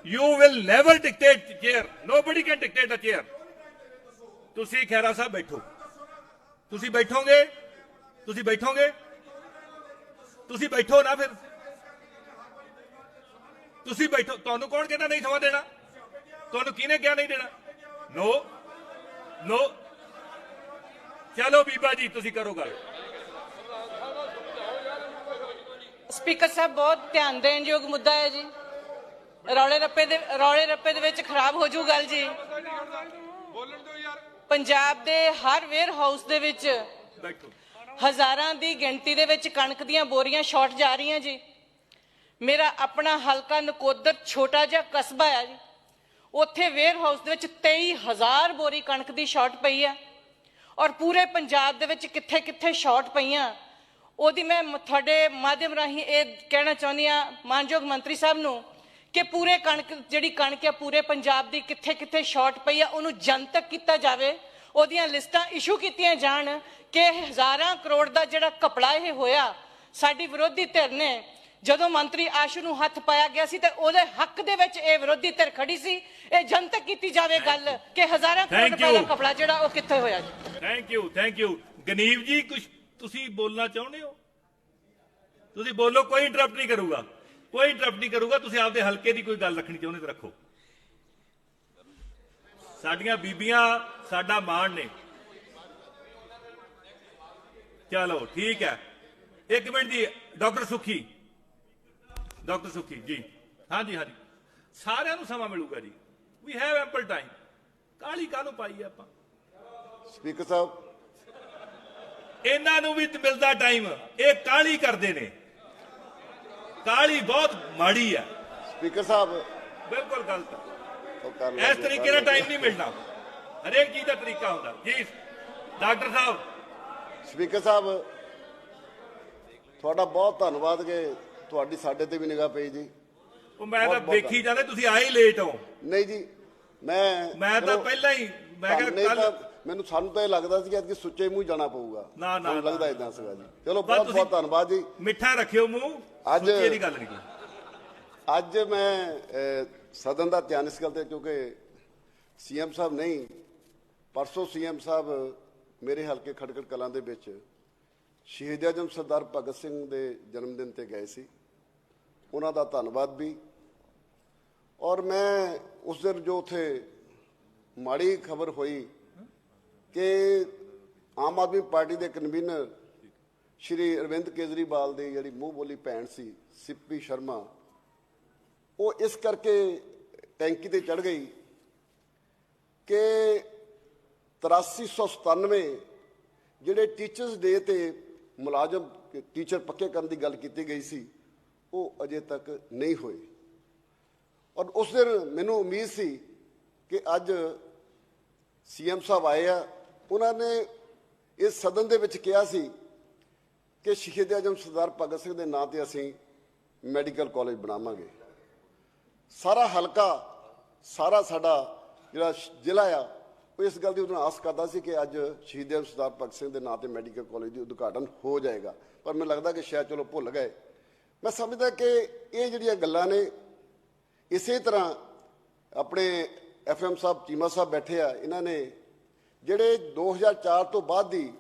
You will never dictate chair, nobody can dictate a chair. ਤੁਸੀਂ ਖੈਰਾ ਸਾਹਿਬ ਬੈਠੋ, ਤੁਸੀਂ ਬੈਠੋਗੇ, ਤੁਸੀਂ ਬੈਠੋਗੇ, ਤੁਸੀਂ ਬੈਠੋ ਨਾ, ਫਿਰ ਤੁਸੀਂ ਬੈਠੋ। ਤੁਹਾਨੂੰ ਕੌਣ ਕਹਿੰਦਾ ਨਹੀਂ ਸਮਾਂ ਦੇਣਾ? ਤੁਹਾਨੂੰ ਕਿਹਨੇ ਕਿਹਾ ਨਹੀਂ ਦੇਣਾ? ਨੋ ਨੋ। ਚਲੋ ਬੀਬਾ ਜੀ ਤੁਸੀਂ ਕਰੋ ਗੱਲ। ਸਪੀਕਰ ਸਾਹਿਬ ਬਹੁਤ ਧਿਆਨ ਦੇਣ ਯੋਗ ਮੁੱਦਾ ਹੈ ਜੀ। ਰੌਲੇ ਰੱਪੇ ਦੇ ਵਿੱਚ ਖਰਾਬ ਹੋ ਜੂ ਗੱਲ ਜੀ। ਪੰਜਾਬ ਦੇ ਹਰ ਵੇਅਰ ਹਾਊਸ ਦੇ ਵਿੱਚ ਹਜ਼ਾਰਾਂ ਦੀ ਗਿਣਤੀ ਦੇ ਵਿੱਚ ਕਣਕ ਦੀਆਂ ਬੋਰੀਆਂ ਸ਼ਾਰਟ ਜਾ ਰਹੀਆਂ ਜੀ। ਮੇਰਾ ਆਪਣਾ ਹਲਕਾ ਨਕੋਦਰ ਛੋਟਾ ਜਿਹਾ ਕਸਬਾ ਹੈ ਜੀ, ਉੱਥੇ ਵੇਅਰ ਹਾਊਸ ਦੇ ਵਿੱਚ 23,000 ਬੋਰੀ ਕਣਕ ਦੀ ਸ਼ਾਰਟ ਪਈ ਹੈ ਔਰ ਪੂਰੇ ਪੰਜਾਬ ਦੇ ਵਿੱਚ ਕਿੱਥੇ ਕਿੱਥੇ ਸ਼ਾਰਟ ਪਈਆਂ ਉਹਦੀ ਮੈਂ ਤੁਹਾਡੇ ਮਾਧਿਅਮ ਰਾਹੀਂ ਇਹ ਕਹਿਣਾ ਚਾਹੁੰਦੀ ਹਾਂ ਮਾਨਯੋਗ ਮੰਤਰੀ ਸਾਹਿਬ ਨੂੰ ਕਿ ਪੂਰੇ ਕਣਕ ਜਿਹੜੀ ਕਣਕ ਹੈ ਪੂਰੇ ਪੰਜਾਬ ਦੀ ਕਿੱਥੇ ਕਿੱਥੇ ਸ਼ਾਰਟ ਪਈ ਆ ਉਹਨੂੰ ਜਨਤਕ ਕੀਤਾ ਜਾਵੇ, ਉਹਦੀਆਂ ਲਿਸਟਾਂ ਇਸ਼ੂ ਕੀਤੀਆਂ ਜਾਣ ਕਿ ਹਜ਼ਾਰਾਂ ਕਰੋੜ ਦਾ ਜਿਹੜਾ ਘਪਲਾ ਇਹ ਹੋਇਆ ਸਾਡੀ ਵਿਰੋਧੀ ਧਿਰ ਨੇ ਜਦੋਂ ਮੰਤਰੀ ਆਸ਼ੂ ਨੂੰ ਹੱਥ ਪਾਇਆ ਗਿਆ ਸੀ ਤੇ ਉਹਦੇ ਹੱਕ ਦੇ ਵਿੱਚ ਇਹ ਵਿਰੋਧੀ ਧਿਰ ਖੜੀ ਸੀ। ਇਹ ਜਨਤਕ ਕੀਤੀ ਜਾਵੇ ਗੱਲ ਕਿ ਹਜ਼ਾਰਾਂ ਕਰੋੜ ਰੁਪਏ ਦਾ ਘਪਲਾ ਜਿਹੜਾ ਉਹ ਕਿੱਥੇ ਹੋਇਆ ਜੀ। ਥੈਂਕ ਯੂ ਗਨੀਵ ਜੀ, ਕੁਝ ਤੁਸੀਂ ਬੋਲਣਾ ਚਾਹੁੰਦੇ ਹੋ? ਤੁਸੀਂ ਬੋਲੋ, ਕੋਈ ਇੰਟਰਪਟ ਨਹੀਂ ਕਰੂਗਾ, ਕੋਈ ਇੰਟਰਪਟ ਨਹੀਂ ਕਰੂਗਾ। ਤੁਸੀਂ ਆਪਦੇ ਹਲਕੇ ਦੀ ਕੋਈ ਗੱਲ ਰੱਖਣੀ ਚਾਹੁੰਦੇ ਤਾਂ ਰੱਖੋ। ਸਾਡੀਆਂ ਬੀਬੀਆਂ ਸਾਡਾ ਮਾਣ ਨੇ। ਚਲੋ ਠੀਕ ਹੈ, ਇੱਕ ਮਿੰਟ ਜੀ। ਡਾਕਟਰ ਸੁਖੀ ਜੀ, ਹਾਂਜੀ ਹਾਂਜੀ, ਸਾਰਿਆਂ ਨੂੰ ਸਮਾਂ ਮਿਲੂਗਾ ਜੀ। We have ample time. ਕਾਹਲੀ ਕਾਹਨੂੰ ਪਾਈ ਆਪਾਂ? ਸਪੀਕਰ ਸਾਹਿਬ, ਇਹਨਾਂ ਨੂੰ ਵੀ ਮਿਲਦਾ ਟਾਈਮ, ਇਹ ਕਾਹਲੀ ਕਰਦੇ ਨੇ। ਕਾਹਲੀ ਬਹੁਤ ਮਾੜੀ ਹੈ ਸਪੀਕਰ ਸਾਹਿਬ, ਬਿਲਕੁਲ ਗਲਤ। ਉਹ ਕਰ ਲਓ ਇਸ ਤਰੀਕੇ ਨਾਲ ਟਾਈਮ ਨਹੀਂ ਮਿਲਣਾ, ਹਰੇਕ ਚੀਜ਼ ਦਾ ਤਰੀਕਾ ਹੁੰਦਾ ਜੀ। ਡਾਕਟਰ ਸਾਹਿਬ। ਸਪੀਕਰ ਸਾਹਿਬ, ਤੁਹਾਡਾ ਬਹੁਤ ਧੰਨਵਾਦ ਕਿ ਤੁਹਾਡੀ ਸਾਡੇ ਤੇ ਵੀ ਨਿਗਾਹ ਪਈ ਜੀ। ਉਹ ਮੈਂ ਤਾਂ ਦੇਖੀ ਜਾਂਦੇ, ਤੁਸੀਂ ਆਏ ਲੇਟ ਹੋ। ਨਹੀਂ ਜੀ, ਮੈਂ ਤਾਂ ਪਹਿਲਾਂ ਹੀ ਮੈਂ ਕਿਹਾ ਕੱਲ ਸਾਨੂੰ ਤਾਂ ਇਹ ਲੱਗਦਾ ਸੀ ਕਿ ਸੁੱਚੇ ਮੂੰਹ ਜਾਣਾ ਪਊਗਾ। ਨਾ ਲੱਗਦਾ ਇਦਾਂ ਸੀਗਾ ਜੀ। ਚਲੋ ਬਹੁਤ ਬਹੁਤ ਧੰਨਵਾਦ ਜੀ। ਮਿੱਠਾ ਰੱਖਿਓ ਮੂੰਹ, ਅੱਜ ਦੀ ਗੱਲ ਨਹੀਂ। ਅੱਜ ਮੈਂ ਸਦਨ ਦਾ ਧਿਆਨ ਇਸ ਗੱਲ ਤੇ, ਕਿਉਂਕਿ ਸੀਐਮ ਸਾਹਿਬ ਨਹੀਂ, ਪਰਸੋਂ ਸੀਐਮ ਸਾਹਿਬ ਮੇਰੇ ਹਲਕੇ ਖਟਕੜ ਕਲਾਂ ਦੇ ਵਿੱਚ ਸ਼ਹੀਦ ਆਜ਼ਮ ਸਰਦਾਰ ਭਗਤ ਸਿੰਘ ਦੇ ਜਨਮ ਦਿਨ ਤੇ ਗਏ ਸੀ। ਉਹਨਾਂ ਦਾ ਧੰਨਵਾਦ ਵੀ। ਔਰ ਮੈਂ ਉਸ ਦਿਨ ਜੋ ਉੱਥੇ ਮਾੜੀ ਖਬਰ ਹੋਈ ਕਿ ਆਮ ਆਦਮੀ ਪਾਰਟੀ ਦੇ ਕਨਵੀਨਰ ਸ਼੍ਰੀ ਅਰਵਿੰਦ ਕੇਜਰੀਵਾਲ ਦੀ ਜਿਹੜੀ ਮੂੰਹ ਬੋਲੀ ਭੈਣ ਸੀ ਸਿੱਪੀ ਸ਼ਰਮਾ, ਉਹ ਇਸ ਕਰਕੇ ਟੈਂਕੀ ਤੇ ਚੜ ਗਈ ਕਿ 8397 ਜਿਹੜੇ ਟੀਚਰਸ ਡੇ ਤੇ ਮੁਲਾਜ਼ਮ ਟੀਚਰ ਪੱਕੇ ਕਰਨ ਦੀ ਗੱਲ ਕੀਤੀ ਗਈ ਸੀ, ਉਹ ਅਜੇ ਤੱਕ ਨਹੀਂ ਹੋਏ। ਔਰ ਉਸ ਦਿਨ ਮੈਨੂੰ ਉਮੀਦ ਸੀ ਕਿ ਅੱਜ ਸੀਐਮ ਸਾਹਿਬ ਆਏ ਆ, ਉਹਨਾਂ ਨੇ ਇਸ ਸਦਨ ਦੇ ਵਿੱਚ ਕਿਹਾ ਸੀ ਕਿ ਸ਼ਹੀਦ ਆਜ਼ਮ ਸਰਦਾਰ ਭਗਤ ਸਿੰਘ ਦੇ ਨਾਂ ਤੇ ਅਸੀਂ ਮੈਡੀਕਲ ਕਾਲਜ ਬਣਾਵਾਂਗੇ। ਸਾਰਾ ਹਲਕਾ, ਸਾਰਾ ਸਾਡਾ ਜਿਹੜਾ ਜ਼ਿਲ੍ਹਾ ਆ, ਉਹ ਇਸ ਗੱਲ ਦੀ ਉਹਨਾਂ ਆਸ ਕਰਦਾ ਸੀ ਕਿ ਅੱਜ ਸ਼ਹੀਦ ਆਜ਼ਮ ਸਰਦਾਰ ਭਗਤ ਸਿੰਘ ਦੇ ਨਾਂ ਤੇ ਮੈਡੀਕਲ ਕਾਲਜ ਦੀ ਉਦਘਾਟਨ ਹੋ ਜਾਏਗਾ। ਪਰ ਮੈਨੂੰ ਲੱਗਦਾ ਕਿ ਸ਼ਾਇਦ ਚਲੋ ਭੁੱਲ ਗਏ। ਮੈਂ ਸਮਝਦਾ ਕਿ ਇਹ ਜਿਹੜੀਆਂ ਗੱਲਾਂ ਨੇ, ਇਸੇ ਤਰ੍ਹਾਂ ਆਪਣੇ FM ਸਾਹਿਬ ਚੀਮਾ ਸਾਹਿਬ ਬੈਠੇ ਆ, ਇਹਨਾਂ ਨੇ ਜਿਹੜੇ 2004 ਤੋਂ ਬਾਅਦ ਦੀ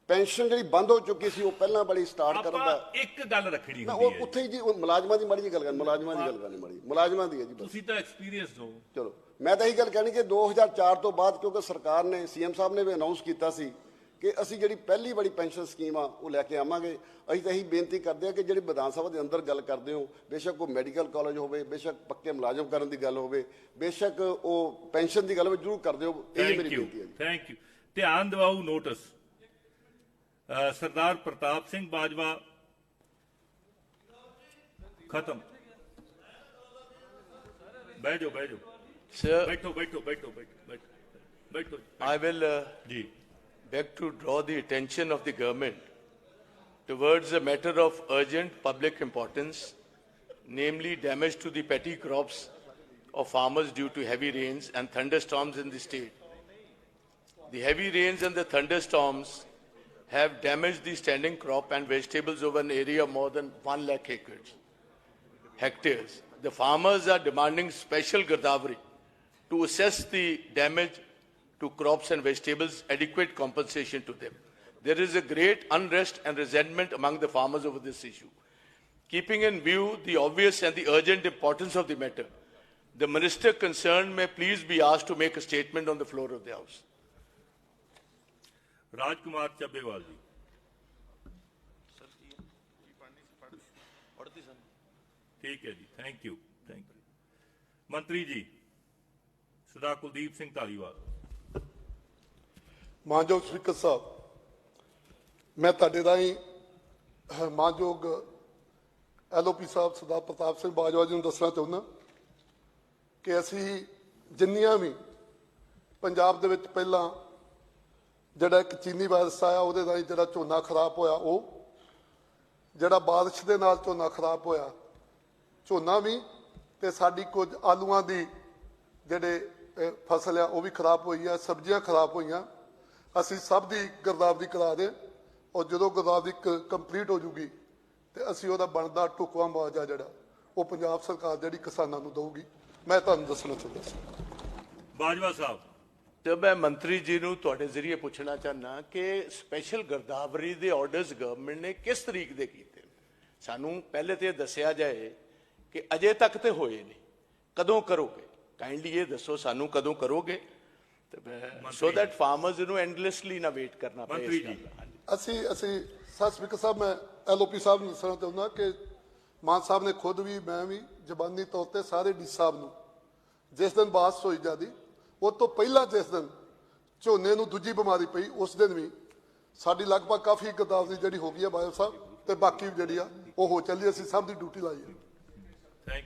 ਪੈਨਸ਼ਨ ਜਿਹੜੀ ਬੰਦ ਹੋ ਚੁੱਕੀ ਸੀ, ਉਹ ਪਹਿਲਾਂ ਬੜੀ ਸਟਾਰਟ ਕਰਨ ਦਾ ਇੱਕ ਗੱਲ ਰੱਖਣੀ ਹੁੰਦੀ ਹੈ। ਉੱਥੇ ਹੀ ਜੀ ਮੁਲਾਜ਼ਮਾਂ ਦੀ ਮਾੜੀ ਜੀ ਗੱਲ ਕਰ, ਮੁਲਾਜ਼ਮਾਂ ਦੀ ਗੱਲ ਕਰਨੀ ਮਾੜੀ, ਮੁਲਾਜ਼ਮਾਂ ਦੀ ਹੈ ਜੀ। ਤੁਸੀਂ ਤਾਂ ਐਕਸਪੀਰੀਅੰਸਡ ਹੋ। ਚਲੋ ਮੈਂ ਤਾਂ ਇਹੀ ਗੱਲ ਕਹਿਣੀ ਕਿ 2004 ਤੋਂ ਬਾਅਦ, ਕਿਉਂਕਿ ਸਰਕਾਰ ਨੇ, ਸੀਐਮ ਸਾਹਿਬ ਨੇ ਵੀ ਅਨਾਉਂਸ ਕੀਤਾ ਸੀ ਕਿ ਅਸੀਂ ਜਿਹੜੀ ਪਹਿਲੀ ਬੜੀ ਪੈਨਸ਼ਨ ਸਕੀਮ ਆ ਉਹ ਲੈ ਕੇ ਆਵਾਂਗੇ। ਅਸੀਂ ਤਾਂ ਇਹੀ ਬੇਨਤੀ ਕਰਦੇ ਹਾਂ ਕਿ ਜਿਹੜੀ ਵਿਧਾਨ ਸਭਾ ਦੇ ਅੰਦਰ ਗੱਲ ਕਰਦੇ ਹੋ, ਬੇਸ਼ੱਕ ਉਹ ਮੈਡੀਕਲ ਕਾਲਜ ਹੋਵੇ, ਬੇਸ਼ੱਕ ਪੱਕੇ ਮੁਲਾਜ਼ਮ ਕਰਨ ਦੀ ਗੱਲ ਹੋਵੇ, ਬੇਸ਼ੱਕ ਉਹ ਪੈਨਸ਼ਨ ਦੀ ਗੱਲ ਹੋਵੇ, ਜ਼ਰੂਰ ਕਰ ਦਿਓ। ਇਹ ਮੇਰੀ ਬੇਨਤੀ ਹੈ ਜੀ। Thank you. ਧਿਆਨ ਦਿਵਾਓ ਨੋਟਿਸ। ਸਰਦਾਰ ਪ੍ਰਤਾਪ ਸਿੰਘ ਬਾਜਵਾ ਖਤਮ। ਬਹਿ ਜਾਓ, ਬਹਿ ਜਾਓ, ਬੈਠੋ ਬੈਠੋ ਬੈਠੋ ਬੈਠੋ। I will beg to draw the attention of the government towards a matter of urgent public importance, namely damage to the petty crops of farmers due to heavy rains and thunderstorms in the state. The heavy rains and the thunderstorms have damaged the standing crop and vegetables over an area of more than 1 lakh hectares. The farmers are demanding special Godavari to assess the damage to crops and vegetables, adequate compensation to them. There is a great unrest and resentment among the farmers over this issue. Keeping in view the obvious and the urgent importance of the matter, the minister concerned may please be asked to make a statement on the floor of the House. ਰਾਜਕੁਮਾਰ ਚੱਬੇਵਾਲ ਜੀ। ਠੀਕ ਹੈ ਜੀ, thank you. ਮੰਤਰੀ ਜੀ ਸਰਦਾਰ ਕੁਲਦੀਪ ਸਿੰਘ ਧਾਲੀਵਾਲ। ਮਾਨਯੋਗ speaker ਸਾਹਿਬ, ਮੈਂ ਤੁਹਾਡੇ ਰਾਹੀਂ ਮਾਨਯੋਗ LOP ਸਾਹਿਬ ਸਰਦਾਰ ਪ੍ਰਤਾਪ ਸਿੰਘ ਬਾਜਵਾ ਜੀ ਨੂੰ ਦੱਸਣਾ ਚਾਹੁੰਦਾ ਕਿ ਅਸੀਂ ਜਿੰਨੀਆਂ ਵੀ ਪੰਜਾਬ ਦੇ ਵਿੱਚ ਪਹਿਲਾਂ ਜਿਹੜਾ ਇੱਕ ਚੀਨੀ ਵਾਇਰਸ ਆਇਆ, ਉਹਦੇ ਰਾਹੀਂ ਜਿਹੜਾ ਝੋਨਾ ਖਰਾਬ ਹੋਇਆ, ਉਹ ਜਿਹੜਾ ਬਾਰਿਸ਼ ਦੇ ਨਾਲ ਝੋਨਾ ਖਰਾਬ ਹੋਇਆ, ਝੋਨਾ ਵੀ ਤੇ ਸਾਡੀ ਕੁਝ ਆਲੂਆਂ ਦੀ ਜਿਹੜੇ ਫਸਲ ਆ ਉਹ ਵੀ ਖਰਾਬ ਹੋਈ ਆ, ਸਬਜ਼ੀਆਂ ਖਰਾਬ ਹੋਈਆਂ। ਅਸੀਂ ਸਭ ਦੀ ਗਿਰਦਾਵਰੀ ਕਰਾ ਦੇ, ਔਰ ਜਦੋਂ ਗਿਰਦਾਵਰੀ ਕੰਪਲੀਟ ਹੋ ਜੂਗੀ ਤੇ ਅਸੀਂ ਉਹਦਾ ਬਣਦਾ ਢੁਕਵਾਂ ਮੁਆਵਜ਼ਾ ਜਿਹੜਾ ਉਹ ਪੰਜਾਬ ਸਰਕਾਰ ਜਿਹੜੀ ਕਿਸਾਨਾਂ ਨੂੰ ਦਊਗੀ। ਮੈਂ ਤੁਹਾਨੂੰ ਦੱਸਣਾ ਚਾਹੁੰਦਾ ਸੀ। ਬਾਜਵਾ ਸਾਹਿਬ, ਤੇ ਮੈਂ ਮੰਤਰੀ ਜੀ ਨੂੰ ਤੁਹਾਡੇ ਜ਼ਰੀਏ ਪੁੱਛਣਾ ਚਾਹੁੰਦਾ ਕਿ ਸਪੈਸ਼ਲ ਗਿਰਦਾਵਰੀ ਦੇ ਆਰਡਰਸ ਗਵਰਨਮੈਂਟ ਨੇ ਕਿਸ ਤਰੀਕ ਦੇ ਕੀਤੇ? ਸਾਨੂੰ ਪਹਿਲੇ ਤੇ ਇਹ ਦੱਸਿਆ ਜਾਏ ਕਿ ਅਜੇ ਤੱਕ ਤੇ ਹੋਏ ਨਹੀਂ, ਕਦੋਂ ਕਰੋਗੇ? ਕਾਈਂਡਲੀ ਇਹ ਦੱਸੋ ਸਾਨੂੰ, ਕਦੋਂ ਕਰੋਗੇ, ਸੋ ਦੈਟ ਫਾਰਮਰਸ ਨੂੰ ਐਂਡਲੈਸਲੀ ਨਾ ਵੇਟ ਕਰਨਾ ਪਏ। ਮੰਤਰੀ ਜੀ, ਅਸੀਂ ਸਪੀਕਰ ਸਾਹਿਬ, ਮੈਂ LOP ਸਾਹਿਬ ਨੂੰ ਦੱਸਣਾ ਚਾਹੁੰਦਾ ਕਿ ਮਾਨ ਸਾਹਿਬ ਨੇ ਖੁਦ ਵੀ, ਮੈਂ ਵੀ ਜ਼ਬਾਨੀ ਤੌਰ ਤੇ ਸਾਰੇ ਡੀ ਸਾਹਿਬ ਨੂੰ ਜਿਸ ਦਿਨ ਬਾਸ ਹੋਈ ਜਾਂਦੀ, ਉਹ ਤੋਂ ਪਹਿਲਾਂ ਜਿਸ ਦਿਨ ਝੋਨੇ ਨੂੰ ਦੂਜੀ ਬਿਮਾਰੀ ਪਈ, ਉਸ ਦਿਨ ਵੀ ਸਾਡੀ ਲਗਭਗ ਕਾਫੀ ਗਿਰਦਾਵਰੀ ਜਿਹੜੀ ਹੋ ਗਈ ਹੈ ਬਾਇਓ ਸਾਹਿਬ, ਤੇ ਬਾਕੀ ਜਿਹੜੀ ਆ ਉਹ ਹੋ ਚੱਲੀ। ਅਸੀਂ ਸਭ ਦੀ ਡਿਊਟੀ ਲਾਈ ਹੈ। ਥੈਂਕ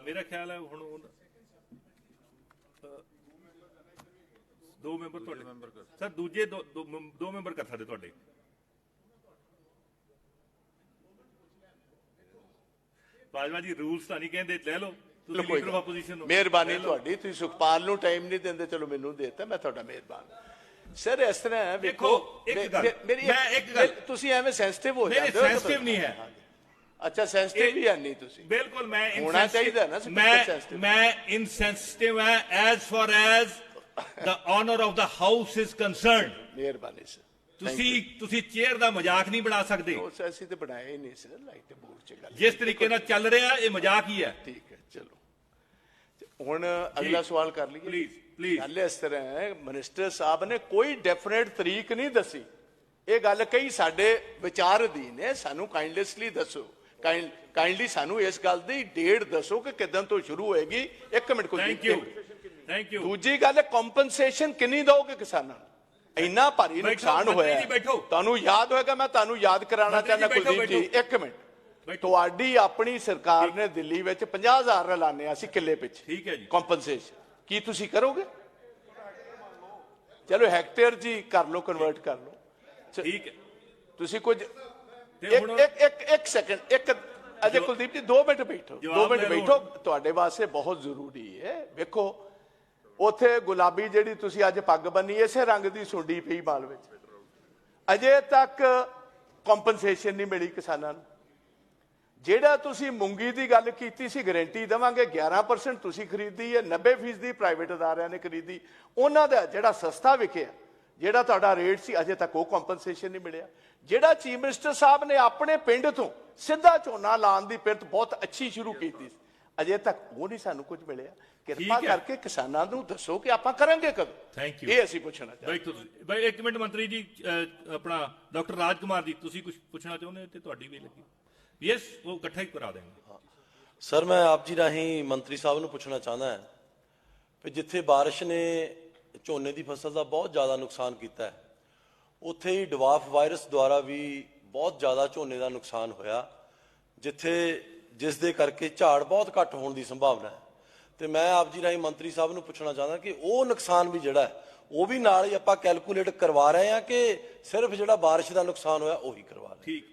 ਮੇਰਾ ਖਿਆਲ ਹੈ ਹੁਣ ਦੋ ਮੈਂਬਰ ਤੁਹਾਡੇ ਸਰ, ਦੂਜੇ ਦੋ ਮੈਂਬਰ ਕਰ ਸਕਦੇ ਤੁਹਾਡੇ। ਬਾਜਵਾ ਜੀ ਰੂਲਸ ਤਾਂ ਨਹੀਂ ਕਹਿੰਦੇ, ਲੈ ਲਓ ਤੁਸੀਂ ਲੀਡਰ ਆਫ ਆਪੋਜੀਸ਼ਨ ਹੋ। ਮਿਹਰਬਾਨੀ ਤੁਹਾਡੀ, ਤੁਸੀਂ ਸੁਖਪਾਲ ਨੂੰ ਟਾਈਮ ਨਹੀਂ ਦਿੰਦੇ, ਚਲੋ ਮੈਨੂੰ ਦੇਤਾ, ਮੈਂ ਤੁਹਾਡਾ ਮਿਹਰਬਾਨ। ਸਰ ਇਸ ਤਰ੍ਹਾਂ ਹੈ, ਵੇਖੋ ਮੇਰੀ ਤੁਸੀਂ ਐਵੇਂ ਸੈਂਸਿਟਿਵ ਹੋ ਜਾਂਦੇ ਹੋ। ਸੈਂਸਿਟਿਵ ਨਹੀਂ ਹੈ। ਅੱਛਾ, ਸੈਂਸਿਟਿਵ ਵੀ ਹੈ ਨਹੀਂ ਤੁਸੀਂ? ਬਿਲਕੁਲ ਮੈਂ ਹੋਣਾ ਚਾਹੀਦਾ ਨਾ, ਮੈਂ ਇਨਸੈਂਸਿਟਿਵ ਹਾਂ as for as the honor of the house is concerned। ਮਿਹਰਬਾਨੀ ਸਰ। ਤੁਸੀਂ ਚੇਅਰ ਦਾ ਮਜ਼ਾਕ ਨਹੀਂ ਬਣਾ ਸਕਦੇ। ਅਸੀਂ ਤੇ ਬਣਾਇਆ ਹੀ ਨਹੀਂ ਸਰ, ਲਾਈਟ ਬੋਰਡ 'ਚ ਗੱਲ ਜਿਸ ਤਰੀਕੇ ਨਾਲ ਚੱਲ ਰਿਹਾ ਇਹ ਮਜ਼ਾਕ ਹੀ ਹੈ। ਠੀਕ ਹੈ, ਚਲੋ ਹੁਣ ਅਗਲਾ ਸਵਾਲ ਕਰ ਲਈਏ ਪਲੀਜ਼। ਗੱਲ ਇਸ ਤਰ੍ਹਾਂ ਹੈ, ਮਿਨਿਸਟਰ ਸਾਹਿਬ ਨੇ ਕੋਈ ਡੈਫੀਨਿਟ ਤਰੀਕ ਨਹੀਂ ਦੱਸੀ। ਇਹ ਗੱਲ ਕਈ ਸਾਡੇ ਵਿਚਾਰ ਅਧੀਨ ਹੈ, ਸਾਨੂੰ ਕਾਈਂਡਲੀ ਦੱਸੋ, ਕਾਈਂਡਲੀ ਸਾਨੂੰ ਇਸ ਗੱਲ ਦੀ ਡੇਟ ਦੱਸੋ ਕਿ ਕਿਦਾਂ ਤੋਂ ਸ਼ੁਰੂ ਹੋਏਗੀ। ਇੱਕ ਮਿੰਟ ਕੋਈ। Thank you. ਦੂਜੀ ਗੱਲ, ਕੰਪਨਸੇਸ਼ਨ ਕਿੰਨੀ ਦੋਗੇ ਕਿਸਾਨਾਂ ਨੂੰ? ਇੰਨਾ ਭਾਰੀ ਨੁਕਸਾਨ ਹੋਇਆ, ਤੁਹਾਨੂੰ ਯਾਦ ਹੋਏਗਾ, ਮੈਂ ਤੁਹਾਨੂੰ ਯਾਦ ਕਰਾਉਣਾ ਚਾਹੁੰਦਾ ਕੁਲਦੀਪ ਜੀ, ਇੱਕ ਮਿੰਟ। ਤੁਹਾਡੀ ਆਪਣੀ ਸਰਕਾਰ ਨੇ ਦਿੱਲੀ ਵਿੱਚ 50,000 ਰਲਾਨੇ ਸੀ ਕਿੱਲੇ ਪਿੱਛੇ, ਠੀਕ ਹੈ ਜੀ, ਕੰਪਨਸੇਸ਼ਨ। ਕੀ ਤੁਸੀਂ ਕਰੋਗੇ? ਚਲੋ ਹੈਕਟੇਅਰ ਜੀ ਕਰ ਲਓ, ਕਨਵਰਟ ਕਰ ਲਓ, ਠੀਕ ਹੈ। ਤੁਸੀਂ ਕੁਝ ਇੱਕ ਸੈਕਿੰਡ, ਅਜੇ ਕੁਲਦੀਪ ਜੀ 2 ਮਿੰਟ ਬੈਠੋ, 2 ਮਿੰਟ ਬੈਠੋ, ਤੁਹਾਡੇ ਵਾਸਤੇ ਬਹੁਤ ਜ਼ਰੂਰੀ ਹੈ। ਵੇਖੋ ਉੱਥੇ ਗੁਲਾਬੀ ਜਿਹੜੀ ਤੁਸੀਂ ਅੱਜ ਪੱਗ ਬੰਨੀ, ਇਸੇ ਰੰਗ ਦੀ ਸੁੰਡੀ ਪਈ ਬਾਲ ਵਿੱਚ, ਅਜੇ ਤੱਕ ਕੰਪਨਸੇਸ਼ਨ ਨਹੀਂ ਮਿਲੀ ਕਿਸਾਨਾਂ ਨੂੰ। ਜਿਹੜਾ ਤੁਸੀਂ ਮੂੰਗੀ ਦੀ ਗੱਲ ਕੀਤੀ ਸੀ, ਗਾਰੰਟੀ ਦੇਵਾਂਗੇ, 11% ਤੁਸੀਂ ਖਰੀਦੀ ਹੈ, 90% ਪ੍ਰਾਈਵੇਟ ਅਦਾਰਿਆਂ ਨੇ ਖਰੀਦੀ। ਉਹਨਾਂ ਦਾ ਜਿਹੜਾ ਸਸਤਾ ਵਿਕਿਆ, ਜਿਹੜਾ ਤੁਹਾਡਾ ਰੇਟ ਸੀ, ਅਜੇ ਤੱਕ ਉਹ ਕੰਪਨਸੇਸ਼ਨ ਨਹੀਂ ਮਿਲਿਆ। ਜਿਹੜਾ ਚੀਫ ਮਿਨਿਸਟਰ ਸਾਹਿਬ ਨੇ ਆਪਣੇ ਪਿੰਡ ਤੋਂ ਸਿੱਧਾ ਝੋਨਾ ਲਾਉਣ ਦੀ ਪਿਰਤ ਬਹੁਤ ਅੱਛੀ ਸ਼ੁਰੂ ਕੀਤੀ ਸੀ, ਅਜੇ ਤੱਕ ਉਹ ਨਹੀਂ ਸਾਨੂੰ ਕੁਝ ਮਿਲਿਆ। ਕਿਰਪਾ ਕਰਕੇ ਕਿਸਾਨਾਂ ਨੂੰ ਦੱਸੋ ਕਿ ਆਪਾਂ ਕਰਾਂਗੇ ਕਦੋਂ। Thank you. ਇਹ ਅਸੀਂ ਪੁੱਛਣਾ ਚਾਹੁੰਦੇ। ਬਾਈ ਇੱਕ ਮਿੰਟ ਮੰਤਰੀ ਜੀ, ਆਪਣਾ ਡਾਕਟਰ ਰਾਜ ਕੁਮਾਰ ਜੀ, ਤੁਸੀਂ ਕੁਝ ਪੁੱਛਣਾ ਚਾਹੁੰਦੇ ਤੇ ਤੁਹਾਡੀ ਵੀ ਲੱਗੀ? ਯੈਸ, ਉਹ ਇਕੱਠਾ ਹੀ ਕਰਾ ਦੇਣਗੇ। ਸਰ ਮੈਂ ਆਪ ਜੀ ਰਾਹੀਂ ਮੰਤਰੀ ਸਾਹਿਬ ਨੂੰ ਪੁੱਛਣਾ ਚਾਹੁੰਦਾ ਹਾਂ ਕਿ ਜਿੱਥੇ ਬਾਰਿਸ਼ ਨੇ ਝੋਨੇ ਦੀ ਫਸਲ ਦਾ ਬਹੁਤ ਜ਼ਿਆਦਾ ਨੁਕਸਾਨ ਕੀਤਾ ਹੈ, ਉੱਥੇ ਹੀ ਡਵਾਰਫ ਵਾਇਰਸ ਦੁਆਰਾ ਵੀ ਬਹੁਤ ਜ਼ਿਆਦਾ ਝੋਨੇ ਦਾ ਨੁਕਸਾਨ ਹੋਇਆ, ਜਿਸ ਦੇ ਕਰਕੇ ਝਾੜ ਬਹੁਤ ਘੱਟ ਹੋਣ ਦੀ ਸੰਭਾਵਨਾ ਹੈ। ਤੇ ਮੈਂ ਆਪ ਜੀ ਰਾਹੀਂ ਮੰਤਰੀ ਸਾਹਿਬ ਨੂੰ ਪੁੱਛਣਾ ਚਾਹੁੰਦਾ ਕਿ ਉਹ ਨੁਕਸਾਨ ਵੀ ਜਿਹੜਾ ਹੈ ਉਹ ਵੀ ਨਾਲ ਹੀ ਆਪਾਂ ਕੈਲਕੂਲੇਟ ਕਰਵਾ ਰਹੇ ਹਾਂ ਕਿ ਸਿਰਫ ਜਿਹੜਾ ਬਾਰਿਸ਼ ਦਾ ਨੁਕਸਾਨ ਹੋਇਆ ਉਹੀ ਕਰਵਾ ਰਹੇ? ਠੀਕ।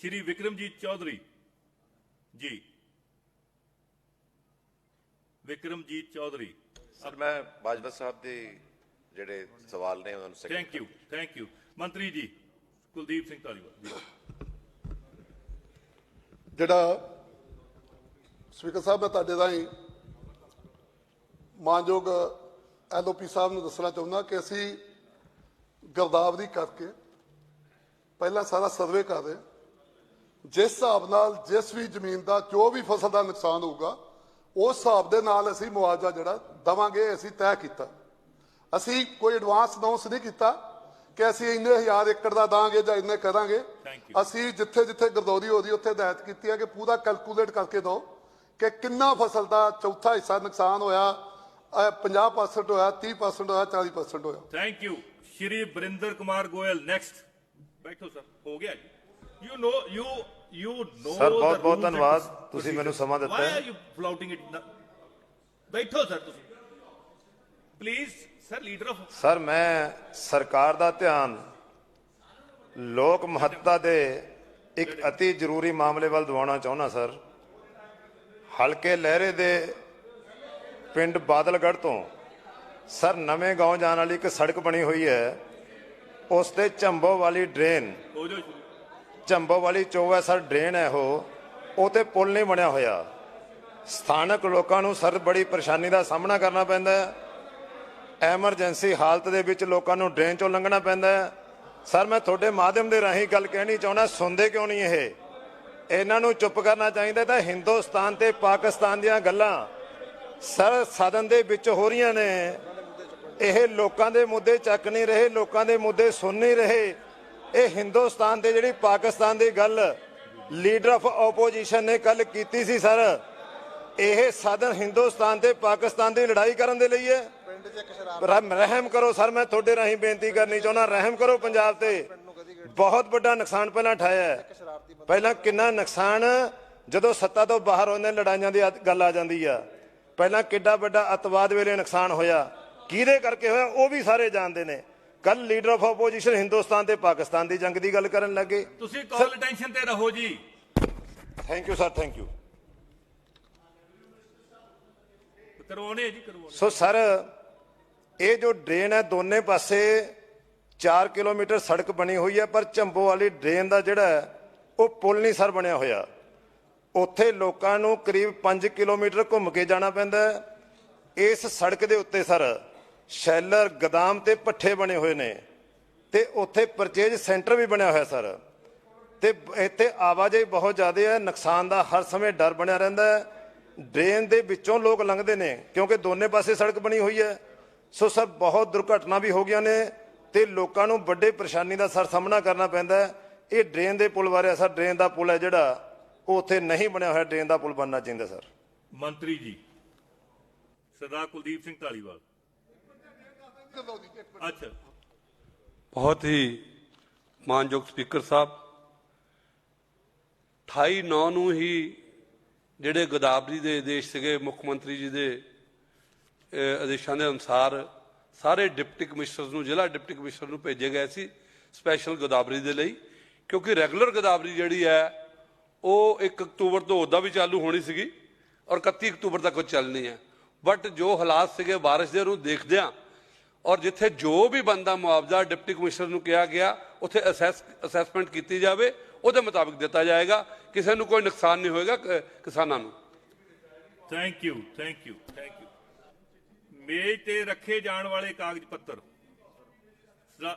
ਸ਼੍ਰੀ ਵਿਕਰਮਜੀਤ ਚੌਧਰੀ ਜੀ। ਵਿਕਰਮਜੀਤ ਚੌਧਰੀ ਸਰ, ਮੈਂ ਬਾਜਵਾ ਸਾਹਿਬ ਦੇ ਜਿਹੜੇ ਸਵਾਲ ਨੇ ਉਹਨਾਂ ਨੂੰ ਥੈਂਕ ਯੂ। ਮੰਤਰੀ ਜੀ ਕੁਲਦੀਪ ਸਿੰਘ ਧਾਲੀਵਾਲ ਜੀ। ਜਿਹੜਾ ਸਪੀਕਰ ਸਾਹਿਬ, ਮੈਂ ਤੁਹਾਡੇ ਰਾਹੀਂ ਮਾਨਯੋਗ LOP ਸਾਹਿਬ ਨੂੰ ਦੱਸਣਾ ਚਾਹੁੰਦਾ ਕਿ ਅਸੀਂ ਗਿਰਦਾਵਰੀ ਕਰਕੇ ਪਹਿਲਾਂ ਸਾਰਾ ਸਰਵੇ ਕਰ ਰਹੇ, ਜਿਸ ਹਿਸਾਬ ਨਾਲ ਜਿਸ ਵੀ ਜ਼ਮੀਨ ਦਾ ਜੋ ਵੀ ਫਸਲ ਦਾ ਨੁਕਸਾਨ ਹੋਊਗਾ ਉਸ ਹਿਸਾਬ ਦੇ ਨਾਲ ਅਸੀਂ ਮੁਆਵਜ਼ਾ ਜਿਹੜਾ ਦੇਵਾਂਗੇ, ਅਸੀਂ ਤੈਅ ਕੀਤਾ। ਅਸੀਂ ਕੋਈ ਐਡਵਾਂਸ ਅਨਾਉਂਸ ਨਹੀਂ ਕੀਤਾ ਕਿ ਅਸੀਂ ਇੰਨੇ 1000 ਏਕੜ ਦਾ ਦਾਂਗੇ ਜਾਂ ਇੰਨੇ ਕਰਾਂਗੇ। ਅਸੀਂ ਜਿੱਥੇ ਜਿੱਥੇ ਗਰਦੌਰੀ ਹੋ ਰਹੀ ਉੱਥੇ ਹਦਾਇਤ ਕੀਤੀ ਹੈ ਕਿ ਪੂਰਾ ਕੈਲਕੂਲੇਟ ਕਰਕੇ ਦਿਓ ਕਿ ਕਿੰਨਾ ਫਸਲ ਦਾ ਚੌਥਾ ਹਿੱਸਾ ਨੁਕਸਾਨ ਹੋਇਆ, 50% ਹੋਇਆ, 30% ਹੋਇਆ, 40% ਹੋਇਆ। Thank you. Shri Barinder Kumar Goel next. ਬੈਠੋ ਸਰ, ਹੋ ਗਿਆ ਜੀ। ਯੂ ਨੋ ਸਰ, ਬਹੁਤ ਬਹੁਤ ਧੰਨਵਾਦ, ਤੁਸੀਂ ਮੈਨੂੰ ਸਮਾਂ ਦਿੱਤਾ ਹੈ। Why are you flouting it? ਬੈਠੋ ਸਰ ਤੁਸੀਂ please. Sir leader of sir, ਮੈਂ ਸਰਕਾਰ ਦਾ ਧਿਆਨ ਲੋਕ ਮਹੱਤਤਾ ਦੇ ਇੱਕ ਅਤੀ ਜ਼ਰੂਰੀ ਮਾਮਲੇ ਵੱਲ ਦਿਵਾਉਣਾ ਚਾਹੁੰਦਾ। ਸਰ, ਹਲਕੇ ਲਹਿਰੇ ਦੇ ਪਿੰਡ ਬਾਦਲਗੜ੍ਹ ਤੋਂ ਸਰ ਨਵੇਂ ਗਾਉਂ ਜਾਣ ਵਾਲੀ ਇੱਕ ਸੜਕ ਬਣੀ ਹੋਈ ਹੈ, ਉਸ ਤੇ ਝੰਬੋ ਵਾਲੀ ਡਰੇਨ, ਝੰਬੋ ਵਾਲੀ ਚੋਅ ਹੈ ਸਰ, ਡਰੇਨ ਹੈ ਉਹ ਤੇ ਪੁਲ ਨਹੀਂ ਬਣਿਆ ਹੋਇਆ। ਸਥਾਨਕ ਲੋਕਾਂ ਨੂੰ ਸਰ ਬੜੀ ਪਰੇਸ਼ਾਨੀ ਦਾ ਸਾਹਮਣਾ ਕਰਨਾ ਪੈਂਦਾ ਹੈ। ਐਮਰਜੈਂਸੀ ਹਾਲਤ ਦੇ ਵਿੱਚ ਲੋਕਾਂ ਨੂੰ ਡਰੇਨ ਚੋਂ ਲੰਘਣਾ ਪੈਂਦਾ ਹੈ। ਸਰ ਮੈਂ ਤੁਹਾਡੇ ਮਾਧਿਅਮ ਦੇ ਰਾਹੀਂ ਗੱਲ ਕਹਿਣੀ ਚਾਹੁੰਦਾ, ਸੁਣਦੇ ਕਿਉਂ ਨਹੀਂ ਇਹ? ਇਹਨਾਂ ਨੂੰ ਚੁੱਪ ਕਰਨਾ ਚਾਹੀਦਾ। ਤਾਂ ਹਿੰਦੁਸਤਾਨ ਤੇ ਪਾਕਿਸਤਾਨ ਦੀਆਂ ਗੱਲਾਂ ਸਰ ਸਦਨ ਦੇ ਵਿੱਚ ਹੋ ਰਹੀਆਂ ਨੇ, ਇਹ ਲੋਕਾਂ ਦੇ ਮੁੱਦੇ ਚੱਕ ਨਹੀਂ ਰਹੇ, ਲੋਕਾਂ ਦੇ ਮੁੱਦੇ ਸੁਣ ਨਹੀਂ ਰਹੇ। ਇਹ ਹਿੰਦੁਸਤਾਨ ਤੇ ਜਿਹੜੀ ਪਾਕਿਸਤਾਨ ਦੀ ਗੱਲ ਲੀਡਰ ਆਫ ਆਪੋਜੀਸ਼ਨ ਨੇ ਕੱਲ ਕੀਤੀ ਸੀ ਸਰ, ਇਹ ਸਦਨ ਹਿੰਦੁਸਤਾਨ ਤੇ ਪਾਕਿਸਤਾਨ ਦੀ ਲੜਾਈ ਕਰਨ ਦੇ ਲਈ ਹੈ। ਰਹਿਮ ਕਰੋ ਸਰ, ਮੈਂ ਤੁਹਾਡੇ ਰਾਹੀਂ ਬੇਨਤੀ ਕਰਨੀ ਚਾਹੁੰਦਾ, ਰਹਿਮ ਕਰੋ ਪੰਜਾਬ ਤੇ। ਬਹੁਤ ਵੱਡਾ ਨੁਕਸਾਨ ਪਹਿਲਾਂ ਉਠਾਇਆ ਹੈ। ਪਹਿਲਾਂ ਕਿੰਨਾ ਨੁਕਸਾਨ ਜਦੋਂ ਸੱਤਾ ਤੋਂ ਬਾਹਰ ਉਹਨੇ ਲੜਾਈਆਂ ਦੀ ਗੱਲ ਆ ਜਾਂਦੀ ਆ। ਪਹਿਲਾਂ ਕਿੱਡਾ ਵੱਡਾ ਅਤਵਾਦ ਵੇਲੇ ਨੁਕਸਾਨ ਹੋਇਆ, ਕਿਹਦੇ ਕਰਕੇ ਹੋਇਆ ਉਹ ਵੀ ਸਾਰੇ ਜਾਣਦੇ ਨੇ। ਕੱਲ ਲੀਡਰ ਆਫ ਆਪੋਜੀਸ਼ਨ ਹਿੰਦੁਸਤਾਨ ਤੇ ਪਾਕਿਸਤਾਨ ਦੀ ਜੰਗ ਦੀ ਗੱਲ ਕਰਨ ਲੱਗੇ। ਤੁਸੀਂ ਕਾਲ ਅਟੈਂਸ਼ਨ ਤੇ ਰਹੋ ਜੀ। Thank you sir, thank you. ਕਰਵਾਉਣੇ ਜੀ, ਕਰਵਾਉਣੇ। ਸੋ ਸਰ ਇਹ ਜੋ ਡਰੇਨ ਹੈ ਦੋਨੇ ਪਾਸੇ 4 ਕਿਲੋਮੀਟਰ ਸੜਕ ਬਣੀ ਹੋਈ ਹੈ, ਪਰ ਝੰਬੋ ਵਾਲੀ ਡਰੇਨ ਦਾ ਜਿਹੜਾ ਹੈ ਉਹ ਪੁਲ ਨਹੀਂ ਸਰ ਬਣਿਆ ਹੋਇਆ। ਉੱਥੇ ਲੋਕਾਂ ਨੂੰ ਕਰੀਬ 5 ਕਿਲੋਮੀਟਰ ਘੁੰਮ ਕੇ ਜਾਣਾ ਪੈਂਦਾ ਹੈ। ਇਸ ਸੜਕ ਦੇ ਉੱਤੇ ਸਰ ਸ਼ੈਲਰ, ਗੋਦਾਮ ਤੇ ਪੱਠੇ ਬਣੇ ਹੋਏ ਨੇ ਤੇ ਉੱਥੇ ਪਰਚੇਜ ਸੈਂਟਰ ਵੀ ਬਣਿਆ ਹੋਇਆ ਸਰ। ਤੇ ਇੱਥੇ ਆਵਾਜਾਈ ਬਹੁਤ ਜ਼ਿਆਦਾ ਹੈ, ਨੁਕਸਾਨ ਦਾ ਹਰ ਸਮੇਂ ਡਰ ਬਣਿਆ ਰਹਿੰਦਾ ਹੈ। ਡਰੇਨ ਦੇ ਵਿੱਚੋਂ ਲੋਕ ਲੰਘਦੇ ਨੇ ਕਿਉਂਕਿ ਦੋਨੇ ਪਾਸੇ ਸੜਕ ਬਣੀ ਹੋਈ ਹੈ। ਸੋ ਸਰ ਬਹੁਤ ਦੁਰਘਟਨਾ ਵੀ ਹੋ ਗਈਆਂ ਨੇ ਤੇ ਲੋਕਾਂ ਨੂੰ ਵੱਡੇ ਪਰੇਸ਼ਾਨੀ ਦਾ ਸਰ ਸਾਹਮਣਾ ਕਰਨਾ ਪੈਂਦਾ ਹੈ। ਇਹ ਡਰੇਨ ਦੇ ਪੁਲ ਬਾਰੇ ਸਰ, ਡਰੇਨ ਦਾ ਪੁਲ ਹੈ ਜਿਹੜਾ ਉਹ ਉੱਥੇ ਨਹੀਂ ਬਣਿਆ ਹੋਇਆ, ਡਰੇਨ ਦਾ ਪੁਲ ਬਣਨਾ ਚਾਹੀਦਾ ਸਰ। ਮੰਤਰੀ ਜੀ ਸਰਦਾਰ ਕੁਲਦੀਪ ਸਿੰਘ ਧਾਲੀਵਾਲ। ਅੱਛਾ, ਬਹੁਤ ਹੀ ਮਾਨਯੋਗ ਸਪੀਕਰ ਸਾਹਿਬ, 28/9 ਨੂੰ ਹੀ ਜਿਹੜੇ ਗੋਦਾਵਰੀ ਦੇ ਆਦੇਸ਼ ਸੀਗੇ ਮੁੱਖ ਮੰਤਰੀ ਜੀ ਦੇ ਆਦੇਸ਼ਾਂ ਦੇ ਅਨੁਸਾਰ ਸਾਰੇ ਡਿਪਟੀ ਕਮਿਸ਼ਨਰਸ ਨੂੰ, ਜ਼ਿਲ੍ਹਾ ਡਿਪਟੀ ਕਮਿਸ਼ਨਰ ਨੂੰ ਭੇਜੇ ਗਏ ਸੀ ਸਪੈਸ਼ਲ ਗੋਦਾਵਰੀ ਦੇ ਲਈ, ਕਿਉਂਕਿ ਰੈਗੂਲਰ ਗੋਦਾਵਰੀ ਜਿਹੜੀ ਹੈ ਉਹ 1 ਅਕਤੂਬਰ ਤੋਂ ਉੱਦਾਂ ਵੀ ਚਾਲੂ ਹੋਣੀ ਸੀਗੀ ਔਰ 31 ਅਕਤੂਬਰ ਤੱਕ ਉਹ ਚੱਲਣੀ ਹੈ। ਬਟ ਜੋ ਹਾਲਾਤ ਸੀਗੇ ਬਾਰਿਸ਼ ਦੇ ਨੂੰ ਦੇਖਦਿਆਂ ਔਰ ਜਿੱਥੇ ਜੋ ਵੀ ਬੰਦਾ ਮੁਆਵਜ਼ਾ ਡਿਪਟੀ ਕਮਿਸ਼ਨਰ ਨੂੰ ਕਿਹਾ ਗਿਆ ਉੱਥੇ ਅਸੈਸਮੈਂਟ ਕੀਤੀ ਜਾਵੇ, ਉਹਦੇ ਮੁਤਾਬਿਕ ਦਿੱਤਾ ਜਾਏਗਾ, ਕਿਸੇ ਨੂੰ ਕੋਈ ਨੁਕਸਾਨ ਨਹੀਂ ਹੋਏਗਾ ਕਿਸਾਨਾਂ ਨੂੰ। Thank you, thank you, thank you. ਮੇਜ਼ ਤੇ ਰੱਖੇ ਜਾਣ ਵਾਲੇ ਕਾਗਜ਼ ਪੱਤਰ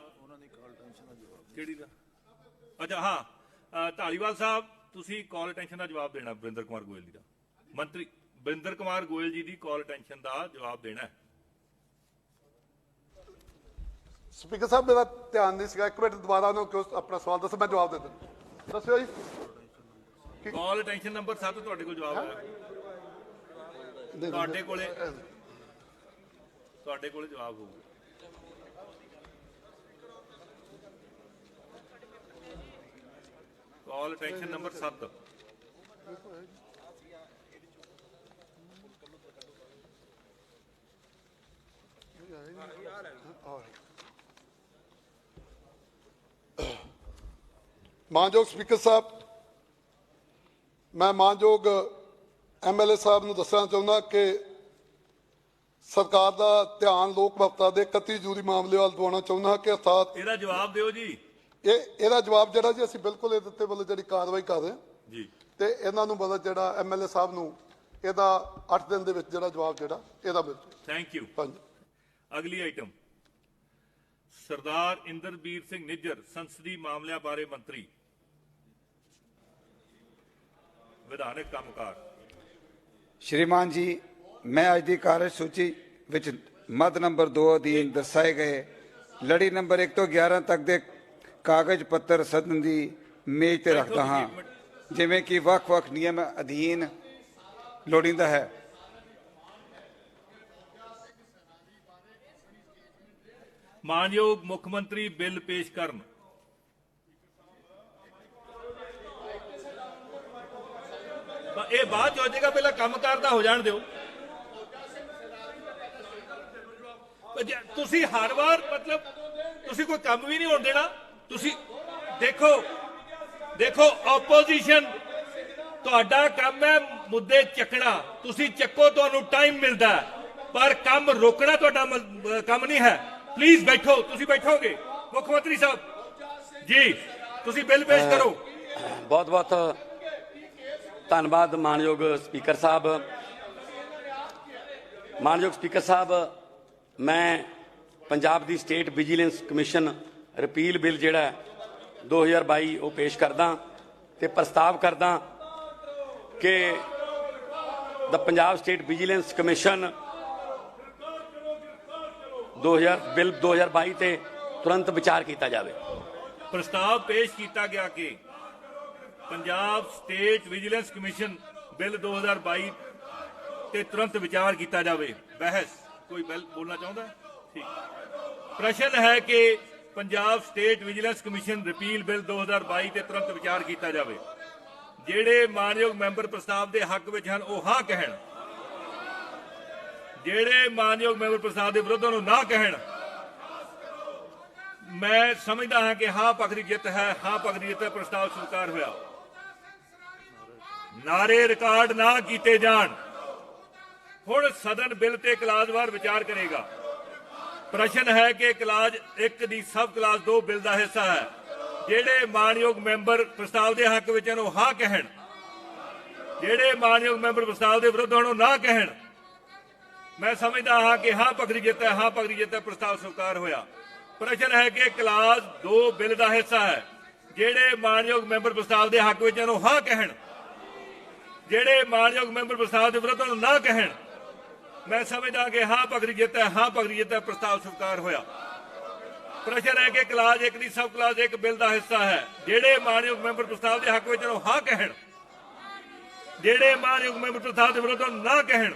ਕਿਹੜੀ ਦਾ? ਅੱਛਾ ਹਾਂ, ਧਾਲੀਵਾਲ ਸਾਹਿਬ ਤੁਸੀਂ ਕਾਲ ਅਟੈਂਸ਼ਨ ਦਾ ਜਵਾਬ ਦੇਣਾ ਬਰਿੰਦਰ ਕੁਮਾਰ ਗੋਇਲ ਜੀ ਦਾ। ਮੰਤਰੀ ਬਰਿੰਦਰ ਕੁਮਾਰ ਗੋਇਲ ਜੀ ਦੀ ਕਾਲ ਅਟੈਂਸ਼ਨ ਦਾ ਜਵਾਬ ਦੇਣਾ ਹੈ। ਸਪੀਕਰ ਸਾਹਿਬ ਮੇਰਾ ਧਿਆਨ ਨਹੀਂ ਸੀਗਾ, ਇੱਕ ਮਿੰਟ ਦੁਬਾਰਾ ਉਹਨੂੰ ਕਿਉਂ ਆਪਣਾ ਸਵਾਲ ਦੱਸੋ, ਮੈਂ ਜਵਾਬ ਦੇ ਦਿੰਦਾ। ਦੱਸਿਓ ਜੀ। ਕਾਲ ਅਟੈਂਸ਼ਨ ਨੰਬਰ 7 ਤੁਹਾਡੇ ਕੋਲ ਜਵਾਬ ਹੈ? ਤੁਹਾਡੇ ਕੋਲੇ ਜਵਾਬ ਹੋਊਗਾ। ਕਾਲ ਅਟੈਂਸ਼ਨ ਨੰਬਰ 7। ਮਾਨਯੋਗ ਸਪੀਕਰ ਸਾਹਿਬ, ਮੈਂ ਮਾਨਯੋਗ ਐਮਐਲਏ ਸਾਹਿਬ ਨੂੰ ਦੱਸਣਾ ਚਾਹੁੰਦਾ ਕਿ ਸਰਕਾਰ ਦਾ ਧਿਆਨ ਲੋਕ ਭਵਤਾ ਦੇ 31 ਜੂਰੀ ਮਾਮਲੇ ਵੱਲ ਦਿਵਾਉਣਾ ਚਾਹੁੰਦਾ ਕਿ ਅਰਥਾਤ ਇਹਦਾ ਜਵਾਬ ਦਿਓ ਜੀ। ਇਹਦਾ ਜਵਾਬ ਜਿਹੜਾ ਜੀ ਅਸੀਂ ਬਿਲਕੁਲ ਇਹਦੇ ਉੱਤੇ ਵੱਲੋਂ ਜਿਹੜੀ ਕਾਰਵਾਈ ਕਰ ਰਹੇ ਹਾਂ ਜੀ, ਤੇ ਇਹਨਾਂ ਨੂੰ ਮਤਲਬ ਜਿਹੜਾ ਐਮਐਲਏ ਸਾਹਿਬ ਨੂੰ ਇਹਦਾ 8 ਦਿਨ ਦੇ ਵਿੱਚ ਜਿਹੜਾ ਜਵਾਬ ਜਿਹੜਾ ਇਹਦਾ ਮਿਲ ਜੂ। Thank you. ਹਾਂਜੀ, ਅਗਲੀ ਆਈਟਮ ਸਰਦਾਰ ਇੰਦਰਬੀਰ ਸਿੰਘ ਨਿੱਜਰ, ਸੰਸਦੀ ਮਾਮਲਿਆਂ ਬਾਰੇ ਮੰਤਰੀ, ਵਿਧਾਨਕ ਕੰਮਕਾਰ। ਸ਼੍ਰੀਮਾਨ ਜੀ, ਮੈਂ ਅੱਜ ਦੀ ਕਾਰਜਸੂਚੀ ਵਿੱਚ ਮੱਦ ਨੰਬਰ 2 ਅਧੀਨ ਦਰਸਾਏ ਗਏ ਲੜੀ ਨੰਬਰ 1 ਤੋਂ 11 ਤੱਕ ਦੇ ਕਾਗਜ਼ ਪੱਤਰ ਸਦਨ ਦੀ ਮੇਜ਼ ਤੇ ਰੱਖਦਾ ਹਾਂ, ਜਿਵੇਂ ਕਿ ਵੱਖ-ਵੱਖ ਨਿਯਮ ਅਧੀਨ ਲੋੜੀਂਦਾ ਹੈ। ਮਾਨਯੋਗ ਮੁੱਖ ਮੰਤਰੀ ਬਿੱਲ ਪੇਸ਼ ਕਰਨ। ਇਹ ਬਾਅਦ ਚ ਹੋ ਜਾਏਗਾ, ਪਹਿਲਾਂ ਕੰਮ ਕਰਦਾ ਹੋ ਜਾਣ ਦਿਓ। ਤੁਸੀਂ ਹਰ ਵਾਰ ਮਤਲਬ ਤੁਸੀਂ ਕੋਈ ਕੰਮ ਵੀ ਨਹੀਂ ਹੋਣ ਦੇਣਾ। ਤੁਸੀਂ ਦੇਖੋ ਆਪੋਜੀਸ਼ਨ ਤੁਹਾਡਾ ਕੰਮ ਹੈ ਮੁੱਦੇ ਚੱਕਣਾ, ਤੁਸੀਂ ਚੱਕੋ, ਤੁਹਾਨੂੰ ਟਾਈਮ ਮਿਲਦਾ ਹੈ, ਪਰ ਕੰਮ ਰੋਕਣਾ ਤੁਹਾਡਾ ਕੰਮ ਨਹੀਂ ਹੈ। ਪਲੀਜ਼ ਬੈਠੋ, ਤੁਸੀਂ ਬੈਠੋਗੇ। ਮੁੱਖ ਮੰਤਰੀ ਸਾਹਿਬ ਜੀ, ਤੁਸੀਂ ਬਿੱਲ ਪੇਸ਼ ਕਰੋ। ਬਹੁਤ ਬਹੁਤ ਧੰਨਵਾਦ ਮਾਨਯੋਗ ਸਪੀਕਰ ਸਾਹਿਬ। ਮਾਨਯੋਗ ਸਪੀਕਰ ਸਾਹਿਬ, ਮੈਂ ਪੰਜਾਬ ਦੀ state vigilance commission repeal bill ਜਿਹੜਾ 2022 ਉਹ ਪੇਸ਼ ਕਰਦਾ ਤੇ ਪ੍ਰਸਤਾਵ ਕਰਦਾ ਕਿ the Punjab state vigilance commission bill 2022 ਤੇ ਤੁਰੰਤ ਵਿਚਾਰ ਕੀਤਾ ਜਾਵੇ। ਪ੍ਰਸਤਾਵ ਪੇਸ਼ ਕੀਤਾ ਗਿਆ ਕਿ Punjab state vigilance commission bill 2022 ਤੇ ਤੁਰੰਤ ਵਿਚਾਰ ਕੀਤਾ ਜਾਵੇ। ਬਹਿਸ ਕੋਈ ਬੋਲਣਾ ਚਾਹੁੰਦਾ? ਠੀਕ। ਪ੍ਰਸ਼ਨ ਹੈ ਕਿ Punjab state vigilance commission repeal bill 2022 ਤੇ ਤੁਰੰਤ ਵਿਚਾਰ ਕੀਤਾ ਜਾਵੇ। ਜਿਹੜੇ ਮਾਨਯੋਗ ਮੈਂਬਰ ਪ੍ਰਸਤਾਵ ਦੇ ਹੱਕ ਵਿੱਚ ਹਨ ਉਹ ਹਾਂ ਕਹਿਣ, ਜਿਹੜੇ ਮਾਨਯੋਗ ਮੈਂਬਰ ਪ੍ਰਸਤਾਵ ਦੇ ਵਿਰੁੱਧ ਨੂੰ ਨਾ ਕਹਿਣ। ਮੈਂ ਸਮਝਦਾ ਹਾਂ ਕਿ ਹਾਂ ਪੱਖ ਦੀ ਜਿੱਤ ਹੈ, ਹਾਂ ਪੱਖ ਦੀ ਜਿੱਤ ਹੈ। ਪ੍ਰਸਤਾਵ ਸਵੀਕਾਰ ਹੋਇਆ। ਨਾਰੇ ਰਿਕਾਰਡ ਨਾ ਕੀਤੇ ਜਾਣ। ਹੁਣ ਸਦਨ ਬਿੱਲ ਤੇ ਕਲਾਜ਼ਵਾਰ ਵਿਚਾਰ ਕਰੇਗਾ। ਪ੍ਰਸ਼ਨ ਹੈ ਕਿ ਕਲਾਜ਼ 1 ਦੀ ਸਬ ਕਲਾਜ਼ 2 ਬਿੱਲ ਦਾ ਹਿੱਸਾ ਹੈ। ਜਿਹੜੇ ਮਾਨਯੋਗ ਮੈਂਬਰ ਪ੍ਰਸਤਾਵ ਦੇ ਹੱਕ ਵਿੱਚ ਹਨ ਉਹ ਹਾਂ ਕਹਿਣ, ਜਿਹੜੇ ਮਾਨਯੋਗ ਮੈਂਬਰ ਪ੍ਰਸਤਾਵ ਦੇ ਵਿਰੁੱਧ ਹਨ ਉਹ ਨਾ ਕਹਿਣ। ਮੈਂ ਸਮਝਦਾ ਹਾਂ ਕਿ ਹਾਂ ਪੱਖ ਦੀ ਜਿੱਤ ਹੈ, ਹਾਂ ਪੱਖ ਦੀ ਜਿੱਤ ਹੈ। ਪ੍ਰਸਤਾਵ ਸਵੀਕਾਰ ਹੋਇਆ। ਪ੍ਰਸ਼ਨ ਹੈ ਕਿ ਕਲਾਜ਼ 2 ਬਿੱਲ ਦਾ ਹਿੱਸਾ ਹੈ। ਜਿਹੜੇ ਮਾਨਯੋਗ ਮੈਂਬਰ ਪ੍ਰਸਤਾਵ ਦੇ ਹੱਕ ਵਿੱਚ ਹਨ ਉਹ ਹਾਂ ਕਹਿਣ, ਜਿਹੜੇ ਮਾਨਯੋਗ ਮੈਂਬਰ ਪ੍ਰਸਤਾਵ ਦੇ ਵਿਰੁੱਧ ਹਨ ਨਾ ਕਹਿਣ। ਮੈਂ ਸਮਝਦਾ ਕਿ ਹਾਂ ਪੱਖ ਦੀ ਜਿੱਤ ਹੈ, ਹਾਂ ਪੱਖ ਦੀ ਜਿੱਤ ਹੈ। ਪ੍ਰਸਤਾਵ ਸਵੀਕਾਰ ਹੋਇਆ। ਪ੍ਰਸ਼ਨ ਹੈ ਕਿ ਕਲਾਜ਼ 1 ਦੀ ਸਬ ਕਲਾਜ਼ 1 ਬਿੱਲ ਦਾ ਹਿੱਸਾ ਹੈ। ਜਿਹੜੇ ਮਾਨਯੋਗ ਮੈਂਬਰ ਪ੍ਰਸਤਾਵ ਦੇ ਹੱਕ ਵਿੱਚ ਹਨ ਉਹ ਹਾਂ ਕਹਿਣ, ਜਿਹੜੇ ਮਾਨਯੋਗ ਮੈਂਬਰ ਪ੍ਰਸਤਾਵ ਦੇ ਵਿਰੁੱਧ ਹਨ ਨਾ ਕਹਿਣ।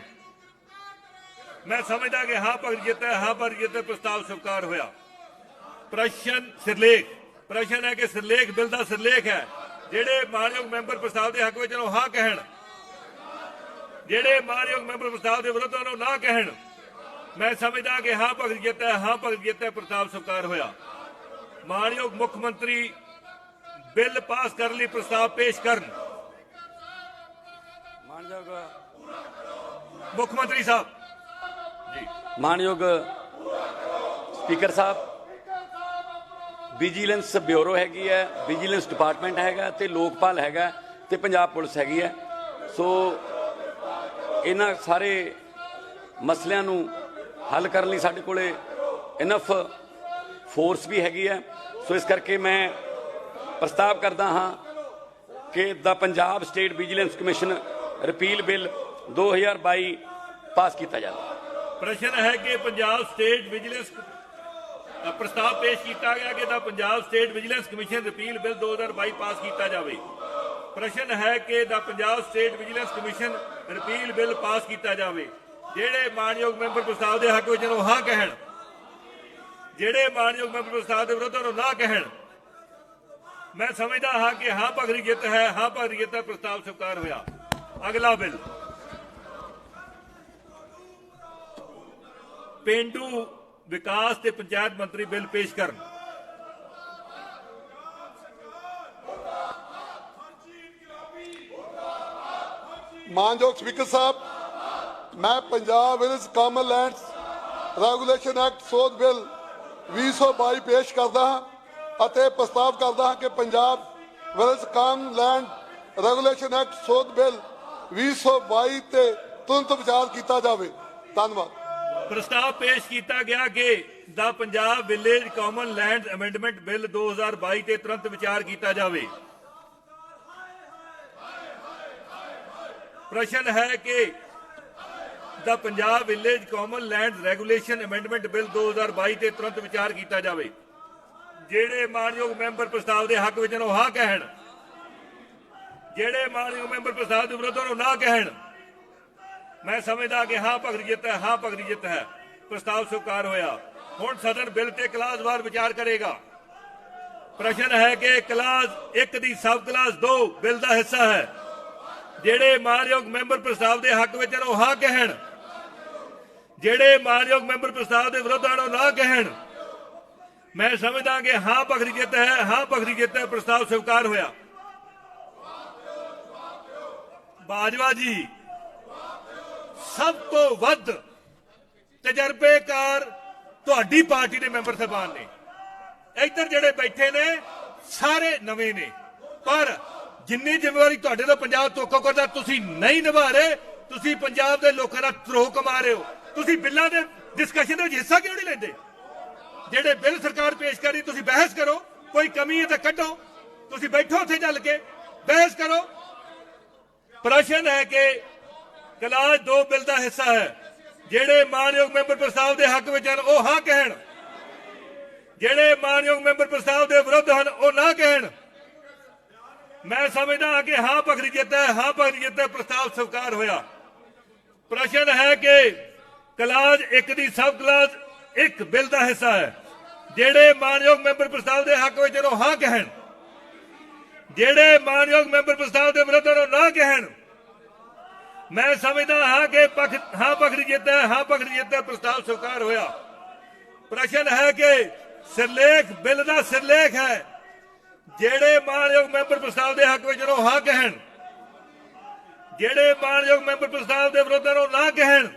ਮੈਂ ਸਮਝਦਾ ਕਿ ਹਾਂ ਪੱਖ ਦੀ ਜਿੱਤ ਹੈ, ਹਾਂ ਪੱਖ ਦੀ ਜਿੱਤ ਹੈ। ਪ੍ਰਸਤਾਵ ਸਵੀਕਾਰ ਹੋਇਆ। ਪ੍ਰਸ਼ਨ ਸਿਰਲੇਖ। ਪ੍ਰਸ਼ਨ ਹੈ ਕਿ ਸਿਰਲੇਖ ਬਿੱਲ ਦਾ ਸਿਰਲੇਖ ਹੈ। ਜਿਹੜੇ ਮਾਨਯੋਗ ਮੈਂਬਰ ਪ੍ਰਸਤਾਵ ਦੇ ਹੱਕ ਵਿੱਚ ਹਨ ਉਹ ਹਾਂ ਕਹਿਣ, ਜਿਹੜੇ ਮਾਨਯੋਗ ਮੈਂਬਰ ਪ੍ਰਸਤਾਵ ਦੇ ਵਿਰੁੱਧ ਹਨ ਉਹ ਨਾ ਕਹਿਣ। ਮੈਂ ਸਮਝਦਾ ਕਿ ਹਾਂ ਪੱਖ ਦੀ ਜਿੱਤ ਹੈ, ਹਾਂ ਪੱਖ ਦੀ ਜਿੱਤ ਹੈ। ਪ੍ਰਸਤਾਵ ਸਵੀਕਾਰ ਹੋਇਆ। ਮਾਨਯੋਗ ਮੁੱਖ ਮੰਤਰੀ ਬਿੱਲ ਪਾਸ ਕਰਨ ਲਈ ਪ੍ਰਸਤਾਵ ਪੇਸ਼ ਕਰਨ। ਮਾਨਯੋਗ ਮੁੱਖ ਮੰਤਰੀ ਸਾਹਿਬ ਜੀ। ਮਾਨਯੋਗ ਸਪੀਕਰ ਸਾਹਿਬ, ਵਿਜੀਲੈਂਸ ਬਿਊਰੋ ਹੈਗੀ ਹੈ, ਵਿਜੀਲੈਂਸ ਡਿਪਾਰਟਮੈਂਟ ਹੈਗਾ ਤੇ ਲੋਕਪਾਲ ਹੈਗਾ ਤੇ ਪੰਜਾਬ ਪੁਲਿਸ ਹੈਗੀ ਹੈ। ਸੋ ਇਹਨਾਂ ਸਾਰੇ ਮਸਲਿਆਂ ਨੂੰ ਹੱਲ ਕਰਨ ਲਈ ਸਾਡੇ ਕੋਲੇ ਇਨਫ ਫੋਰਸ ਵੀ ਹੈਗੀ ਹੈ। ਸੋ ਇਸ ਕਰਕੇ ਮੈਂ ਪ੍ਰਸਤਾਵ ਕਰਦਾ ਹਾਂ ਕਿ the Punjab state vigilance commission repeal bill 2022 pass ਕੀਤਾ ਜਾਵੇ। ਪ੍ਰਸ਼ਨ ਹੈ ਕਿ ਪੰਜਾਬ ਸਟੇਟ ਵਿਜੀਲੈਂਸ ਪ੍ਰਸਤਾਵ ਪੇਸ਼ ਕੀਤਾ ਗਿਆ ਕਿ the Punjab state vigilance commission repeal bill 2022 pass ਕੀਤਾ ਜਾਵੇ। ਪ੍ਰਸ਼ਨ ਹੈ ਕਿ the Punjab state vigilance commission repeal bill pass ਕੀਤਾ ਜਾਵੇ। ਜਿਹੜੇ ਮਾਨਯੋਗ ਮੈਂਬਰ ਪ੍ਰਸਤਾਵ ਦੇ ਹੱਕ ਵਿੱਚ ਨੂੰ ਹਾਂ ਕਹਿਣ, ਜਿਹੜੇ ਮਾਨਯੋਗ ਮੈਂਬਰ ਪ੍ਰਸਤਾਵ ਦੇ ਵਿਰੁੱਧ ਨੂੰ ਨਾ ਕਹਿਣ। ਮੈਂ ਸਮਝਦਾ ਹਾਂ ਕਿ ਹਾਂ ਪੱਖ ਦੀ ਜਿੱਤ ਹੈ, ਹਾਂ ਪੱਖ ਦੀ ਜਿੱਤ ਹੈ। ਪ੍ਰਸਤਾਵ ਸਵੀਕਾਰ ਹੋਇਆ। ਅਗਲਾ ਬਿੱਲ ਪੇਂਡੂ ਵਿਕਾਸ ਤੇ ਪੰਚਾਇਤ ਮੰਤਰੀ ਬਿੱਲ ਪੇਸ਼ ਕਰਨ। ਮਾਨਯੋਗ ਸਪੀਕਰ ਸਾਹਿਬ, ਮੈਂ Punjab village common lands regulation act ਸੋਧ ਬਿੱਲ 2022 ਪੇਸ਼ ਕਰਦਾ ਹਾਂ ਅਤੇ ਪ੍ਰਸਤਾਵ ਕਰਦਾ ਹਾਂ ਕਿ Punjab village common land regulation act ਸੋਧ ਬਿੱਲ 2022 ਤੇ ਤੁਰੰਤ ਵਿਚਾਰ ਕੀਤਾ ਜਾਵੇ। ਧੰਨਵਾਦ। ਪ੍ਰਸਤਾਵ ਪੇਸ਼ ਕੀਤਾ ਗਿਆ ਕਿ the Punjab village common land amendment bill 2022 ਤੇ ਤੁਰੰਤ ਵਿਚਾਰ ਕੀਤਾ ਜਾਵੇ। ਪ੍ਰਸ਼ਨ ਹੈ ਕਿ the Punjab village common land regulation amendment bill 2022 ਤੇ ਤੁਰੰਤ ਵਿਚਾਰ ਕੀਤਾ ਜਾਵੇ। ਜਿਹੜੇ ਮਾਨਯੋਗ ਮੈਂਬਰ ਪ੍ਰਸਤਾਵ ਦੇ ਹੱਕ ਵਿੱਚ ਨੂੰ ਹਾਂ ਕਹਿਣ, ਜਿਹੜੇ ਮਾਨਯੋਗ ਮੈਂਬਰ ਪ੍ਰਸਤਾਵ ਦੇ ਵਿਰੁੱਧ ਨੂੰ ਨਾ ਕਹਿਣ। ਮੈਂ ਸਮਝਦਾ ਕਿ ਹਾਂ ਪੱਖ ਦੀ ਜਿੱਤ ਹੈ, ਹਾਂ ਪੱਖ ਦੀ ਜਿੱਤ ਹੈ। ਪ੍ਰਸਤਾਵ ਸਵੀਕਾਰ ਹੋਇਆ। ਹੁਣ ਸਦਨ ਬਿੱਲ ਤੇ ਕਲਾਜ਼ਵਾਰ ਵਿਚਾਰ ਕਰੇਗਾ। ਪ੍ਰਸ਼ਨ ਹੈ ਕਿ ਕਲਾਜ਼ 1 ਦੀ ਸਬ ਕਲਾਜ਼ 2 ਬਿੱਲ ਦਾ ਹਿੱਸਾ ਹੈ। ਜਿਹੜੇ ਮਾਨਯੋਗ ਮੈਂਬਰ ਪ੍ਰਸਤਾਵ ਦੇ ਹੱਕ ਵਿੱਚ ਨੂੰ ਹਾਂ ਕਹਿਣ, ਜਿਹੜੇ ਮਾਨਯੋਗ ਮੈਂਬਰ ਪ੍ਰਸਤਾਵ ਦੇ ਵਿਰੁੱਧ ਨੂੰ ਨਾ ਕਹਿਣ। ਮੈਂ ਸਮਝਦਾ ਕਿ ਹਾਂ ਪੱਖ ਦੀ ਜਿੱਤ ਹੈ, ਹਾਂ ਪੱਖ ਦੀ ਜਿੱਤ ਹੈ। ਪ੍ਰਸਤਾਵ ਸਵੀਕਾਰ ਹੋਇਆ। ਬਾਜਵਾ ਜੀ ਸਭ ਤੋਂ ਵੱਧ ਤਜਰਬੇਕਾਰ ਤੁਹਾਡੀ ਪਾਰਟੀ ਦੇ ਮੈਂਬਰ ਸਾਹਿਬਾਨ ਨੇ। ਇੱਧਰ ਜਿਹੜੇ ਬੈਠੇ ਨੇ ਸਾਰੇ ਨਵੇਂ ਨੇ, ਪਰ ਜਿੰਨੀ ਜ਼ਿੰਮੇਵਾਰੀ ਤੁਹਾਡੇ ਤੋਂ ਪੰਜਾਬ ਤੋਕੋ ਕਰਦਾ ਤੁਸੀਂ ਨਹੀਂ ਨਿਭਾ ਰਹੇ। ਤੁਸੀਂ ਪੰਜਾਬ ਦੇ ਲੋਕਾਂ ਦਾ ਧਰੋਹ ਕਮਾ ਰਹੇ ਹੋ। ਤੁਸੀਂ ਬਿੱਲਾਂ ਦੇ ਡਿਸਕਸ਼ਨ ਦੇ ਵਿੱਚ ਹਿੱਸਾ ਕਿਉਂ ਨਹੀਂ ਲੈਂਦੇ? ਜਿਹੜੇ ਬਿੱਲ ਸਰਕਾਰ ਪੇਸ਼ ਕਰ ਰਹੀ ਤੁਸੀਂ ਬਹਿਸ ਕਰੋ, ਕੋਈ ਕਮੀ ਹੈ ਤਾਂ ਕੱਢੋ। ਤੁਸੀਂ ਬੈਠੋ ਉੱਥੇ ਚੱਲ ਕੇ ਬਹਿਸ ਕਰੋ। ਪ੍ਰਸ਼ਨ ਹੈ ਕਿ ਕਲਾਸ 2 ਬਿੱਲ ਦਾ ਹਿੱਸਾ ਹੈ। ਜਿਹੜੇ ਮਾਨਯੋਗ ਮੈਂਬਰ ਪ੍ਰਸਤਾਵ ਦੇ ਹੱਕ ਵਿੱਚ ਹਨ ਉਹ ਹਾਂ ਕਹਿਣ, ਜਿਹੜੇ ਮਾਨਯੋਗ ਮੈਂਬਰ ਪ੍ਰਸਤਾਵ ਦੇ ਵਿਰੁੱਧ ਹਨ ਉਹ ਨਾ ਕਹਿਣ। ਮੈਂ ਸਮਝਦਾ ਹਾਂ ਕਿ ਹਾਂ ਪਖਰੀ ਜਿੱਤਾ ਹੈ, ਹਾਂ ਪਖਰੀ ਜਿੱਤਾ ਪ੍ਰਸਤਾਵ ਸਵੀਕਾਰ ਹੋਇਆ। ਪ੍ਰਸ਼ਨ ਹੈ ਕਿ ਕਲਾਸ 1 ਦੀ ਸਬ ਕਲਾਸ 1 ਬਿੱਲ ਦਾ ਹਿੱਸਾ ਹੈ। ਜਿਹੜੇ ਮਾਨਯੋਗ ਮੈਂਬਰ ਪ੍ਰਸਤਾਵ ਦੇ ਹੱਕ ਵਿੱਚ ਉਹ ਹਾਂ ਕਹਿਣ, ਜਿਹੜੇ ਮਾਨਯੋਗ ਮੈਂਬਰ ਪ੍ਰਸਤਾਵ ਦੇ ਵਿਰੁੱਧ ਉਹ ਨਾ ਕਹਿਣ। ਮੈਂ ਸਮਝਦਾ ਹਾਂ ਕਿ ਹਾਂ ਪਖਰੀ ਜਿੱਤਾ ਹੈ, ਹਾਂ ਪਖਰੀ ਜਿੱਤਾ ਪ੍ਰਸਤਾਵ ਸਵੀਕਾਰ ਹੋਇਆ। ਪ੍ਰਸ਼ਨ ਹੈ ਕਿ ਸਿਰਲੇਖ ਬਿੱਲ ਦਾ ਸਿਰਲੇਖ ਹੈ। ਜਿਹੜੇ ਮਾਨਯੋਗ ਮੈਂਬਰ ਪ੍ਰਸਤਾਵ ਦੇ ਹੱਕ ਵਿੱਚ ਉਹ ਹਾਂ ਕਹਿਣ, ਜਿਹੜੇ ਮਾਨਯੋਗ ਮੈਂਬਰ ਪ੍ਰਸਤਾਵ ਦੇ ਵਿਰੁੱਧ ਉਹ ਨਾ ਕਹਿਣ।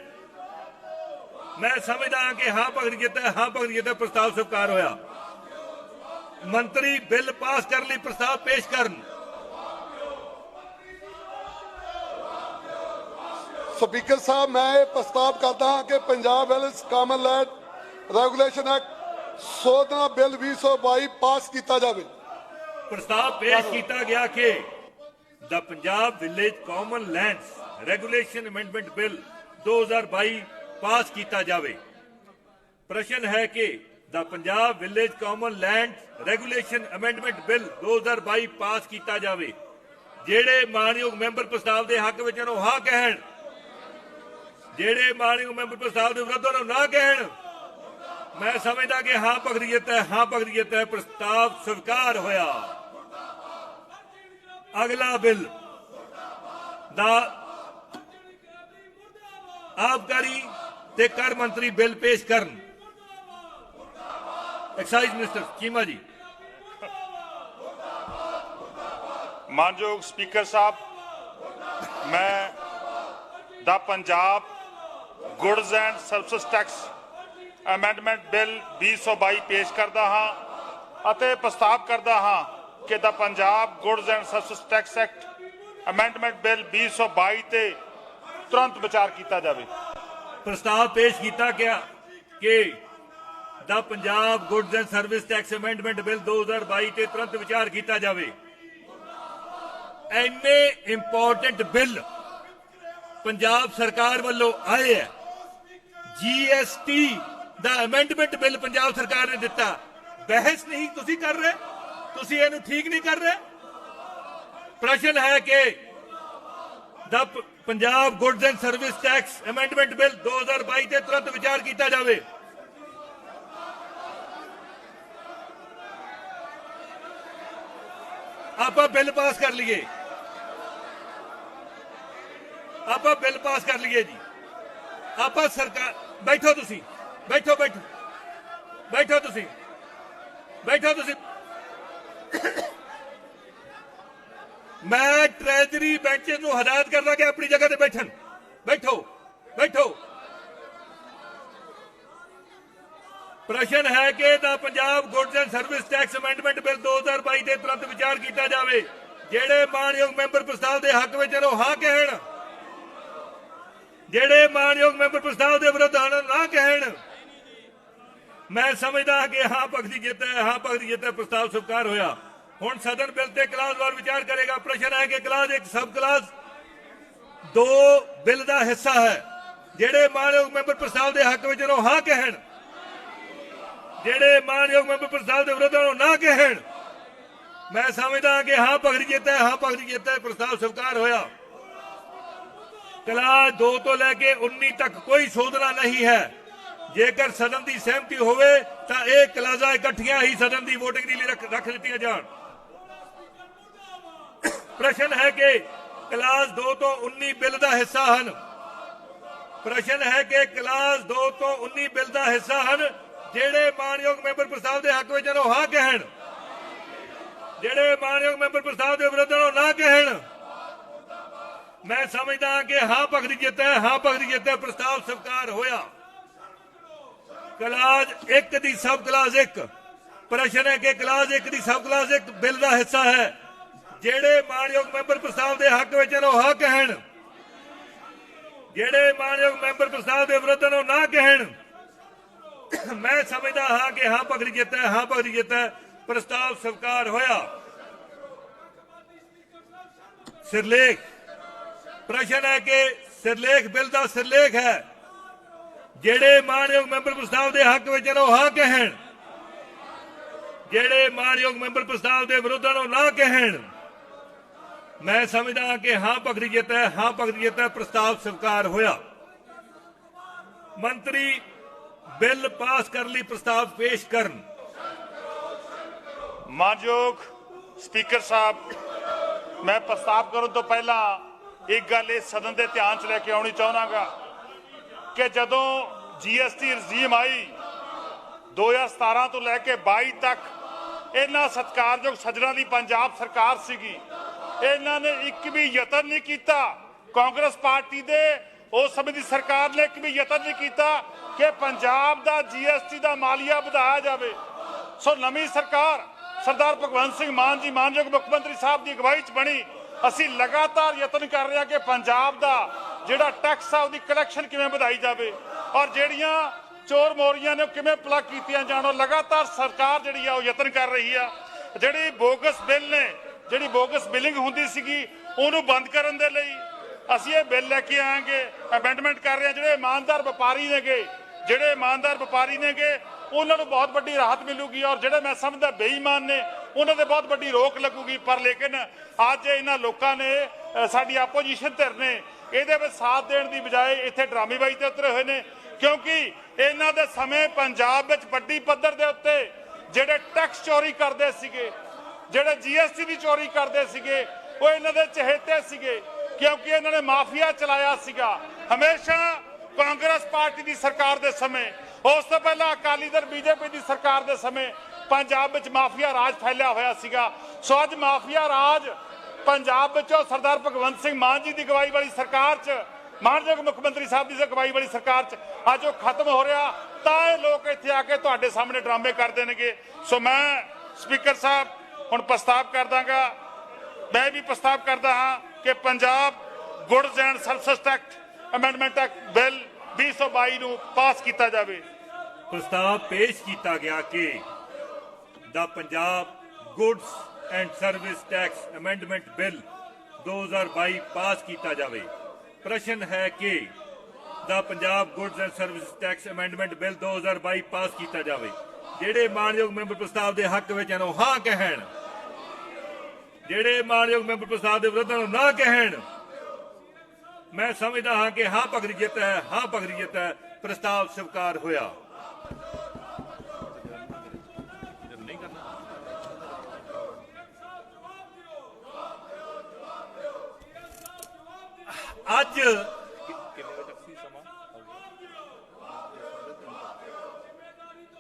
ਮੈਂ ਸਮਝਦਾ ਹਾਂ ਕਿ ਹਾਂ ਪਖਰੀ ਜਿੱਤਾ ਹੈ, ਹਾਂ ਪਖਰੀ ਜਿੱਤਾ ਪ੍ਰਸਤਾਵ ਸਵੀਕਾਰ ਹੋਇਆ। ਮੰਤਰੀ ਬਿੱਲ ਪਾਸ ਕਰਨ ਲਈ ਪ੍ਰਸਤਾਵ ਪੇਸ਼ ਕਰਨ। ਸਪੀਕਰ ਸਾਹਿਬ, ਮੈਂ ਇਹ ਪ੍ਰਸਤਾਵ ਕਰਦਾ ਹਾਂ ਕਿ Punjab villages common land regulation act ਸੋਧਣਾ ਬਿੱਲ 2022 ਪਾਸ ਕੀਤਾ ਜਾਵੇ। ਪ੍ਰਸਤਾਵ ਪੇਸ਼ ਕੀਤਾ ਗਿਆ ਕਿ the Punjab village common lands regulation amendment bill 2022 pass ਕੀਤਾ ਜਾਵੇ। ਪ੍ਰਸ਼ਨ ਹੈ ਕਿ the Punjab village common land regulation amendment bill 2022 pass ਕੀਤਾ ਜਾਵੇ। ਜਿਹੜੇ ਮਾਨਯੋਗ ਮੈਂਬਰ ਪ੍ਰਸਤਾਵ ਦੇ ਹੱਕ ਵਿੱਚ ਉਹ ਹਾਂ ਕਹਿਣ, ਜਿਹੜੇ ਮਾਨਯੋਗ ਮੈਂਬਰ ਪ੍ਰਸਤਾਵ ਦੇ ਵਿਰੁੱਧ ਉਹ ਨਾ ਕਹਿਣ। ਮੈਂ ਸਮਝਦਾ ਕਿ ਹਾਂ ਪਖਰੀ ਜਿੱਤਾ ਹੈ, ਹਾਂ ਪਖਰੀ ਜਿੱਤਾ ਹੈ ਪ੍ਰਸਤਾਵ ਸਵੀਕਾਰ ਹੋਇਆ। ਅਗਲਾ ਬਿੱਲ ਦਾ ਆਬਕਾਰੀ ਤੇ ਕਰ ਮੰਤਰੀ ਬਿੱਲ ਪੇਸ਼ ਕਰਨ। ਐਕਸਾਈਜ਼ ਮਿਨਿਸਟਰ ਚੀਮਾ ਜੀ। ਮਾਨਯੋਗ ਸਪੀਕਰ ਸਾਹਿਬ, ਮੈਂ the Punjab goods and service tax amendment bill 2022 ਪੇਸ਼ ਕਰਦਾ ਹਾਂ ਅਤੇ ਪ੍ਰਸਤਾਵ ਕਰਦਾ ਹਾਂ ਕਿ the Punjab goods and service tax act amendment bill 2022 ਤੇ ਤੁਰੰਤ ਵਿਚਾਰ ਕੀਤਾ ਜਾਵੇ। ਪ੍ਰਸਤਾਵ ਪੇਸ਼ ਕੀਤਾ ਗਿਆ ਕਿ the Punjab goods and service tax amendment bill 2022 ਤੇ ਤੁਰੰਤ ਵਿਚਾਰ ਕੀਤਾ ਜਾਵੇ। ਇੰਨੇ ਇੰਪੋਰਟੈਂਟ ਬਿੱਲ ਪੰਜਾਬ ਸਰਕਾਰ ਵੱਲੋਂ ਆਏ ਹੈ। GST ਦਾ ਅਮੈਂਡਮੈਂਟ ਬਿੱਲ ਪੰਜਾਬ ਸਰਕਾਰ ਨੇ ਦਿੱਤਾ। ਬਹਿਸ ਨਹੀਂ ਤੁਸੀਂ ਕਰ ਰਹੇ, ਤੁਸੀਂ ਇਹਨੂੰ ਠੀਕ ਨਹੀਂ ਕਰ ਰਹੇ। ਪ੍ਰਸ਼ਨ ਹੈ ਕਿ the Punjab goods and service tax amendment bill 2022 ਤੇ ਤੁਰੰਤ ਵਿਚਾਰ ਕੀਤਾ ਜਾਵੇ। ਆਪਾਂ ਬਿੱਲ ਪਾਸ ਕਰ ਲਈਏ, ਆਪਾਂ ਬਿੱਲ ਪਾਸ ਕਰ ਲਈਏ ਜੀ। ਆਪਾਂ ਸਰਕਾਰ ਬੈਠੋ, ਤੁਸੀਂ ਬੈਠੋ, ਬੈਠੋ, ਬੈਠੋ, ਤੁਸੀਂ ਬੈਠੋ, ਤੁਸੀਂ। ਮੈਂ ਟ੍ਰੈਜਰੀ ਬੈਂਚਸ ਨੂੰ ਹਦਾਇਤ ਕਰਦਾ ਕਿ ਆਪਣੀ ਜਗ੍ਹਾ ਤੇ ਬੈਠਣ। ਬੈਠੋ, ਬੈਠੋ। ਪ੍ਰਸ਼ਨ ਹੈ ਕਿ the Punjab goods and service tax amendment bill 2022 ਤੇ ਤੁਰੰਤ ਵਿਚਾਰ ਕੀਤਾ ਜਾਵੇ। ਜਿਹੜੇ ਮਾਨਯੋਗ ਮੈਂਬਰ ਪ੍ਰਸਤਾਵ ਦੇ ਹੱਕ ਵਿੱਚ ਉਹ ਹਾਂ ਕਹਿਣ, ਜਿਹੜੇ ਮਾਨਯੋਗ ਮੈਂਬਰ ਪ੍ਰਸਤਾਵ ਦੇ ਵਿਰੁੱਧ ਹਨ ਨਾ ਕਹਿਣ। ਮੈਂ ਸਮਝਦਾ ਹਾਂ ਕਿ ਹਾਂ ਪਖਰੀ ਜਿੱਤਾ ਹੈ, ਹਾਂ ਪਖਰੀ ਜਿੱਤਾ ਪ੍ਰਸਤਾਵ ਸਵੀਕਾਰ ਹੋਇਆ। ਹੁਣ ਸਦਨ ਬਿੱਲ ਤੇ ਕਲਾਸਵਾਰ ਵਿਚਾਰ ਕਰੇਗਾ। ਪ੍ਰਸ਼ਨ ਹੈ ਕਿ ਕਲਾਸ 1 ਸਬ ਕਲਾਸ 2 ਬਿੱਲ ਦਾ ਹਿੱਸਾ ਹੈ। ਜਿਹੜੇ ਮਾਨਯੋਗ ਮੈਂਬਰ ਪ੍ਰਸਤਾਵ ਦੇ ਹੱਕ ਵਿੱਚ ਉਹ ਹਾਂ ਕਹਿਣ, ਜਿਹੜੇ ਮਾਨਯੋਗ ਮੈਂਬਰ ਪ੍ਰਸਤਾਵ ਦੇ ਵਿਰੁੱਧ ਉਹ ਨਾ ਕਹਿਣ। ਮੈਂ ਸਮਝਦਾ ਹਾਂ ਕਿ ਹਾਂ ਪਖਰੀ ਜਿੱਤਾ ਹੈ, ਹਾਂ ਪਖਰੀ ਜਿੱਤਾ ਪ੍ਰਸਤਾਵ ਸਵੀਕਾਰ ਹੋਇਆ। ਕਲਾਸ 2 ਤੋਂ ਲੈ ਕੇ 19 ਤੱਕ ਕੋਈ ਸੋਧਣਾ ਨਹੀਂ ਹੈ। ਜੇਕਰ ਸਦਨ ਦੀ ਸਹਿਮਤੀ ਹੋਵੇ ਤਾਂ ਇਹ ਕਲਾਸਾਂ ਇਕੱਠੀਆਂ ਹੀ ਸਦਨ ਦੀ ਵੋਟਿੰਗ ਦੇ ਲਈ ਰੱਖ ਦਿੱਤੀਆਂ ਜਾਣ। ਪ੍ਰਸ਼ਨ ਹੈ ਕਿ ਕਲਾਸ 2 ਤੋਂ 19 ਬਿੱਲ ਦਾ ਹਿੱਸਾ ਹਨ। ਪ੍ਰਸ਼ਨ ਹੈ ਕਿ ਕਲਾਸ 2 ਤੋਂ 19 ਬਿੱਲ ਦਾ ਹਿੱਸਾ ਹਨ। ਜਿਹੜੇ ਮਾਨਯੋਗ ਮੈਂਬਰ ਪ੍ਰਸਤਾਵ ਦੇ ਹੱਕ ਵਿੱਚ ਉਹ ਹਾਂ ਕਹਿਣ, ਜਿਹੜੇ ਮਾਨਯੋਗ ਮੈਂਬਰ ਪ੍ਰਸਤਾਵ ਦੇ ਵਿਰੁੱਧ ਉਹ ਨਾ ਕਹਿਣ। ਮੈਂ ਸਮਝਦਾ ਕਿ ਹਾਂ ਭਗਤ ਦੀ ਜਿੱਤ ਹੈ, ਹਾਂ ਭਗਤ ਦੀ ਜਿੱਤ ਹੈ। ਪ੍ਰਸਤਾਵ ਸਵੀਕਾਰ ਹੋਇਆ। ਕਲਾਸ 1 ਦੀ ਸਬ ਕਲਾਸ 1 ਪ੍ਰਸ਼ਨ ਹੈ ਕਿ ਕਲਾਸ 1 ਦੀ ਸਬ ਕਲਾਸ 1 ਬਿੱਲ ਦਾ ਹਿੱਸਾ ਹੈ। ਜਿਹੜੇ ਮਾਨਯੋਗ ਮੈਂਬਰ ਪ੍ਰਸਤਾਵ ਦੇ ਹੱਕ ਵਿੱਚ ਨੇ ਉਹ ਹਾਂ ਕਹਿਣ, ਜਿਹੜੇ ਮਾਨਯੋਗ ਮੈਂਬਰ ਪ੍ਰਸਤਾਵ ਦੇ ਵਿਰੁੱਧ ਨੇ ਉਹ ਨਾ ਕਹਿਣ। ਮੈਂ ਸਮਝਦਾ ਹਾਂ ਕਿ ਹਾਂ ਭਗਤ ਦੀ ਜਿੱਤ ਹੈ, ਹਾਂ ਭਗਤ ਦੀ ਜਿੱਤ ਹੈ। ਪ੍ਰਸਤਾਵ ਸਵੀਕਾਰ ਹੋਇਆ। ਸਿਰਲੇਖ ਪ੍ਰਸ਼ਨ ਹੈ ਕਿ ਸਿਰਲੇਖ ਬਿੱਲ ਦਾ ਸਿਰਲੇਖ ਹੈ। ਜਿਹੜੇ ਮਾਨਯੋਗ ਮੈਂਬਰ ਪ੍ਰਸਤਾਵ ਦੇ ਹੱਕ ਵਿੱਚ ਨੇ ਉਹ ਹਾਂ ਕਹਿਣ, ਜਿਹੜੇ ਮਾਨਯੋਗ ਮੈਂਬਰ ਪ੍ਰਸਤਾਵ ਦੇ ਵਿਰੁੱਧ ਨੇ ਉਹ ਨਾ ਕਹਿਣ। ਮੈਂ ਸਮਝਦਾ ਹਾਂ ਕਿ ਹਾਂ ਭਗਤ ਦੀ ਜਿੱਤ ਹੈ, ਹਾਂ ਭਗਤ ਦੀ ਜਿੱਤ ਹੈ। ਪ੍ਰਸਤਾਵ ਸਵੀਕਾਰ ਹੋਇਆ। ਮੰਤਰੀ ਬਿੱਲ ਪਾਸ ਕਰਨ ਲਈ ਪ੍ਰਸਤਾਵ ਪੇਸ਼ ਕਰਨ। ਮਾਨਯੋਗ ਸਪੀਕਰ ਸਾਹਿਬ, ਮੈਂ ਪ੍ਰਸਤਾਵ ਕਰਨ ਤੋਂ ਪਹਿਲਾਂ ਇੱਕ ਗੱਲ ਇਸ ਸਦਨ ਦੇ ਧਿਆਨ 'ਚ ਲੈ ਕੇ ਆਉਣੀ ਚਾਹੁੰਦਾਗਾ ਕਿ ਜਦੋਂ GST ਰਜੀਮ ਆਈ 2017 ਤੋਂ ਲੈ ਕੇ 22 ਤੱਕ, ਇਹਨਾਂ ਸਤਿਕਾਰਯੋਗ ਸੱਜਣਾਂ ਦੀ ਪੰਜਾਬ ਸਰਕਾਰ ਸੀਗੀ, ਇਹਨਾਂ ਨੇ ਇੱਕ ਵੀ ਯਤਨ ਨਹੀਂ ਕੀਤਾ। ਕਾਂਗਰਸ ਪਾਰਟੀ ਦੇ ਉਸ ਸਮੇਂ ਦੀ ਸਰਕਾਰ ਨੇ ਇੱਕ ਵੀ ਯਤਨ ਨਹੀਂ ਕੀਤਾ ਕਿ ਪੰਜਾਬ ਦਾ GST ਦਾ ਮਾਲੀਆ ਵਧਾਇਆ ਜਾਵੇ। ਸੋ ਨਵੀਂ ਸਰਕਾਰ ਸਰਦਾਰ ਭਗਵੰਤ ਸਿੰਘ ਮਾਨ ਜੀ, ਮਾਨਯੋਗ ਮੁੱਖ ਮੰਤਰੀ ਸਾਹਿਬ ਦੀ ਅਗਵਾਈ 'ਚ ਬਣੀ। ਅਸੀਂ ਲਗਾਤਾਰ ਯਤਨ ਕਰ ਰਹੇ ਹਾਂ ਕਿ ਪੰਜਾਬ ਦਾ ਜਿਹੜਾ ਟੈਕਸ ਆ ਉਹਦੀ ਕਲੈਕਸ਼ਨ ਕਿਵੇਂ ਵਧਾਈ ਜਾਵੇ ਔਰ ਜਿਹੜੀਆਂ ਚੋਰ ਮੋਰੀਆਂ ਨੇ ਉਹ ਕਿਵੇਂ ਪਲੱਗ ਕੀਤੀਆਂ ਜਾਣ। ਲਗਾਤਾਰ ਸਰਕਾਰ ਜਿਹੜੀ ਆ ਉਹ ਯਤਨ ਕਰ ਰਹੀ ਆ। ਜਿਹੜੀ ਬੋਗਸ ਬਿੱਲ ਨੇ, ਜਿਹੜੀ ਬੋਗਸ ਬਿਲਿੰਗ ਹੁੰਦੀ ਸੀਗੀ, ਉਹਨੂੰ ਬੰਦ ਕਰਨ ਦੇ ਲਈ ਅਸੀਂ ਇਹ ਬਿੱਲ ਲੈ ਕੇ ਆਵਾਂਗੇ, ਅਮੈਂਡਮੈਂਟ ਕਰ ਰਹੇ ਹਾਂ। ਜਿਹੜੇ ਇਮਾਨਦਾਰ ਵਪਾਰੀ ਨੇਗੇ, ਜਿਹੜੇ ਇਮਾਨਦਾਰ ਵਪਾਰੀ ਨੇਗੇ, ਉਹਨਾਂ ਨੂੰ ਬਹੁਤ ਵੱਡੀ ਰਾਹਤ ਮਿਲੂਗੀ ਔਰ ਜਿਹੜੇ ਮੈਂ ਸਮਝਦਾ ਬੇਈਮਾਨ ਨੇ ਉਹਨਾਂ ਤੇ ਬਹੁਤ ਵੱਡੀ ਰੋਕ ਲੱਗੂਗੀ। ਪਰ ਲੇਕਿਨ ਅੱਜ ਇਹਨਾਂ ਲੋਕਾਂ ਨੇ, ਸਾਡੀ ਆਪੋਜੀਸ਼ਨ ਧਿਰ ਨੇ, ਇਹਦੇ ਵਿੱਚ ਸਾਥ ਦੇਣ ਦੀ ਬਜਾਏ ਇੱਥੇ ਡਰਾਮੇਬਾਜ਼ੀ ਤੇ ਉਤਰੇ ਹੋਏ ਨੇ। ਕਿਉਂਕਿ ਇਹਨਾਂ ਦੇ ਸਮੇਂ ਪੰਜਾਬ ਵਿੱਚ ਵੱਡੀ ਪੱਧਰ ਦੇ ਉੱਤੇ ਜਿਹੜੇ ਟੈਕਸ ਚੋਰੀ ਕਰਦੇ ਸੀਗੇ, ਜਿਹੜੇ GST ਦੀ ਚੋਰੀ ਕਰਦੇ ਸੀਗੇ, ਉਹ ਇਹਨਾਂ ਦੇ ਚਹੇਤੇ ਸੀਗੇ ਕਿਉਂਕਿ ਇਹਨਾਂ ਨੇ ਮਾਫੀਆ ਚਲਾਇਆ ਸੀਗਾ ਹਮੇਸ਼ਾ। ਕਾਂਗਰਸ ਪਾਰਟੀ ਦੀ ਸਰਕਾਰ ਦੇ ਸਮੇਂ, ਉਸ ਤੋਂ ਪਹਿਲਾਂ ਅਕਾਲੀ ਦਲ BJP ਦੀ ਸਰਕਾਰ ਦੇ ਸਮੇਂ ਪੰਜਾਬ ਵਿੱਚ ਮਾਫੀਆ ਰਾਜ ਫੈਲਿਆ ਹੋਇਆ ਸੀਗਾ। ਸੋ ਅੱਜ ਮਾਫੀਆ ਰਾਜ ਪੰਜਾਬ ਵਿੱਚੋਂ ਸਰਦਾਰ ਭਗਵੰਤ ਸਿੰਘ ਮਾਨ ਜੀ ਦੀ ਅਗਵਾਈ ਵਾਲੀ ਸਰਕਾਰ 'ਚ, ਮਾਨਯੋਗ ਮੁੱਖ ਮੰਤਰੀ ਸਾਹਿਬ ਦੀ ਅਗਵਾਈ ਵਾਲੀ ਸਰਕਾਰ 'ਚ ਅੱਜ ਉਹ ਖਤਮ ਹੋ ਰਿਹਾ। ਤਾਂ ਇਹ ਲੋਕ ਇੱਥੇ ਆ ਕੇ ਤੁਹਾਡੇ ਸਾਹਮਣੇ ਡਰਾਮੇ ਕਰਦੇ ਨੇਗੇ। ਸੋ ਮੈਂ ਸਪੀਕਰ ਸਾਹਿਬ ਹੁਣ ਪ੍ਰਸਤਾਵ ਕਰਦਾਂਗਾ, ਮੈਂ ਵੀ ਪ੍ਰਸਤਾਵ ਕਰਦਾ ਹਾਂ ਕਿ Punjab goods and service tax amendment act bill 2022 ਨੂੰ ਪਾਸ ਕੀਤਾ ਜਾਵੇ। ਪ੍ਰਸਤਾਵ ਪੇਸ਼ ਕੀਤਾ ਗਿਆ ਕਿ the Punjab goods and service tax amendment bill 2022 pass ਕੀਤਾ ਜਾਵੇ। ਪ੍ਰਸ਼ਨ ਹੈ ਕਿ the Punjab goods and service tax amendment bill 2022 pass ਕੀਤਾ ਜਾਵੇ। ਜਿਹੜੇ ਮਾਨਯੋਗ ਮੈਂਬਰ ਪ੍ਰਸਤਾਵ ਦੇ ਹੱਕ ਵਿੱਚ ਹਨ ਉਹ ਹਾਂ ਕਹਿਣ, ਜਿਹੜੇ ਮਾਨਯੋਗ ਮੈਂਬਰ ਪ੍ਰਸਤਾਵ ਦੇ ਵਿਰੁੱਧ ਹਨ ਨਾ ਕਹਿਣ। ਮੈਂ ਸਮਝਦਾ ਹਾਂ ਕਿ ਹਾਂ ਭਗਤ ਦੀ ਜਿੱਤ ਹੈ, ਹਾਂ ਭਗਤ ਦੀ ਜਿੱਤ ਹੈ। ਪ੍ਰਸਤਾਵ ਸਵੀਕਾਰ ਹੋਇਆ।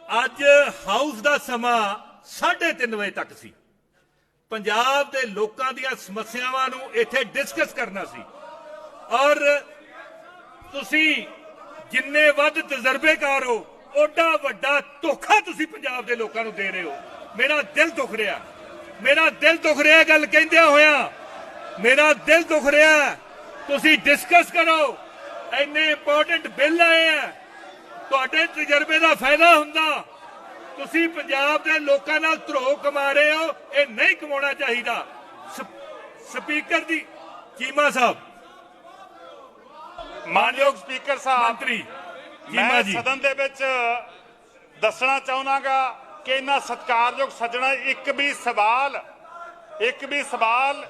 ਅੱਜ ਹਾਊਸ ਦਾ ਸਮਾਂ 3:30 ਵਜੇ ਤੱਕ ਸੀ। ਪੰਜਾਬ ਦੇ ਲੋਕਾਂ ਦੀਆਂ ਸਮੱਸਿਆਵਾਂ ਨੂੰ ਇੱਥੇ ਡਿਸਕਸ ਕਰਨਾ ਸੀ ਔਰ ਤੁਸੀਂ ਜਿੰਨੇ ਵੱਧ ਤਜਰਬੇਕਾਰ ਹੋ ਓਡਾ ਵੱਡਾ ਧੋਖਾ ਤੁਸੀਂ ਪੰਜਾਬ ਦੇ ਲੋਕਾਂ ਨੂੰ ਦੇ ਰਹੇ ਹੋ। ਮੇਰਾ ਦਿਲ ਦੁਖ ਰਿਹਾ, ਮੇਰਾ ਦਿਲ ਦੁਖ ਰਿਹਾ ਗੱਲ ਕਹਿੰਦਿਆਂ ਹੋਇਆਂ, ਮੇਰਾ ਦਿਲ ਦੁਖ ਰਿਹਾ। ਤੁਸੀਂ ਡਿਸਕਸ ਕਰੋ, ਇੰਨੇ ਇੰਪੋਰਟੈਂਟ ਬਿੱਲ ਆਏ ਆ, ਤੁਹਾਡੇ ਤਜਰਬੇ ਦਾ ਫਾਇਦਾ ਹੁੰਦਾ। ਤੁਸੀਂ ਪੰਜਾਬ ਦੇ ਲੋਕਾਂ ਨਾਲ ਧਰੋਹ ਕਮਾ ਰਹੇ ਹੋ, ਇਹ ਨਹੀਂ ਕਮਾਉਣਾ ਚਾਹੀਦਾ। ਸਪੀਕਰ ਦੀ ਚੀਮਾ ਸਾਹਿਬ, ਮਾਨਯੋਗ ਸਪੀਕਰ ਸਾਹਿਬ, ਮੰਤਰੀ ਮੈਂ ਸਦਨ ਦੇ ਵਿੱਚ ਦੱਸਣਾ ਚਾਹੁੰਦਾਗਾ ਕਿ ਇਹਨਾਂ ਸਤਿਕਾਰਯੋਗ ਸੱਜਣਾ ਇੱਕ ਵੀ ਸਵਾਲ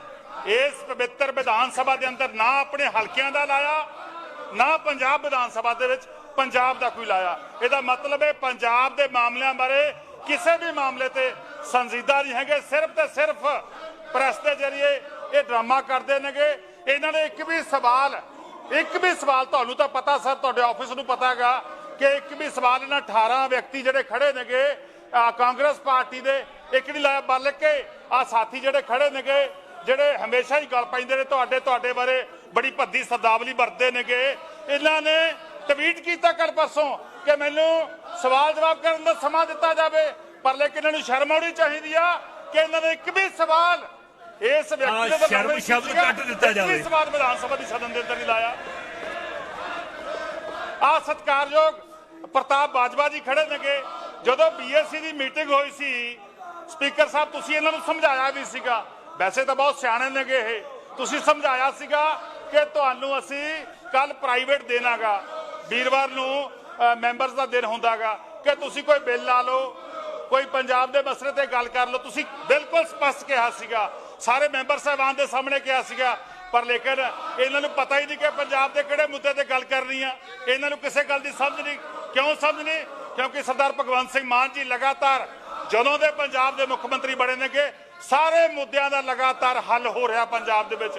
ਇਸ ਪਵਿੱਤਰ ਵਿਧਾਨ ਸਭਾ ਦੇ ਅੰਦਰ ਨਾ ਆਪਣੇ ਹਲਕਿਆਂ ਦਾ ਲਾਇਆ, ਨਾ ਪੰਜਾਬ ਵਿਧਾਨ ਸਭਾ ਦੇ ਵਿੱਚ ਪੰਜਾਬ ਦਾ ਕੋਈ ਲਾਇਆ। ਇਹਦਾ ਮਤਲਬ ਹੈ ਪੰਜਾਬ ਦੇ ਮਾਮਲਿਆਂ ਬਾਰੇ ਕਿਸੇ ਵੀ ਮਾਮਲੇ ਤੇ ਸੰਜੀਦਾ ਨਹੀਂ ਹੈਗੇ। ਸਿਰਫ ਤੇ ਸਿਰਫ ਪ੍ਰੈਸ ਦੇ ਜ਼ਰੀਏ ਇਹ ਡਰਾਮਾ ਕਰਦੇ ਨੇਗੇ। ਇਹਨਾਂ ਨੇ ਇੱਕ ਵੀ ਸਵਾਲ ਤੁਹਾਨੂੰ ਤਾਂ ਪਤਾ ਸਰ, ਤੁਹਾਡੇ ਆਫਿਸ ਨੂੰ ਪਤਾ ਹੈਗਾ ਕਿ ਇੱਕ ਵੀ ਸਵਾਲ ਇਹਨਾਂ 18 ਵਿਅਕਤੀ ਜਿਹੜੇ ਖੜੇ ਨੇਗੇ ਕਾਂਗਰਸ ਪਾਰਟੀ ਦੇ, ਇੱਕ ਨਹੀਂ ਲਾਇਆ। ਬਲਕਿ ਆ ਸਾਥੀ ਜਿਹੜੇ ਖੜੇ ਨੇਗੇ, ਜਿਹੜੇ ਹਮੇਸ਼ਾ ਹੀ ਗੱਲ ਪੈਂਦੇ ਨੇ ਤੁਹਾਡੇ ਬਾਰੇ, ਬੜੀ ਭੱਦੀ ਸ਼ਬਦਾਵਲੀ ਵਰਤਦੇ ਨੇਗੇ। ਇਹਨਾਂ ਨੇ ਟਵੀਟ ਕੀਤਾ ਕੱਲ ਪਰਸੋਂ ਕਿ ਮੈਨੂੰ ਸਵਾਲ ਜਵਾਬ ਕਰਨ ਦਾ ਸਮਾਂ ਦਿੱਤਾ ਜਾਵੇ, ਪਰ ਲੇਕਿਨ ਇਹਨਾਂ ਨੂੰ ਸ਼ਰਮ ਆਉਣੀ ਚਾਹੀਦੀ ਆ ਕਿ ਇਹਨਾਂ ਨੇ ਇੱਕ ਵੀ ਸਵਾਲ ਇਸ ਵਿਅਕਤੀ ਦੇ ਸ਼ਰਮ ਸ਼ਬਦ ਕੱਟ ਦਿੱਤਾ ਜਾਵੇ। ਇੱਕ ਵੀ ਸਵਾਲ ਵਿਧਾਨ ਸਭਾ ਦੀ ਸਦਨ ਦੇ ਅੰਦਰ ਨਹੀਂ ਲਾਇਆ। ਆ ਸਤਿਕਾਰਯੋਗ ਪ੍ਰਤਾਪ ਬਾਜਵਾ ਜੀ ਖੜੇ ਨੇਗੇ। ਜਦੋਂ BSc ਦੀ ਮੀਟਿੰਗ ਹੋਈ ਸੀ, ਸਪੀਕਰ ਸਾਹਿਬ ਤੁਸੀਂ ਇਹਨਾਂ ਨੂੰ ਸਮਝਾਇਆ ਵੀ ਸੀਗਾ, ਵੈਸੇ ਤਾਂ ਬਹੁਤ ਸਿਆਣੇ ਨੇਗੇ ਇਹ, ਤੁਸੀਂ ਸਮਝਾਇਆ ਸੀਗਾ ਕਿ ਤੁਹਾਨੂੰ ਅਸੀਂ ਕੱਲ ਪ੍ਰਾਈਵੇਟ ਦੇਣਾਗਾ, ਵੀਰਵਾਰ ਨੂੰ ਮੈਂਬਰਸ ਦਾ ਦਿਨ ਹੁੰਦਾਗਾ, ਕਿ ਤੁਸੀਂ ਕੋਈ ਬਿੱਲ ਲਾ ਲਓ, ਕੋਈ ਪੰਜਾਬ ਦੇ ਮਸਲੇ ਤੇ ਗੱਲ ਕਰ ਲਓ। ਤੁਸੀਂ ਬਿਲਕੁਲ ਸਪਸ਼ਟ ਕਿਹਾ ਸੀਗਾ, ਸਾਰੇ ਮੈਂਬਰ ਸਾਹਿਬਾਨ ਦੇ ਸਾਹਮਣੇ ਕਿਹਾ ਸੀਗਾ, ਪਰ ਲੇਕਿਨ ਇਹਨਾਂ ਨੂੰ ਪਤਾ ਹੀ ਨਹੀਂ ਕਿ ਪੰਜਾਬ ਦੇ ਕਿਹੜੇ ਮੁੱਦੇ ਤੇ ਗੱਲ ਕਰਨੀ ਆ। ਇਹਨਾਂ ਨੂੰ ਕਿਸੇ ਗੱਲ ਦੀ ਸਮਝ ਨਹੀਂ। ਕਿਉਂ ਸਮਝ ਨਹੀਂ? ਕਿਉਂਕਿ ਸਰਦਾਰ ਭਗਵੰਤ ਸਿੰਘ ਮਾਨ ਜੀ ਲਗਾਤਾਰ ਜਦੋਂ ਦੇ ਪੰਜਾਬ ਦੇ ਮੁੱਖ ਮੰਤਰੀ ਬਣੇ ਨੇਗੇ, ਸਾਰੇ ਮੁੱਦਿਆਂ ਦਾ ਲਗਾਤਾਰ ਹੱਲ ਹੋ ਰਿਹਾ ਪੰਜਾਬ ਦੇ ਵਿੱਚ।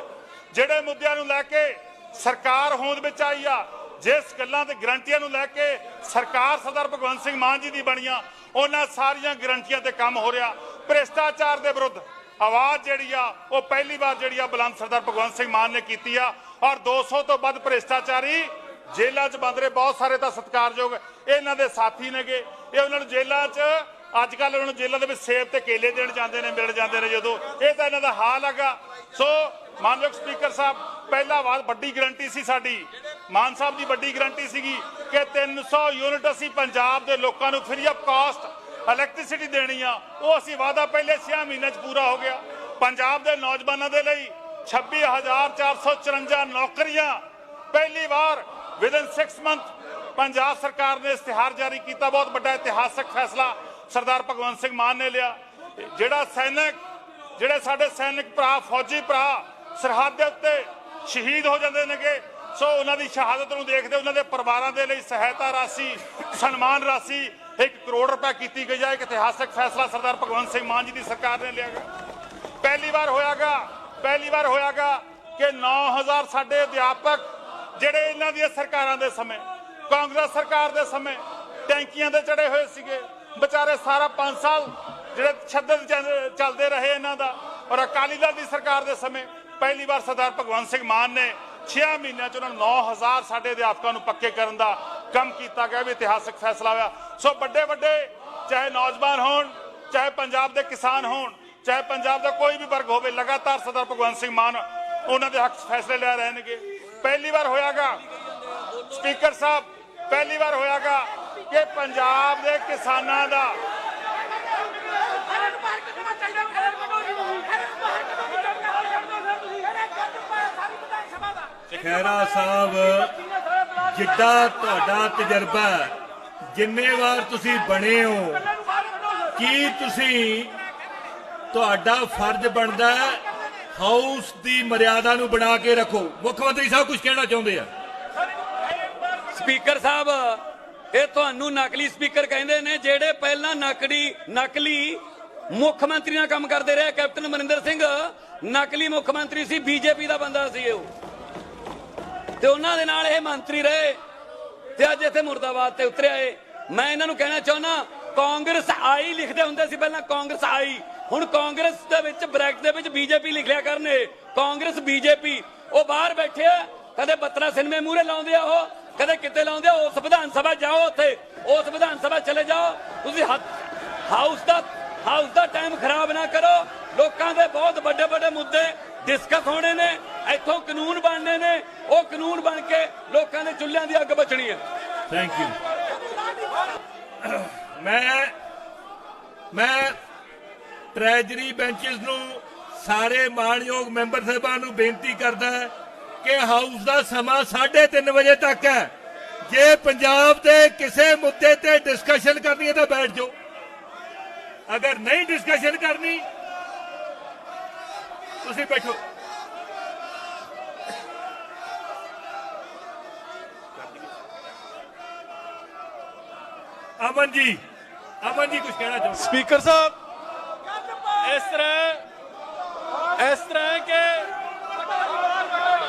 ਜਿਹੜੇ ਮੁੱਦਿਆਂ ਨੂੰ ਲੈ ਕੇ ਸਰਕਾਰ ਹੋਂਦ ਵਿੱਚ ਆਈ ਆ, ਜਿਸ ਗੱਲਾਂ ਤੇ ਗਰੰਟੀਆਂ ਨੂੰ ਲੈ ਕੇ ਸਰਕਾਰ ਸਰਦਾਰ ਭਗਵੰਤ ਸਿੰਘ ਮਾਨ ਜੀ ਦੀ ਬਣੀਆਂ, ਉਹਨਾਂ ਸਾਰੀਆਂ ਗਰੰਟੀਆਂ ਤੇ ਕੰਮ ਹੋ ਰਿਹਾ। ਭ੍ਰਿਸ਼ਟਾਚਾਰ ਦੇ ਵਿਰੁੱਧ ਆਵਾਜ਼ ਜਿਹੜੀ ਆ ਉਹ ਪਹਿਲੀ ਵਾਰ ਜਿਹੜੀ ਆ ਬੁਲੰਦ ਸਰਦਾਰ ਭਗਵੰਤ ਸਿੰਘ ਮਾਨ ਨੇ ਕੀਤੀ ਆ, ਔਰ 200 ਤੋਂ ਵੱਧ ਭ੍ਰਿਸ਼ਟਾਚਾਰੀ ਜੇਲ੍ਹਾਂ 'ਚ ਬੰਦ ਰਹੇ। ਬਹੁਤ ਸਾਰੇ ਤਾਂ ਸਤਿਕਾਰਯੋਗ ਇਹਨਾਂ ਦੇ ਸਾਥੀ ਨੇਗੇ। ਇਹ ਉਹਨਾਂ ਨੂੰ ਜੇਲ੍ਹਾਂ 'ਚ ਅੱਜ ਕੱਲ੍ਹ ਉਹਨਾਂ ਨੂੰ ਜੇਲ੍ਹਾਂ ਦੇ ਵਿੱਚ ਸੇਬ ਤੇ ਕੇਲੇ ਦੇਣ ਜਾਂਦੇ ਨੇ, ਮਿਲ ਜਾਂਦੇ ਨੇ ਜਦੋਂ। ਇਹ ਤਾਂ ਇਹਨਾਂ ਦਾ ਹਾਲ ਹੈਗਾ। ਸੋ ਮਾਨਯੋਗ ਸਪੀਕਰ ਸਾਹਿਬ, ਪਹਿਲਾ ਵੱਡੀ ਗਰੰਟੀ ਸੀ ਸਾਡੀ, ਮਾਨ ਸਾਹਿਬ ਦੀ ਵੱਡੀ ਗਰੰਟੀ ਸੀਗੀ ਕਿ 300 ਯੂਨਿਟ ਅਸੀਂ ਪੰਜਾਬ ਦੇ ਲੋਕਾਂ ਨੂੰ ਫ੍ਰੀ ਆਫ ਕਾਸਟ ਇਲੈਕਟ੍ਰਿਸਿਟੀ ਦੇਣੀ ਆ। ਉਹ ਅਸੀਂ ਵਾਅਦਾ ਪਹਿਲੇ 6 ਮਹੀਨਿਆਂ 'ਚ ਪੂਰਾ ਹੋ ਗਿਆ। ਪੰਜਾਬ ਦੇ ਨੌਜਵਾਨਾਂ ਦੇ ਲਈ 26,454 ਨੌਕਰੀਆਂ ਪਹਿਲੀ ਵਾਰ ਵਿਦਨ 6 ਮੰਥ ਪੰਜਾਬ ਸਰਕਾਰ ਨੇ ਇਸ਼ਤਿਹਾਰ ਜਾਰੀ ਕੀਤਾ। ਬਹੁਤ ਵੱਡਾ ਇਤਿਹਾਸਕ ਫੈਸਲਾ ਸਰਦਾਰ ਭਗਵੰਤ ਸਿੰਘ ਮਾਨ ਨੇ ਲਿਆ। ਜਿਹੜੇ ਸਾਡੇ ਸੈਨਿਕ ਭਰਾ, ਫੌਜੀ ਭਰਾ ਸਰਹੱਦ ਦੇ ਉੱਤੇ ਸ਼ਹੀਦ ਹੋ ਜਾਂਦੇ ਨੇਗੇ, ਸੋ ਉਹਨਾਂ ਦੀ ਸ਼ਹਾਦਤ ਨੂੰ ਦੇਖਦੇ ਉਹਨਾਂ ਦੇ ਪਰਿਵਾਰਾਂ ਦੇ ਲਈ ਸਹਾਇਤਾ ਰਾਸ਼ੀ, ਸਨਮਾਨ ਰਾਸ਼ੀ 1 ਕਰੋੜ ਰੁਪਏ ਕੀਤੀ ਗਈ ਹੈ। ਇੱਕ ਇਤਿਹਾਸਕ ਫੈਸਲਾ ਸਰਦਾਰ ਭਗਵੰਤ ਸਿੰਘ ਮਾਨ ਜੀ ਦੀ ਸਰਕਾਰ ਨੇ ਲਿਆ। ਪਹਿਲੀ ਵਾਰ ਹੋਇਆਗਾ ਕਿ 9,000 ਸਾਡੇ ਅਧਿਆਪਕ ਜਿਹੜੇ ਇਹਨਾਂ ਦੀਆਂ ਸਰਕਾਰਾਂ ਦੇ ਸਮੇਂ, ਕਾਂਗਰਸ ਸਰਕਾਰ ਦੇ ਸਮੇਂ ਟੈਂਕੀਆਂ ਤੇ ਚੜੇ ਹੋਏ ਸੀਗੇ, ਵਿਚਾਰੇ ਸਾਰਾ 5 ਸਾਲ ਜਿਹੜੇ ਛੱਦਦ ਚੱਲਦੇ ਰਹੇ ਇਹਨਾਂ ਦਾ, ਔਰ ਅਕਾਲੀ ਦਲ ਦੀ ਸਰਕਾਰ ਦੇ ਸਮੇਂ ਪਹਿਲੀ ਵਾਰ ਸਰਦਾਰ ਭਗਵੰਤ ਸਿੰਘ ਮਾਨ ਨੇ 6 ਮਹੀਨਿਆਂ 'ਚ ਉਹਨਾਂ 9,000 ਸਾਡੇ ਅਧਿਆਪਕਾਂ ਨੂੰ ਪੱਕੇ ਕਰਨ ਦਾ ਕੰਮ ਕੀਤਾ ਗਿਆ। ਵੀ ਇਤਿਹਾਸਕ ਫੈਸਲਾ ਹੋਇਆ। ਸੋ ਵੱਡੇ ਚਾਹੇ ਨੌਜਵਾਨ ਹੋਣ, ਚਾਹੇ ਪੰਜਾਬ ਦੇ ਕਿਸਾਨ ਹੋਣ, ਚਾਹੇ ਪੰਜਾਬ ਦਾ ਕੋਈ ਵੀ ਵਰਗ ਹੋਵੇ, ਲਗਾਤਾਰ ਸਰਦਾਰ ਭਗਵੰਤ ਸਿੰਘ ਮਾਨ ਉਹਨਾਂ ਦੇ ਹੱਕ 'ਚ ਫੈਸਲੇ ਲੈ ਰਹੇ ਨੇਗੇ। ਪਹਿਲੀ ਵਾਰ ਹੋਇਆਗਾ ਸਪੀਕਰ ਸਾਹਿਬ, ਪਹਿਲੀ ਵਾਰ ਹੋਇਆਗਾ ਕਿ ਪੰਜਾਬ ਦੇ ਕਿਸਾਨਾਂ ਦਾ ਖੈਰਾ ਸਾਹਿਬ, ਜਿੱਡਾ ਤੁਹਾਡਾ ਤਜਰਬਾ, ਜਿੰਨੇ ਵਾਰ ਤੁਸੀਂ ਬਣੇ ਹੋ, ਕੀ ਤੁਹਾਡਾ ਫਰਜ਼ ਬਣਦਾ ਹਾਊਸ ਦੀ ਮਰਿਆਦਾ ਨੂੰ ਬਣਾ ਕੇ ਰੱਖੋ। ਮੁੱਖ ਮੰਤਰੀ ਸਾਹਿਬ ਕੁਝ ਕਹਿਣਾ ਚਾਹੁੰਦੇ ਆ। ਸਪੀਕਰ ਸਾਹਿਬ, ਇਹ ਤੁਹਾਨੂੰ ਨਕਲੀ ਸਪੀਕਰ ਕਹਿੰਦੇ ਨੇ, ਜਿਹੜੇ ਪਹਿਲਾਂ ਨਕਲੀ ਮੁੱਖ ਮੰਤਰੀ ਨਾਲ ਕੰਮ ਕਰਦੇ ਰਹੇ। ਕੈਪਟਨ ਅਮਰਿੰਦਰ ਸਿੰਘ ਨਕਲੀ ਮੁੱਖ ਮੰਤਰੀ ਸੀ, BJP ਦਾ ਬੰਦਾ ਸੀ ਉਹ, ਤੇ ਉਹਨਾਂ ਦੇ ਨਾਲ ਇਹ ਮੰਤਰੀ ਰਹੇ, ਤੇ ਅੱਜ ਇੱਥੇ ਮੁਰਦਾਬਾਦ ਤੇ ਉਤਰਿਆ ਏ। ਮੈਂ ਇਹਨਾਂ ਨੂੰ ਕਹਿਣਾ ਚਾਹੁੰਦਾ, ਕਾਂਗਰਸ ਆਈ ਲਿਖਦੇ ਹੁੰਦੇ ਸੀ ਪਹਿਲਾਂ, ਕਾਂਗਰਸ ਆਈ, ਹੁਣ ਕਾਂਗਰਸ ਦੇ ਵਿੱਚ ਬ੍ਰੈਕਟ ਦੇ ਵਿੱਚ BJP ਲਿਖ ਲਿਆ ਕਰਨੇ। ਕਾਂਗਰਸ BJP ਉਹ ਬਾਹਰ ਬੈਠੇ ਆ, ਕਦੇ 12 ਸਿਨੇਮੇ ਮੂਹਰੇ ਲਾਉਂਦੇ ਆ, ਉਹ ਕਦੇ ਕਿਤੇ ਲਾਉਂਦੇ ਆ। ਉਸ ਵਿਧਾਨ ਸਭਾ ਜਾਓ, ਉੱਥੇ ਉਸ ਵਿਧਾਨ ਸਭਾ ਚਲੇ ਜਾਓ। ਤੁਸੀਂ ਹਾਊਸ ਦਾ ਟਾਈਮ ਖਰਾਬ ਨਾ ਕਰੋ। ਲੋਕਾਂ ਦੇ ਬਹੁਤ ਵੱਡੇ ਮੁੱਦੇ ਡਿਸਕਸ ਹੋਣੇ ਨੇ, ਇੱਥੋਂ ਕਾਨੂੰਨ ਬਣਨੇ ਨੇ, ਉਹ ਕਾਨੂੰਨ ਬਣ ਕੇ ਲੋਕਾਂ ਦੇ ਚੁੱਲ੍ਹਿਆਂ ਦੀ ਅੱਗ ਬਚਣੀ ਹੈ। Thank you. ਮੈਂ ਟ੍ਰੈਜਰੀ ਬੈਂਚਸ ਨੂੰ, ਸਾਰੇ ਮਾਣਯੋਗ ਮੈਂਬਰ ਸਾਹਿਬਾਨ ਨੂੰ ਬੇਨਤੀ ਕਰਦਾ ਕਿ ਹਾਊਸ ਦਾ ਸਮਾਂ 3:30 ਵਜੇ ਤੱਕ ਹੈ। ਜੇ ਪੰਜਾਬ ਦੇ ਕਿਸੇ ਮੁੱਦੇ ਤੇ ਡਿਸਕਸ਼ਨ ਕਰਨੀ ਹੈ ਤਾਂ ਬੈਠ ਜਾਓ, ਅਗਰ ਨਹੀਂ ਡਿਸਕਸ਼ਨ ਕਰਨੀ ਤੁਸੀਂ ਬੈਠੋ। ਅਮਨ ਜੀ ਕੁਝ ਕਹਿਣਾ ਚਾਹੁੰਦੇ? ਸਪੀਕਰ ਸਾਹਿਬ, ਇਸ ਤਰ੍ਹਾਂ ਕਿ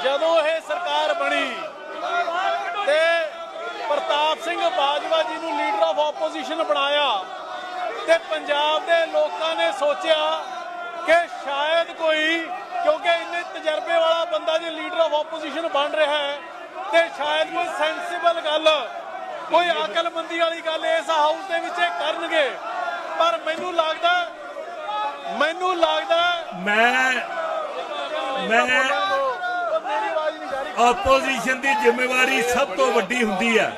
ਜਦੋਂ ਇਹ ਸਰਕਾਰ ਬਣੀ ਤੇ ਪ੍ਰਤਾਪ ਸਿੰਘ ਬਾਜਵਾ ਜੀ ਨੂੰ ਲੀਡਰ ਆਫ ਆਪੋਜੀਸ਼ਨ ਬਣਾਇਆ, ਤੇ ਪੰਜਾਬ ਦੇ ਲੋਕਾਂ ਨੇ ਸੋਚਿਆ ਕਿ ਸ਼ਾਇਦ ਕੋਈ ਕਿਉਂਕਿ ਇੰਨੇ ਤਜਰਬੇ ਵਾਲਾ ਬੰਦਾ ਜੇ ਲੀਡਰ ਆਫ ਆਪੋਜੀਸ਼ਨ ਬਣ ਰਿਹਾ ਹੈ ਤੇ ਸ਼ਾਇਦ ਕੋਈ ਸੈਂਸਿਬਲ ਗੱਲ, ਕੋਈ ਅਕਲਮੰਦੀ ਵਾਲੀ ਗੱਲ ਇਸ ਹਾਊਸ ਦੇ ਵਿੱਚ ਇਹ ਕਰਨਗੇ। ਪਰ ਮੈਨੂੰ ਲੱਗਦਾ ਆਪੋਜੀਸ਼ਨ ਦੀ ਜ਼ਿੰਮੇਵਾਰੀ ਸਭ ਤੋਂ ਵੱਡੀ ਹੁੰਦੀ ਹੈ।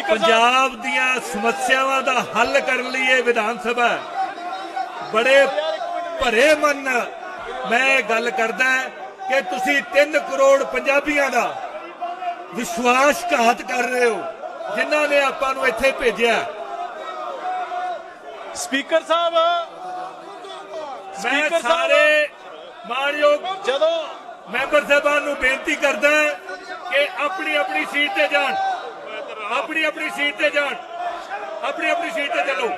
ਪੰਜਾਬ ਦੀਆਂ ਸਮੱਸਿਆਵਾਂ ਦਾ ਹੱਲ ਕਰਨ ਲਈ ਇਹ ਵਿਧਾਨ ਸਭਾ ਬੜੇ ਭਰੇ ਮਨ ਨਾਲ ਮੈਂ ਇਹ ਗੱਲ ਕਰਦਾ ਕਿ ਤੁਸੀਂ 3 ਕਰੋੜ ਪੰਜਾਬੀਆਂ ਦਾ ਵਿਸ਼ਵਾਸਘਾਤ ਕਰ ਰਹੇ ਹੋ, ਜਿਨ੍ਹਾਂ ਨੇ ਆਪਾਂ ਨੂੰ ਇੱਥੇ ਭੇਜਿਆ। ਸਪੀਕਰ ਸਾਹਿਬ, ਮੈਂ ਸਾਰੇ ਮਾਣਯੋਗ ਜਦੋਂ ਮੈਂਬਰ ਸਾਹਿਬਾਨ ਨੂੰ ਬੇਨਤੀ ਕਰਦਾ ਕਿ ਆਪਣੀ ਸੀਟ ਤੇ ਜਾਣ, ਆਪਣੀ ਸੀਟ ਤੇ ਜਾਣ, ਆਪਣੀ ਸੀਟ ਤੇ ਚੱਲੋ।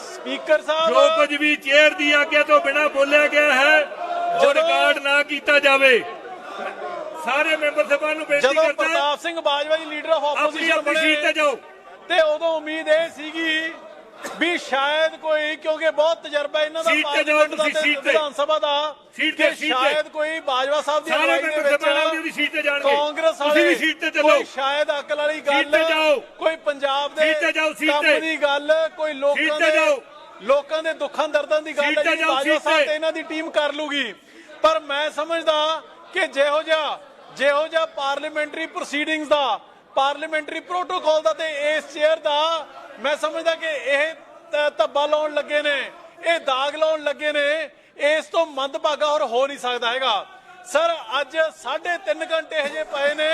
ਸਪੀਕਰ ਸਾਹਿਬ, ਜੋ ਕੁਝ ਵੀ ਚੇਅਰ ਦੀ ਆਗਿਆ ਤੋਂ ਬਿਨਾਂ ਬੋਲਿਆ ਗਿਆ ਹੈ ਉਹ ਰਿਕਾਰਡ ਨਾ ਕੀਤਾ ਜਾਵੇ। ਸਾਰੇ ਮੈਂਬਰ ਸਾਹਿਬਾਨ ਨੂੰ ਬੇਨਤੀ ਕਰਦਾ, ਜਦੋਂ ਪ੍ਰਤਾਪ ਸਿੰਘ ਬਾਜਵਾ ਜੀ ਲੀਡਰ ਆਫ ਆਪੋਜੀਸ਼ਨ ਆਪਣੀ ਸੀਟ ਤੇ ਜਾਓ। ਤੇ ਉਦੋਂ ਉਮੀਦ ਇਹ ਸੀਗੀ ਵੀ ਸ਼ਾਇਦ ਕੋਈ, ਕਿਉਂਕਿ ਬਹੁਤ ਤਜਰਬਾ ਇਹਨਾਂ ਦਾ ਪਾਰਲੀਮੈਂਟ ਦਾ ਤੇ ਵਿਧਾਨ ਸਭਾ ਦਾ, ਕਿ ਸ਼ਾਇਦ ਕੋਈ ਬਾਜਵਾ ਸਾਹਿਬ ਦੀ ਅਗਵਾਈ ਦੇ ਵਿੱਚ ਕਾਂਗਰਸ ਵਾਲੇ ਕੋਈ ਸ਼ਾਇਦ ਅਕਲ ਵਾਲੀ ਗੱਲ, ਕੋਈ ਪੰਜਾਬ ਦੇ ਕੰਮ ਦੀ ਗੱਲ, ਕੋਈ ਲੋਕਾਂ ਦੇ ਦੁੱਖਾਂ ਦਰਦਾਂ ਦੀ ਗੱਲ ਹੈ, ਬਾਜਵਾ ਸਾਹਿਬ ਤੇ ਇਹਨਾਂ ਦੀ ਟੀਮ ਕਰ ਲੂਗੀ। ਪਰ ਮੈਂ ਸਮਝਦਾ ਕਿ ਜਿਹੋ ਜਿਹਾ ਪਾਰਲੀਮੈਂਟਰੀ ਪ੍ਰੋਸੀਡਿੰਗਸ ਦਾ, ਪਾਰਲੀਮੈਂਟਰੀ ਪ੍ਰੋਟੋਕਾਲ ਦਾ ਤੇ ਇਸ ਚੇਅਰ ਦਾ, ਮੈਂ ਸਮਝਦਾ ਕਿ ਇਹ ਧੱਬਾ ਲਾਉਣ ਲੱਗੇ ਨੇ, ਇਹ ਦਾਗ ਲਾਉਣ ਲੱਗੇ ਨੇ। ਇਸ ਤੋਂ ਮੰਦਭਾਗਾ ਹੋਰ ਹੋ ਨਹੀਂ ਸਕਦਾ ਹੈਗਾ। ਸਰ, ਅੱਜ 3.5 ਘੰਟੇ ਹਜੇ ਪਏ ਨੇ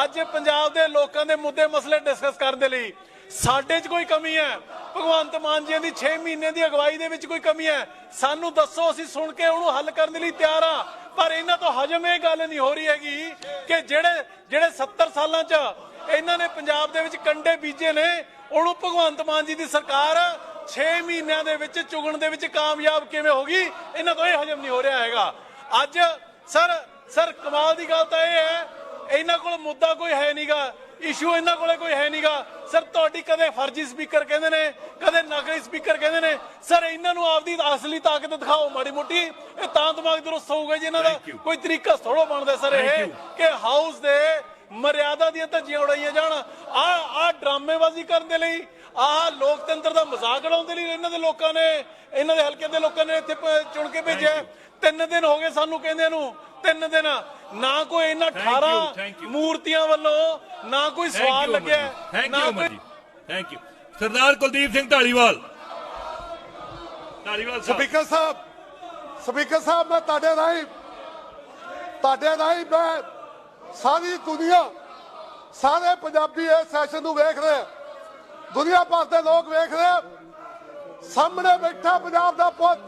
ਅੱਜ ਪੰਜਾਬ ਦੇ ਲੋਕਾਂ ਦੇ ਮੁੱਦੇ ਮਸਲੇ ਡਿਸਕਸ ਕਰਨ ਦੇ ਲਈ। ਸਾਡੇ 'ਚ ਕੋਈ ਕਮੀ ਹੈ? ਭਗਵੰਤ ਮਾਨ ਜੀ ਦੀ 6 ਮਹੀਨੇ ਦੀ ਅਗਵਾਈ ਦੇ ਵਿੱਚ ਕੋਈ ਕਮੀ ਹੈ? ਸਾਨੂੰ ਦੱਸੋ, ਅਸੀਂ ਸੁਣ ਕੇ ਉਹਨੂੰ ਹੱਲ ਕਰਨ ਦੇ ਲਈ ਤਿਆਰ ਆ। ਪਰ ਇਹਨਾਂ ਤੋਂ ਹਜਮ ਇਹ ਗੱਲ ਨਹੀਂ ਹੋ ਰਹੀ ਹੈਗੀ ਕਿ ਜਿਹੜੇ 70 ਸਾਲਾਂ 'ਚ ਇਹਨਾਂ ਨੇ ਪੰਜਾਬ ਦੇ ਵਿੱਚ ਕੰਡੇ ਬੀਜੇ ਨੇ, ਉਹਨੂੰ ਭਗਵੰਤ ਮਾਨ ਜੀ ਦੀ ਸਰਕਾਰ 6 ਮਹੀਨਿਆਂ ਦੇ ਵਿੱਚ ਚੁਗਣ ਦੇ ਵਿੱਚ ਕਾਮਯਾਬ ਕਿਵੇਂ ਹੋ ਗਈ? ਇਹਨਾਂ ਤੋਂ ਇਹ ਹਜਮ ਨਹੀਂ ਹੋ ਰਿਹਾ ਹੈਗਾ। ਅੱਜ ਸਰ ਕਮਾਲ ਦੀ ਗੱਲ ਤਾਂ ਇਹ ਹੈ, ਇਹਨਾਂ ਕੋਲ ਮੁੱਦਾ ਕੋਈ ਹੈ ਨਹੀਂਗਾ, ਇਸ਼ੂ ਇਹਨਾਂ ਕੋਲੇ ਕੋਈ ਹੈ ਨਹੀਂਗਾ। ਸਰ, ਤੁਹਾਡੀ ਕਦੇ ਫਰਜ਼ੀ ਸਪੀਕਰ ਕਹਿੰਦੇ ਨੇ, ਕਦੇ ਨਕਲੀ ਸਪੀਕਰ ਕਹਿੰਦੇ ਨੇ। ਸਰ, ਇਹਨਾਂ ਨੂੰ ਆਪਦੀ ਅਸਲੀ ਤਾਕਤ ਦਿਖਾਓ ਮਾੜੀ ਮੋਟੀ, ਇਹ ਤਾਂ ਦਿਮਾਗ ਦਰੁਸਤ ਹੋਊਗਾ ਜੀ ਇਹਨਾਂ ਦਾ। ਕੋਈ ਤਰੀਕਾ ਥੋੜੋ ਬਣਦਾ ਸਰ ਇਹ ਕਿ ਹਾਊਸ ਦੇ ਮਰਿਆਦਾ ਦੀਆਂ ਧੱਜੀਆਂ ਉਡਾਈਆਂ ਜਾਣ। ਆ ਡਰਾਮੇਬਾਜ਼ੀ ਕਰਨ ਦੇ ਲਈ, ਆਹ ਲੋਕਤੰਤਰ ਦਾ ਮਜ਼ਾਕ ਉਡਾਉਣ ਦੇ ਲਈ ਇਹਨਾਂ ਦੇ ਲੋਕਾਂ ਨੇ, ਇਹਨਾਂ ਦੇ ਹਲਕੇ ਦੇ ਲੋਕਾਂ ਨੇ ਇੱਥੇ ਚੁਣ ਕੇ ਭੇਜਿਆ। 3 ਦਿਨ ਹੋ ਗਏ ਸਾਨੂੰ ਕਹਿੰਦੇ ਨੂੰ, 3 ਦਿਨ ਨਾ ਕੋਈ ਇਹਨਾਂ 18 ਮੂਰਤੀਆਂ ਵੱਲੋਂ ਨਾ ਕੋਈ ਸਵਾਲ ਲੱਗਿਆ, ਨਾ ਕੋਈ। Thank you Sardar Kuldeep Singh Dhaliwal. Speaker ਸਾਹਿਬ, ਮੈਂ ਤੁਹਾਡੇ ਰਾਹੀਂ ਮੈਂ ਸਾਰੀ ਦੁਨੀਆ, ਸਾਰੇ ਪੰਜਾਬੀ ਇਸ ਸੈਸ਼ਨ ਨੂੰ ਵੇਖ ਰਹੇ, ਦੁਨੀਆ ਭਰ ਦੇ ਲੋਕ ਵੇਖ ਰਹੇ। ਸਾਹਮਣੇ ਬੈਠਾ ਪੰਜਾਬ ਦਾ ਪੁੱਤ,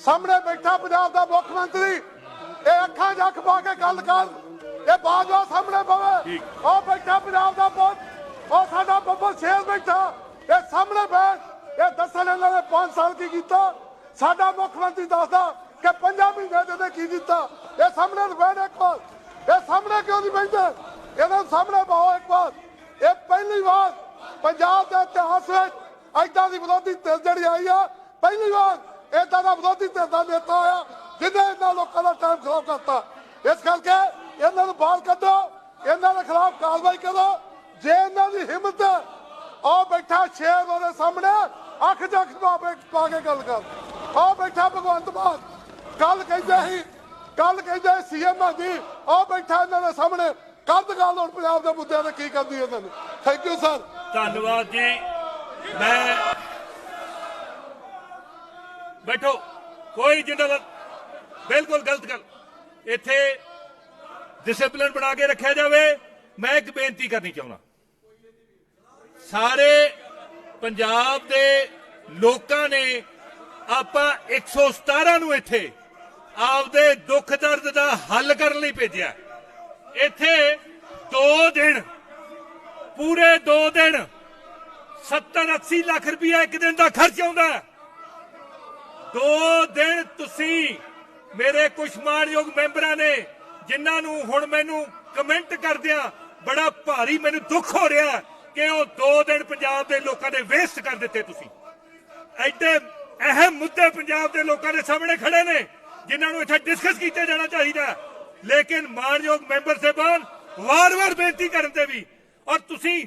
ਸਾਹਮਣੇ ਬੈਠਾ ਪੰਜਾਬ ਦਾ ਮੁੱਖ ਮੰਤਰੀ, ਇਹ ਅੱਖਾਂ 'ਚ ਅੱਖ ਪਾ ਕੇ ਗੱਲ ਕਰ। ਇਹ ਬਾਜਵਾ ਸਾਹਮਣੇ ਪਵੇ, ਉਹ ਬੈਠਾ ਪੰਜਾਬ ਦਾ ਪੁੱਤ, ਉਹ ਸਾਡਾ ਬੱਬਰ ਸ਼ੇਰ ਬੈਠਾ, ਇਹ ਸਾਹਮਣੇ ਬੈਠ, ਇਹ ਦੱਸਣ ਇਹਨਾਂ ਨੇ 5 ਸਾਲ ਕੀ ਕੀਤਾ। ਸਾਡਾ ਮੁੱਖ ਮੰਤਰੀ ਦੱਸਦਾ ਕਿ 5 ਮਹੀਨੇ ਦੇ ਕੀ ਕੀਤਾ। ਇਹ ਸਾਹਮਣੇ ਬੈਠ ਇੱਕ ਵਾਰ, ਇਹ ਸਾਹਮਣੇ ਕਿਉਂ ਨਹੀਂ ਬੈਠਦੇ? ਇਹਨਾਂ ਨੂੰ ਸਾਹਮਣੇ ਪਾਓ ਇੱਕ ਵਾਰ। ਇਹ ਪਹਿਲੀ ਵਾਰ ਪੰਜਾਬ ਦੇ ਇਤਿਹਾਸ ਵਿੱਚ ਏਦਾਂ ਦੀ ਵਿਰੋਧੀ ਧਿਰ ਜਿਹੜੀ ਆਈ ਆ, ਪਹਿਲੀ ਵਾਰ ਏਦਾਂ ਦਾ ਵਿਰੋਧੀ ਧਿਰ ਦਾ ਨੇਤਾ ਆਇਆ ਜਿਹਨੇ ਇਹਨਾਂ ਲੋਕਾਂ ਦਾ ਟਾਈਮ ਖਰਾਬ ਕਰਤਾ। ਇਸ ਕਰਕੇ ਇਹਨਾਂ ਨੂੰ ਬਾਹਰ ਕੱਢੋ, ਇਹਨਾਂ ਦੇ ਖਿਲਾਫ ਕਾਰਵਾਈ ਕਰੋ। ਜੇ ਇਹਨਾਂ ਦੀ ਹਿੰਮਤ ਹੈ, ਉਹ ਬੈਠਾ ਸ਼ੇਰ ਉਹਦੇ ਸਾਹਮਣੇ ਅੱਖ 'ਚ ਅੱਖ ਪਾ ਕੇ ਗੱਲ ਕਰ। ਉਹ ਬੈਠਾ ਭਗਵੰਤ ਮਾਨ, ਕੱਲ ਕਹਿੰਦੇ ਸੀਐਮ ਜੀ, ਉਹ ਬੈਠਾ ਇਹਨਾਂ ਦੇ ਸਾਹਮਣੇ ਕੱਦ ਗੱਲ ਹੁਣ ਪੰਜਾਬ ਦੇ ਮੁੱਦਿਆਂ ਤੇ ਕੀ ਕਰਦੀ ਇਹਨਾਂ ਨੇ। Thank you sir. ਧੰਨਵਾਦ ਜੀ। ਮੈਂ ਬੈਠੋ, ਕੋਈ ਜਿੰਦਾਬਾਦ, ਬਿਲਕੁਲ ਗਲਤ ਗੱਲ। ਇੱਥੇ ਡਿਸਪਲਿਨ ਬਣਾ ਕੇ ਰੱਖਿਆ ਜਾਵੇ। ਮੈਂ ਇੱਕ ਬੇਨਤੀ ਕਰਨੀ ਚਾਹੁੰਦਾ, ਸਾਰੇ ਪੰਜਾਬ ਦੇ ਲੋਕਾਂ ਨੇ ਆਪਾਂ 117 ਨੂੰ ਇੱਥੇ ਆਪਦੇ ਦੁੱਖ ਦਰਦ ਦਾ ਹੱਲ ਕਰਨ ਲਈ ਭੇਜਿਆ। ਇੱਥੇ 2 ਦਿਨ, ਪੂਰੇ 2 ਦਿਨ 70-80 ਲੱਖ ਰੁਪਇਆ ਇੱਕ ਦਿਨ ਦਾ ਖਰਚ ਆਉਂਦਾ। 2 ਦਿਨ ਤੁਸੀਂ ਮੇਰੇ ਕੁਝ ਮਾਣਯੋਗ ਮੈਂਬਰਾਂ ਨੇ, ਜਿਨ੍ਹਾਂ ਨੂੰ ਹੁਣ ਮੈਨੂੰ ਕਮੈਂਟ ਕਰਦਿਆਂ ਬੜਾ ਭਾਰੀ ਮੈਨੂੰ ਦੁੱਖ ਹੋ ਰਿਹਾ ਕਿ ਉਹ 2 ਦਿਨ ਪੰਜਾਬ ਦੇ ਲੋਕਾਂ ਦੇ ਵੇਸਟ ਕਰ ਦਿੱਤੇ। ਤੁਸੀਂ ਐਡੇ ਅਹਿਮ ਮੁੱਦੇ ਪੰਜਾਬ ਦੇ ਲੋਕਾਂ ਦੇ ਸਾਹਮਣੇ ਖੜੇ ਨੇ, ਜਿਨ੍ਹਾਂ ਨੂੰ ਇੱਥੇ ਡਿਸਕਸ ਕੀਤਾ ਜਾਣਾ ਚਾਹੀਦਾ। ਲੇਕਿਨ ਮਾਨਯੋਗ ਮੈਂਬਰ ਸਾਹਿਬਾਨ ਵਾਰ-ਵਾਰ ਬੇਨਤੀ ਕਰਨ ਤੇ ਵੀ ਔਰ ਤੁਸੀਂ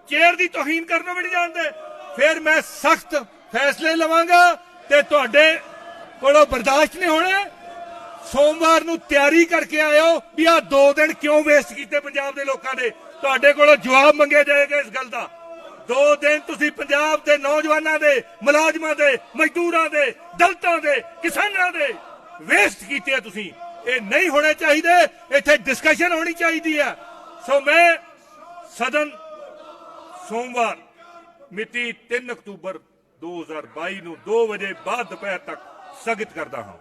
ਚੇਅਰ ਦੀ ਤੋਹੀਨ ਕਰਨੋਂ ਵੀ ਨਹੀਂ ਜਾਣਦੇ, ਫਿਰ ਮੈਂ ਸਖਤ ਫੈਸਲੇ ਲਵਾਂਗਾ ਤੇ ਤੁਹਾਡੇ ਕੋਲੋਂ ਬਰਦਾਸ਼ਤ ਨਹੀਂ ਹੋਣੇ। ਸੋਮਵਾਰ ਨੂੰ ਤਿਆਰੀ ਕਰਕੇ ਆਇਓ ਵੀ ਆਹ 2 ਦਿਨ ਕਿਉਂ ਵੇਸਟ ਕੀਤੇ ਪੰਜਾਬ ਦੇ ਲੋਕਾਂ ਦੇ। ਤੁਹਾਡੇ ਕੋਲੋਂ ਜਵਾਬ ਮੰਗਿਆ ਜਾਏਗਾ ਇਸ ਗੱਲ ਦਾ। 2 ਦਿਨ ਤੁਸੀਂ ਪੰਜਾਬ ਦੇ ਨੌਜਵਾਨਾਂ ਦੇ, ਮੁਲਾਜ਼ਮਾਂ ਦੇ, ਮਜ਼ਦੂਰਾਂ ਦੇ, ਦਲਿਤਾਂ ਦੇ, ਕਿਸਾਨਾਂ ਦੇ ਵੇਸਟ ਕੀਤੇ ਤੁਸੀਂ। ਇਹ ਨਹੀਂ ਹੋਣੇ ਚਾਹੀਦੇ। ਇੱਥੇ ਡਿਸਕਸ਼ਨ ਹੋਣੀ ਚਾਹੀਦੀ ਹੈ। ਸੋ ਮੈਂ ਸਦਨ ਸੋਮਵਾਰ ਮਿਤੀ 3 ਅਕਤੂਬਰ 2022 ਨੂੰ 2 ਵਜੇ ਬਾਅਦ ਦੁਪਹਿਰ ਤੱਕ ਸਥਗਿਤ ਕਰਦਾ ਹਾਂ।